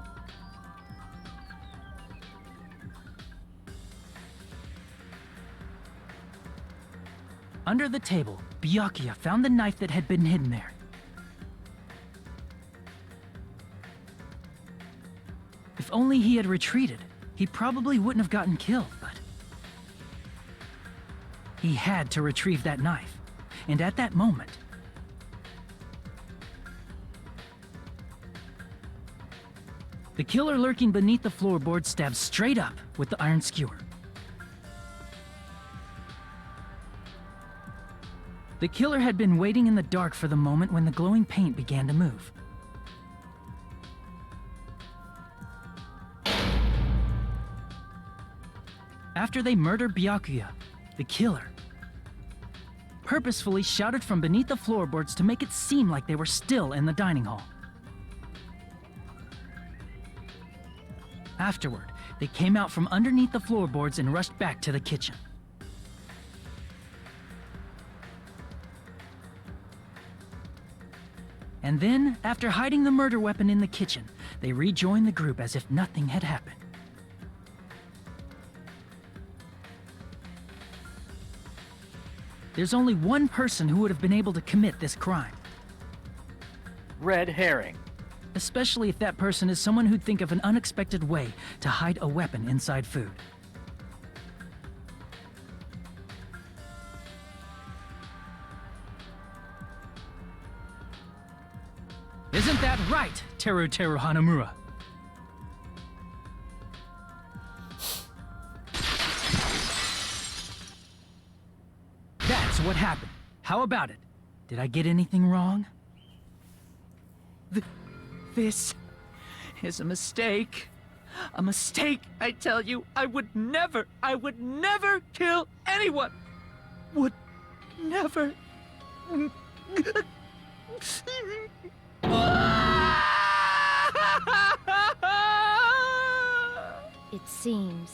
Under the table, Byakuya found the knife that had been hidden there. If only he had retreated, he probably wouldn't have gotten killed, but he had to retrieve that knife. And at that moment, the killer lurking beneath the floorboard stabbed straight up with the Iron Skewer. The killer had been waiting in the dark for the moment when the glowing paint began to move. After they murdered Byakuya, the killer purposefully shouted from beneath the floorboards to make it seem like they were still in the dining hall. Afterward, they came out from underneath the floorboards and rushed back to the kitchen. And then, after hiding the murder weapon in the kitchen, they rejoined the group as if nothing had happened. There's only one person who would have been able to commit this crime. Red herring. Especially if that person is someone who'd think of an unexpected way to hide a weapon inside food. Isn't that right, Teru Hanamura? That's what happened. How about it? Did I get anything wrong? This is a mistake. A mistake, I tell you. I would never kill anyone. Would never. It seems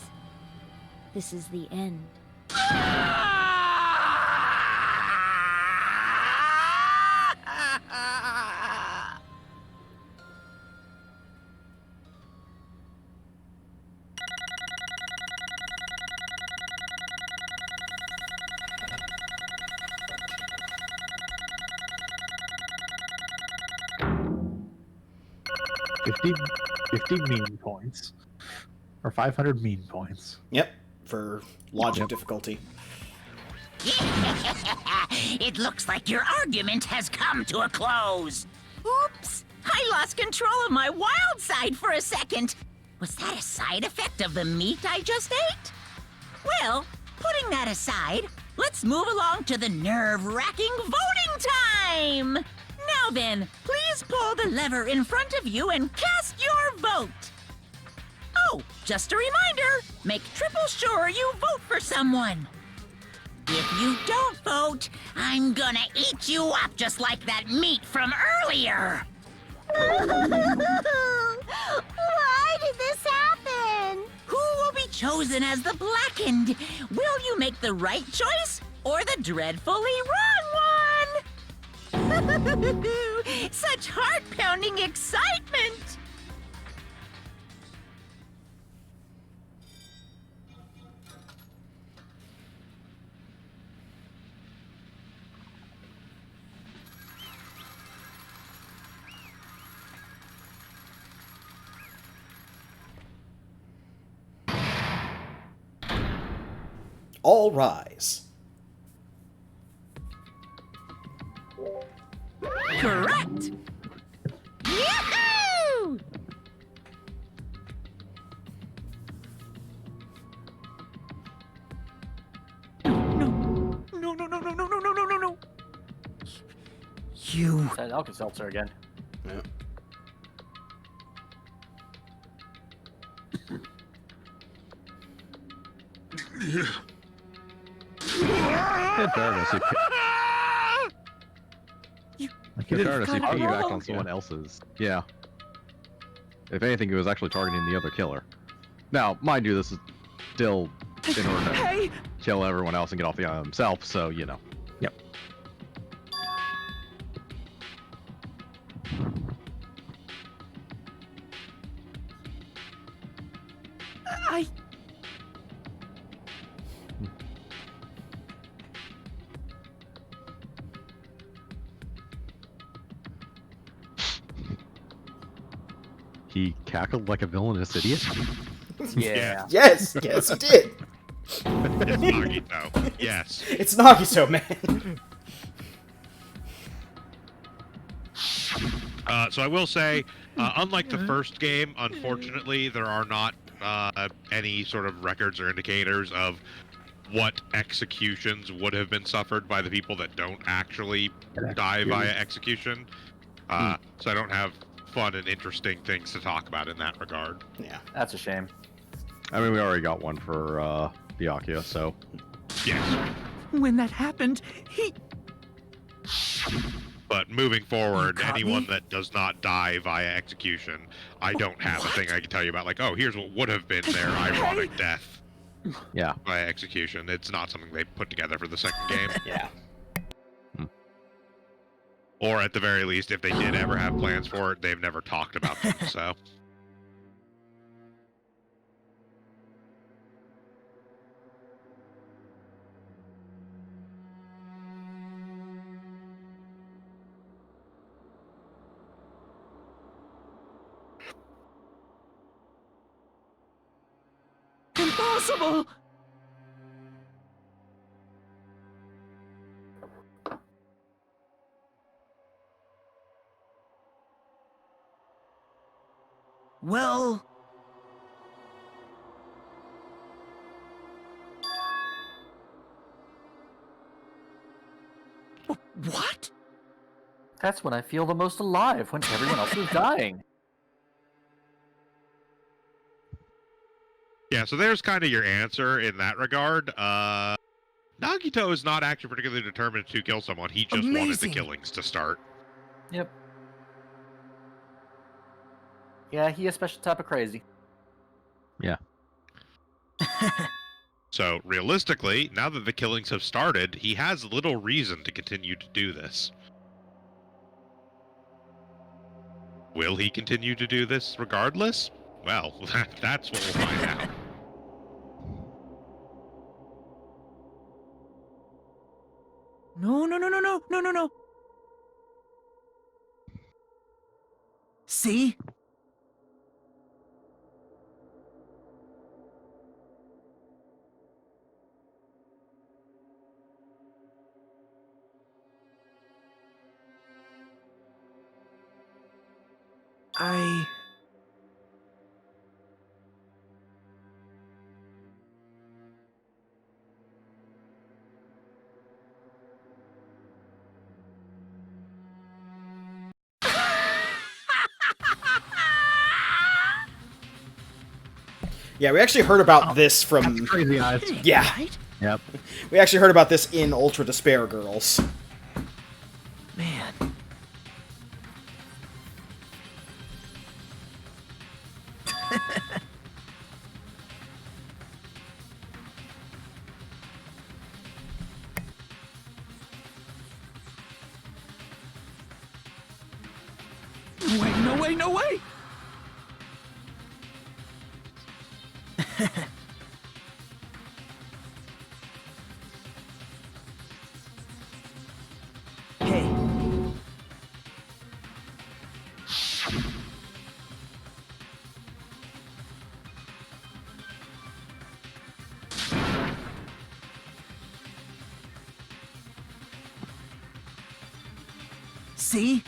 this is the end. 50 mean points. Or 500 mean points. Yep, for logic difficulty. It looks like your argument has come to a close. Oops! I lost control of my wild side for a second. Was that a side effect of the meat I just ate? Well, putting that aside, let's move along to the nerve-wracking voting time! Now then, please pull the lever in front of you and cast your vote. Oh, just a reminder, make triple sure you vote for someone. If you don't vote, I'm gonna eat you up just like that meat from earlier. Why did this happen? Who will be chosen as the blackened? Will you make the right choice or the dreadfully wrong one? Such heart-pounding excitement! All rise. Correct! Yahoo! No. You. That Alka-Seltzer again. Yeah. In fairness, he piggybacked on someone else's. Yeah. If anything, he was actually targeting the other killer. Now, mind you, this is still in order to kill everyone else and get off the island himself, so, you know. Yep. He cackled like a villainous idiot? Yeah. Yes, yes, he did. It's Nagito. Yes. It's Nagito, man. So I will say, unlike the first game, unfortunately, there are not any sort of records or indicators of what executions would have been suffered by the people that don't actually die via execution. So I don't have fun and interesting things to talk about in that regard. Yeah. That's a shame. I mean, we already got one for Byakuya, so... Yes. When that happened, he... But moving forward, caught anyone me? that does not die via execution, I don't have a thing I can tell you about, like, oh, here's what would have been their ironic death. Yeah. Via execution. It's not something they put together for the second game. Yeah. Or at the very least, if they did ever have plans for it, they've never talked about them, so... Impossible! Well... What? That's when I feel the most alive, when everyone else is dying. Yeah, so there's kind of your answer in that regard. Nagito is not actually particularly determined to kill someone. He just wanted the killings to start. Yep. Yeah, he a special type of crazy. Yeah. So, realistically, now that the killings have started, he has little reason to continue to do this. Will he continue to do this regardless? Well, that's what we'll find out. No. See? Yeah, we actually heard about this from... Crazy eyes. Yeah. Yep. We actually heard about this in Ultra Despair Girls. Man. No way! Hey. See?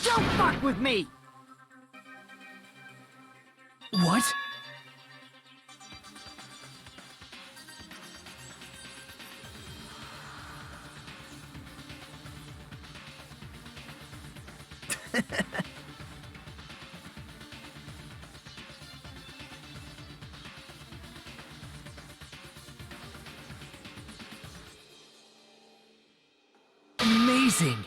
Don't fuck with me! What? Amazing!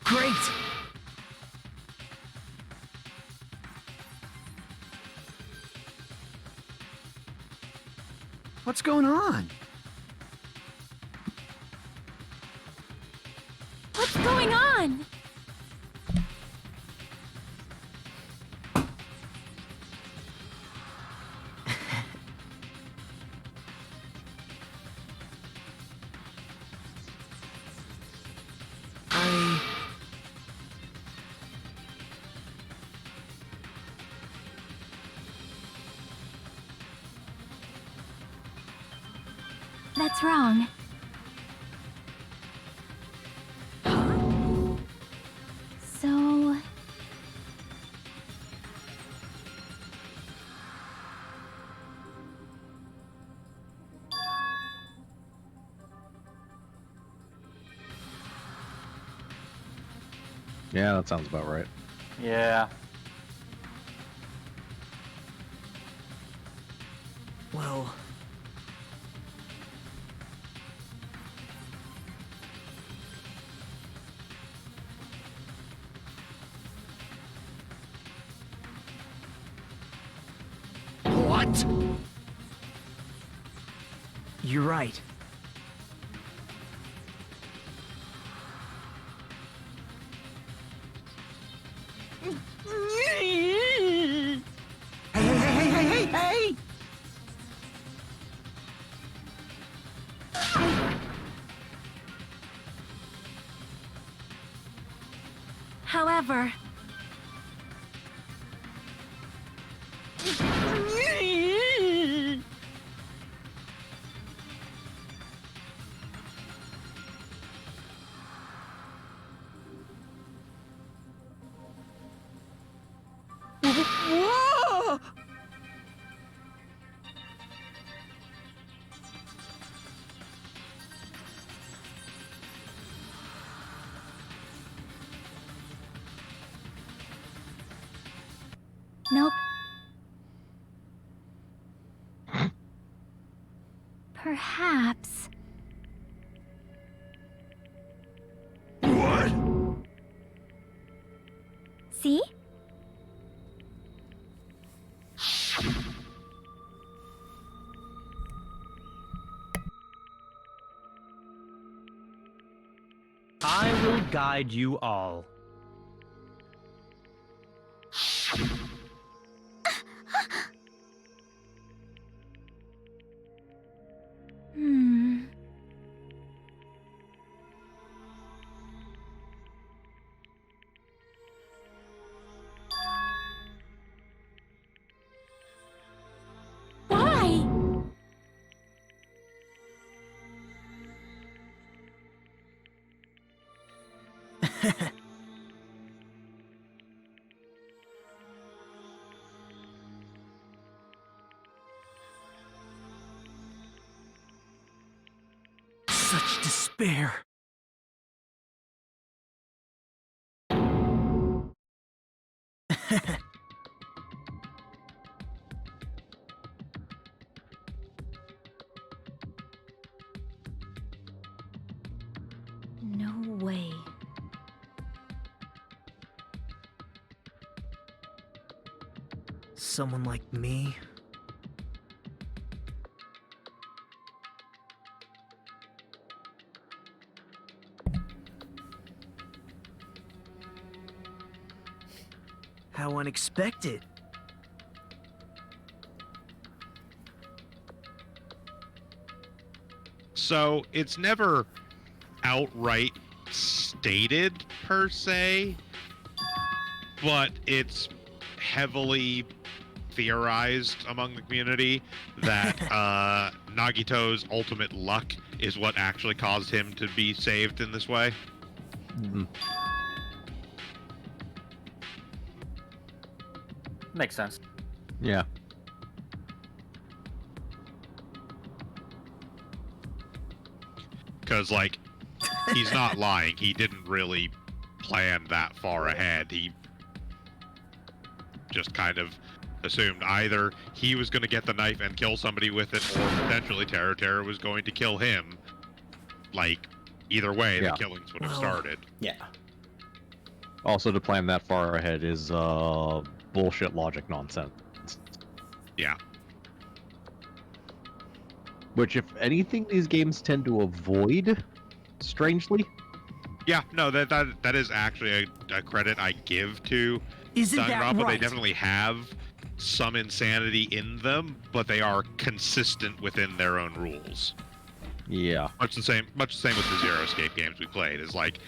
Great! What's going on? What's going on? That's wrong. So... Yeah, that sounds about right. Yeah. Well... What? You're right. Hey! However... Whoa! Nope. Perhaps... What? See? I will guide you all. Hmm... Why? Such despair. No way. Someone like me? How unexpected. So it's never outright stated per se, but it's heavily theorized among the community that Nagito's ultimate luck is what actually caused him to be saved in this way. Mm-hmm. Makes sense. Yeah. Because, like, he's not lying. He didn't really plan that far ahead. He just kind of assumed either he was going to get the knife and kill somebody with it, or potentially Terra was going to kill him. Like, either way, Yeah. the killings would have started. Yeah. Also, to plan that far ahead is bullshit logic nonsense. Yeah. Which, if anything, these games tend to avoid, strangely. Yeah, no, that is actually a credit I give to Isn't that Danganronpa. right? They definitely have some insanity in them, but they are consistent within their own rules. Yeah. Much the same with the Zero Escape games we played. Is like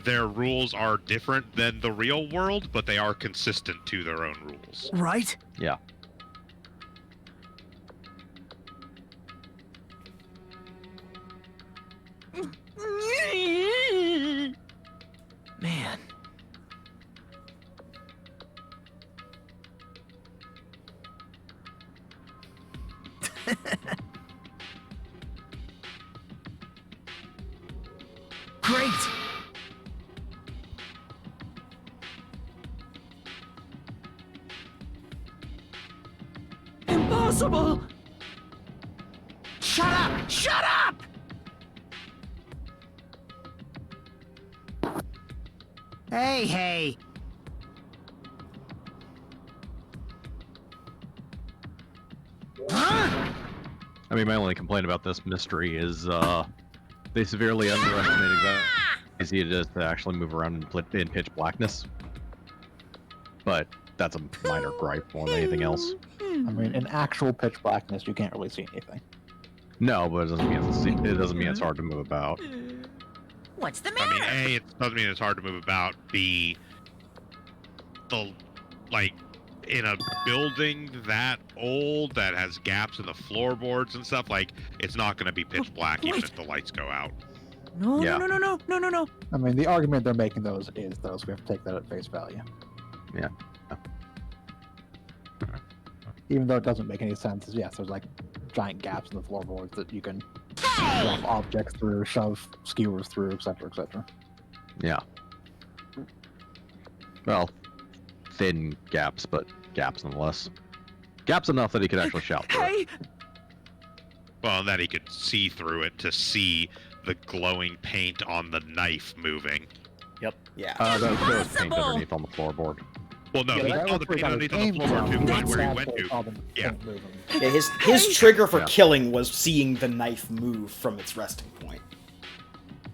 their rules are different than the real world, but they are consistent to their own rules. Right? Yeah. Man. Great! Impossible! Shut up! Shut up! Hey. I mean, my only complaint about this mystery is they severely underestimated how easy it is to actually move around in pitch blackness. But that's a minor gripe more than anything else. I mean, in actual pitch blackness, you can't really see anything. No, but it doesn't mean it's hard to move about. What's the I matter? mean, A, it doesn't mean it's hard to move about. B, in a building that old that has gaps in the floorboards and stuff, like, it's not going to be pitch black even if the lights go out. No. I mean, the argument they're making those is those. We have to take that at face value. Yeah. Even though it doesn't make any sense, yes, there's like giant gaps in the floorboards that you can shove objects through, shove skewers through, etc., etc. Yeah. Well, thin gaps, but gaps nonetheless. Gaps enough that he could actually shout through. Hey! Well, and that he could see through it to see the glowing paint on the knife moving. Yep. Yeah. There was paint underneath on the floorboard. Well, no, Yeah, he that saw was the where paint he got underneath his on the aim floor too, wrong. right where he That's went where he to. saw the Yeah. paint moving. Yeah, his trigger for killing was seeing the knife move from its resting point.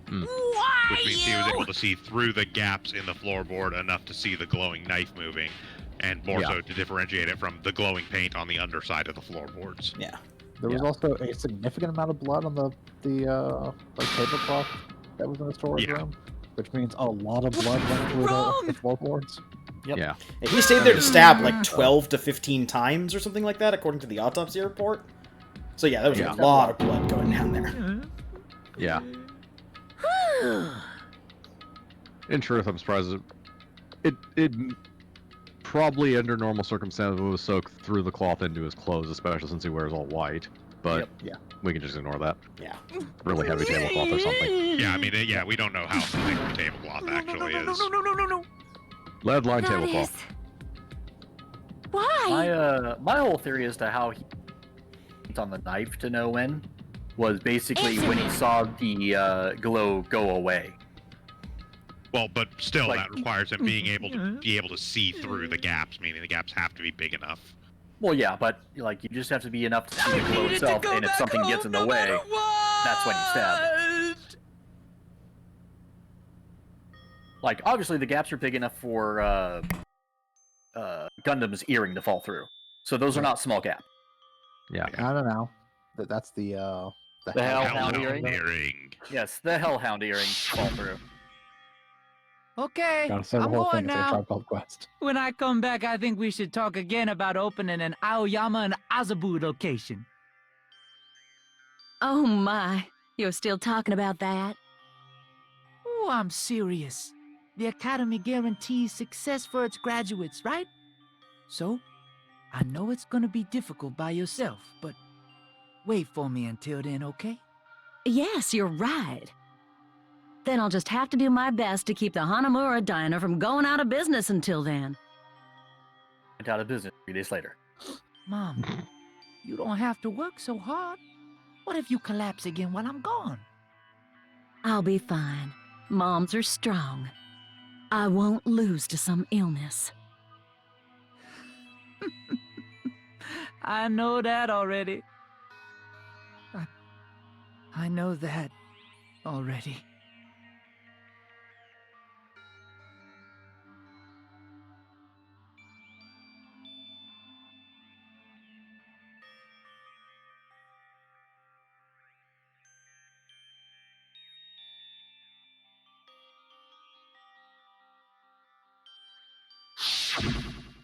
Why Which means he was able to see through the gaps in the floorboard enough to see the glowing knife moving, and more so to differentiate it from the glowing paint on the underside of the floorboards. Yeah. There was also a significant amount of blood on the tablecloth that was in the storage room, which means a lot of blood went through the floorboards. Yep. Yeah. And he stayed there to stab like 12 to 15 times or something like that, according to the autopsy report. So yeah, there was a lot of blood going down there. Yeah. In truth, I'm surprised it probably under normal circumstances would have soaked through the cloth into his clothes, especially since he wears all white. But we can just ignore that. Yeah. Really heavy tablecloth or something. Yeah, I mean, we don't know how thick the tablecloth actually is. No. Lead line That tablecloth. is- Why? My whole theory as to how he on the knife to know when was basically when he saw the glow go away. Well, but still, that requires him being able to see through the gaps, meaning the gaps have to be big enough. Well, yeah, but like you just have to be enough to see the glow itself, and if something gets in the way, that's when you stab. Like obviously, the gaps are big enough for Gundam's earring to fall through, so those are not small gaps. Yeah. I don't know. That's the Hellhound earring. Yes, the Hellhound earring fall through. Okay, Gotta say the I'm whole going thing is a now. Tribe Called Quest. When I come back, I think we should talk again about opening an Aoyama and Azabu location. Oh my, you're still talking about that? Oh, I'm serious. The Academy guarantees success for its graduates, right? So, I know it's gonna be difficult by yourself, but wait for me until then, okay? Yes, you're right. Then I'll just have to do my best to keep the Hanamura Diner from going out of business until then. Went out of business 3 days later. Mom, you don't have to work so hard. What if you collapse again while I'm gone? I'll be fine. Moms are strong. I won't lose to some illness. I know that already. I know that already.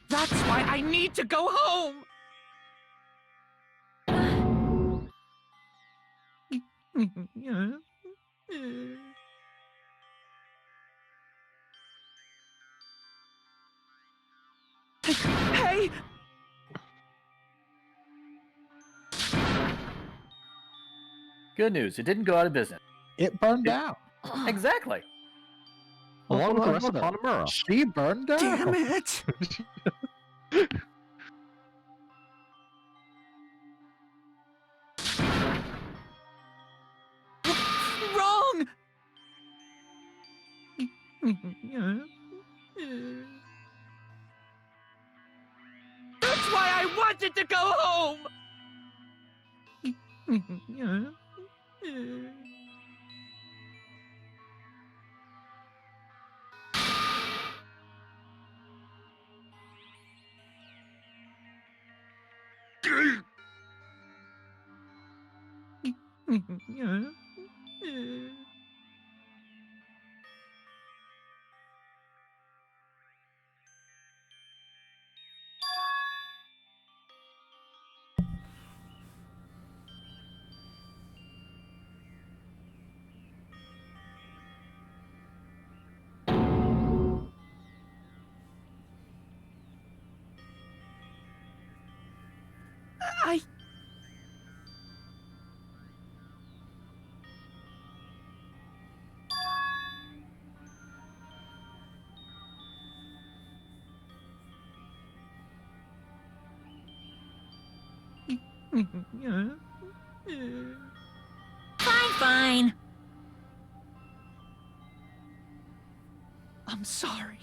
That's why I need to go home! Hey! Good news, it didn't go out of business. It burned down. Exactly. Along with the rest of Hanamura. She burned down. Damn it! Wrong! That's why I wanted to go home! I... Fine. I'm sorry.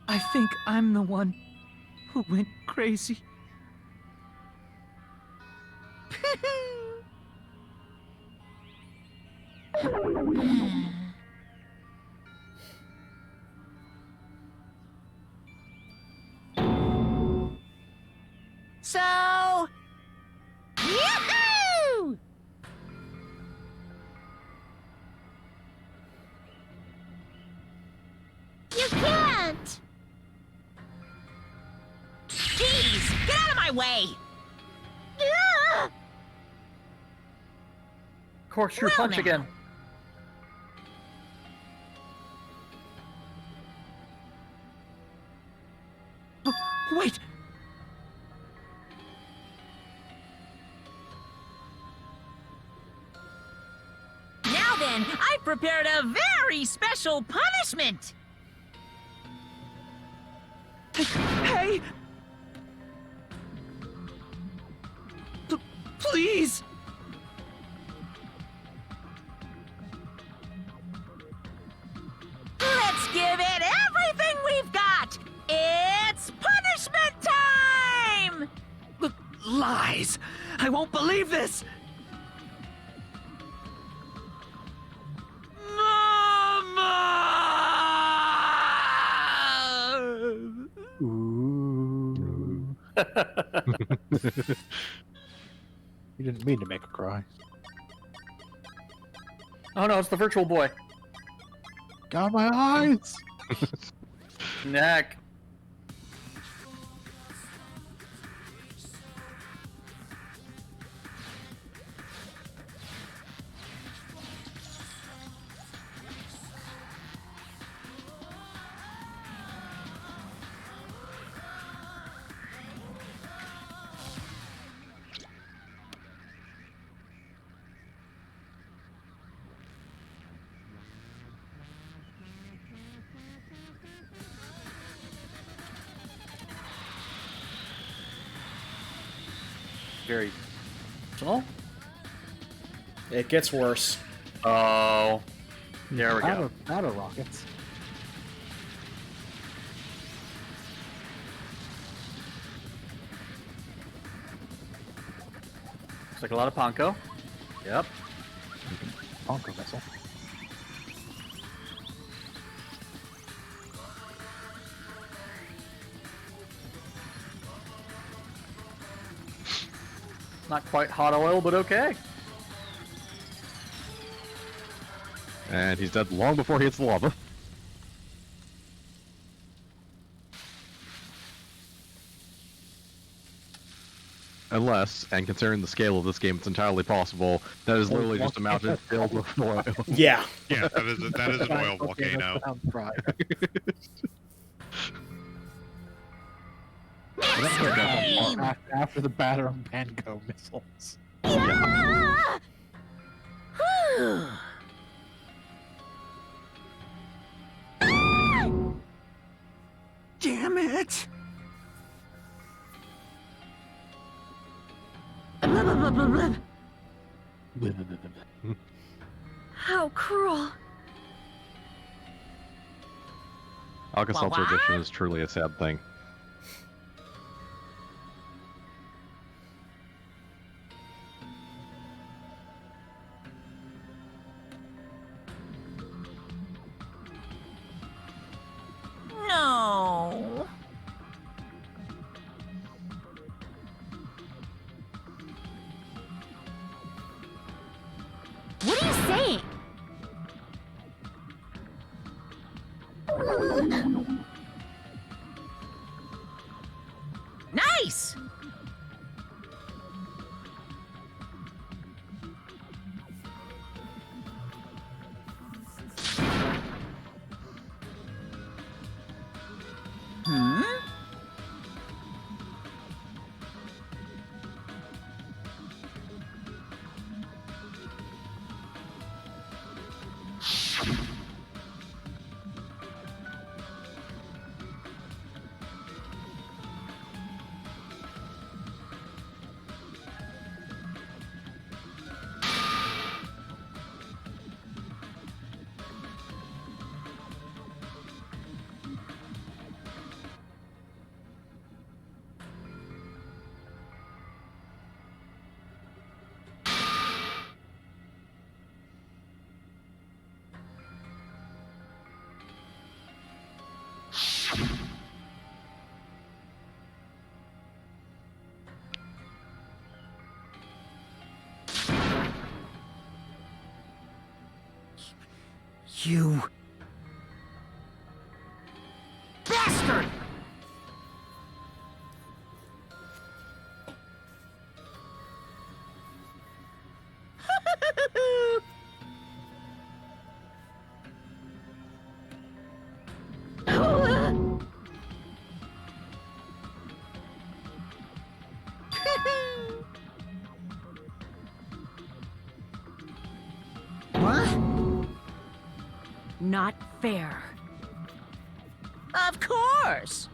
I think I'm the one who went crazy. So... Yahoo! You can't! Jeez! Get out of my way! Ah! Corkscrew Well, punch now. again. Wait! Now then, I've prepared a very special punishment! Hey! Please! Let's give it everything we've got! It's punishment time! Lies! I won't believe this! Mama! Ooh. You didn't mean to make her cry. Oh no, it's the virtual boy. Got my eyes! Neck. Very personal. It gets worse. Oh. There we go. Out of rockets. Looks like a lot of Ponko. Yep. Ponko missile. Not quite hot oil, but okay. And he's dead long before he hits the lava. Unless, and considering the scale of this game, it's entirely possible that is literally just a mountain filled with oil. Yeah. Yeah, that is an oil volcano. After the batter on Panko missiles. Yeah! Damn it! How cruel. Alka-Seltzer addiction is truly a sad thing. No. What are you saying? Nice. You... Bastard! Not fair. Of course.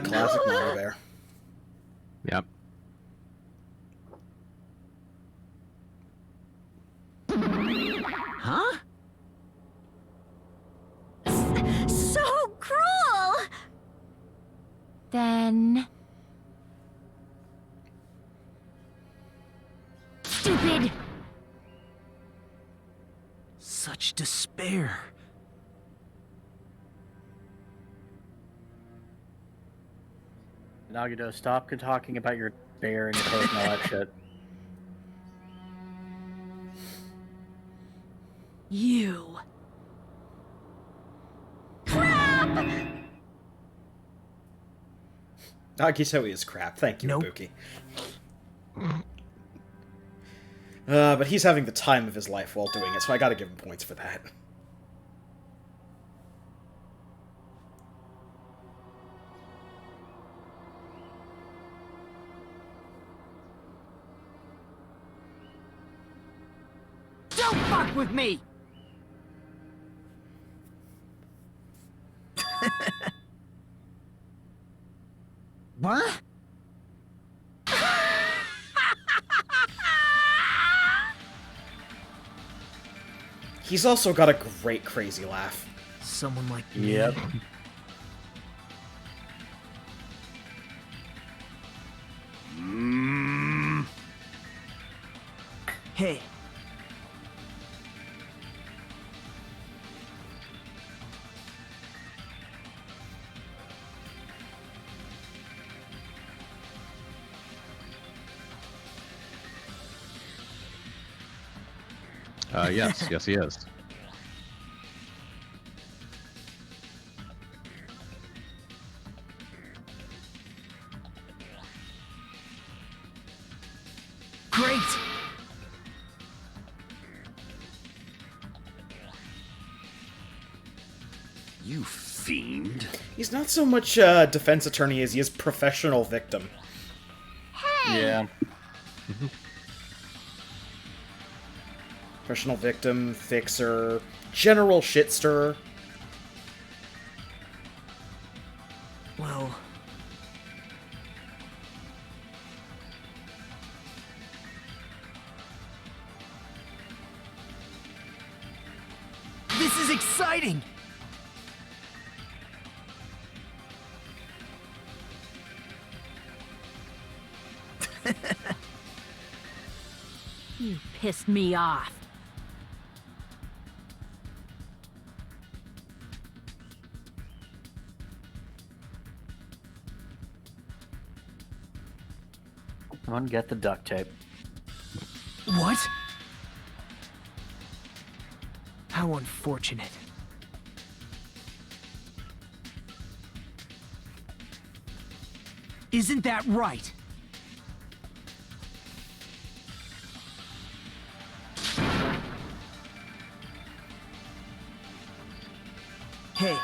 Classic Mama Bear. Yep. Huh? So cruel! Then... Stupid! Such despair. Nagito, stop talking about your bear and your coat and all that shit. You... Nagito is crap. Thank you, Ibuki. But he's having the time of his life while doing it, so I gotta give him points for that. Don't fuck with me! He's also got a great crazy laugh. Someone like me. Yep. Hey. Yes, he is. Great! You fiend. He's not so much defense attorney as he is professional victim. Yeah. Professional victim, fixer, general shit stirrer. Well... This is exciting! You pissed me off. Come on, get the duct tape. What? How unfortunate. Isn't that right? Hey.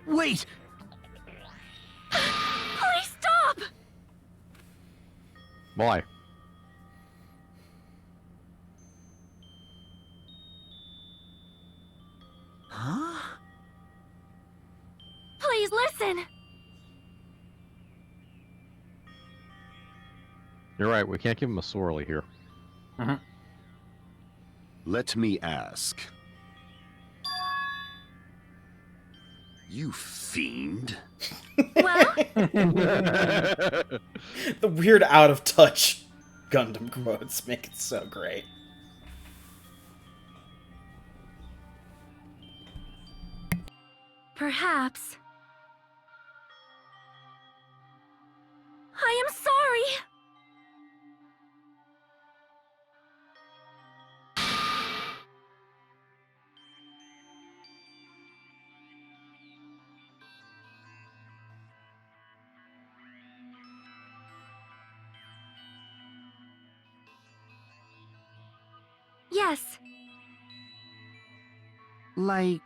Wait! Please stop! Why? Huh? Please listen! You're right, we can't give him a swirly here. Let me ask. You fiend. The weird out of touch Gundam quotes make it so great. Perhaps. I am sorry! Yes. Like...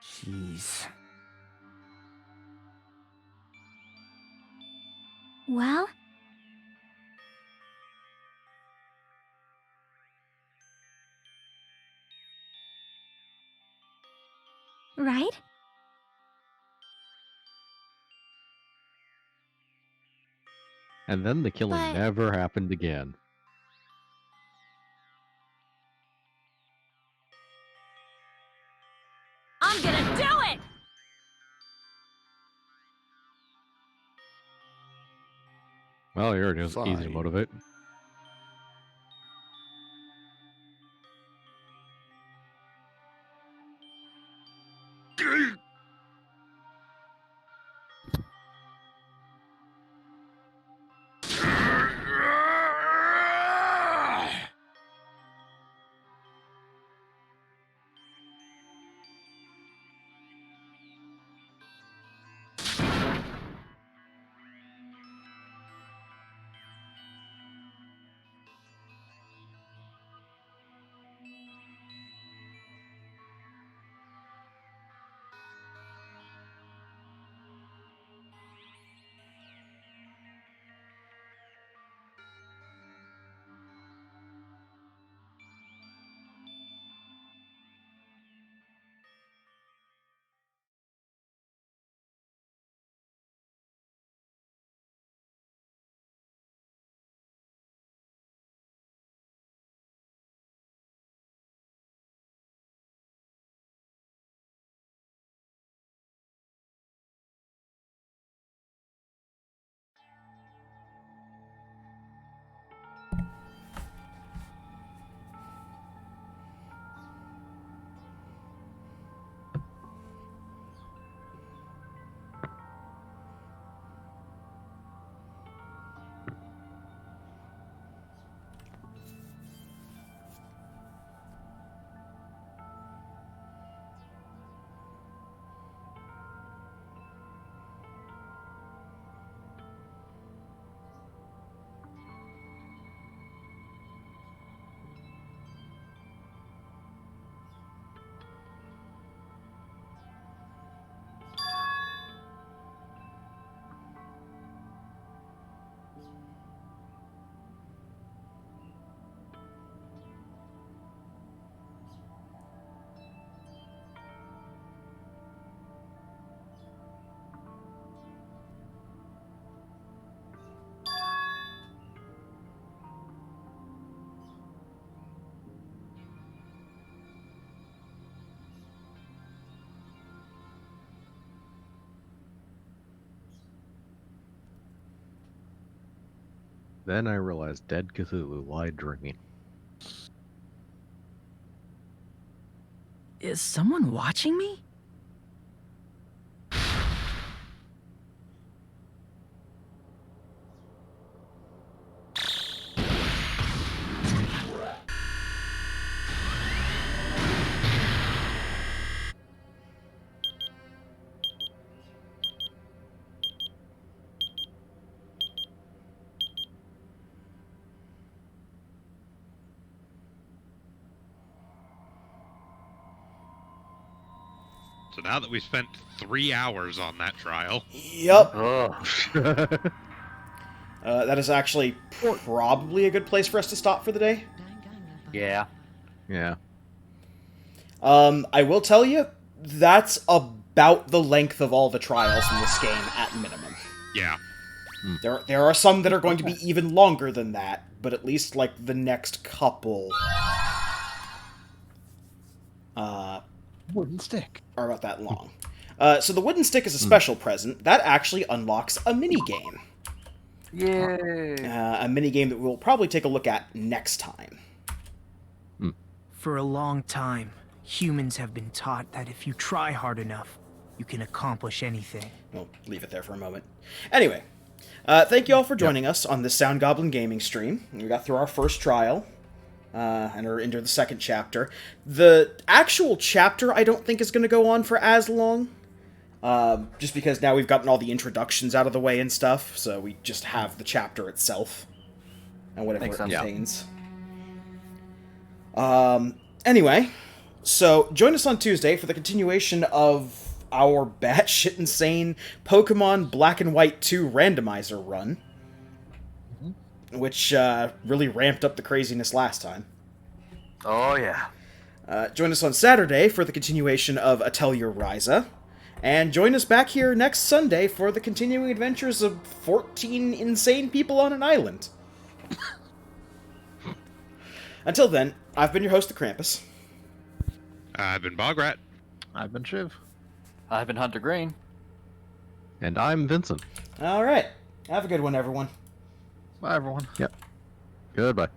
Jeez. Well? Right? And then the killing But- never happened again. I'm gonna do it! Well, you're just easy to Fine. motivate. Then I realized Dead Cthulhu lied dreaming. Is someone watching me? So now that we spent 3 hours on that trial. Yep. That is actually probably a good place for us to stop for the day. Yeah. Yeah. I will tell you, that's about the length of all the trials in this game at minimum. Yeah. There are some that are going to be even longer than that, but at least like the next couple wooden stick are about that long. So the wooden stick is a special present that actually unlocks a mini game. Yay! A mini game that we'll probably take a look at next time. For a long time, humans have been taught that if you try hard enough, you can accomplish anything. We'll leave it there for a moment. Anyway, thank you all for joining us on this Sound Goblin gaming stream. We got through our first trial, and are into the second chapter. The actual chapter, I don't think, is going to go on for as long. Just because now we've gotten all the introductions out of the way and stuff, so we just have the chapter itself and whatever it contains. Anyway, so join us on Tuesday for the continuation of our batshit insane Pokemon Black and White 2 randomizer run, which really ramped up the craziness last time. Oh, yeah. Join us on Saturday for the continuation of Atelier Ryza. And join us back here next Sunday for the continuing adventures of 14 insane people on an island. Until then, I've been your host, the Krampus. I've been Bograt. I've been Shiv. I've been Hunter Green. And I'm Vincent. Alright. Have a good one, everyone. Bye, everyone. Yep. Goodbye.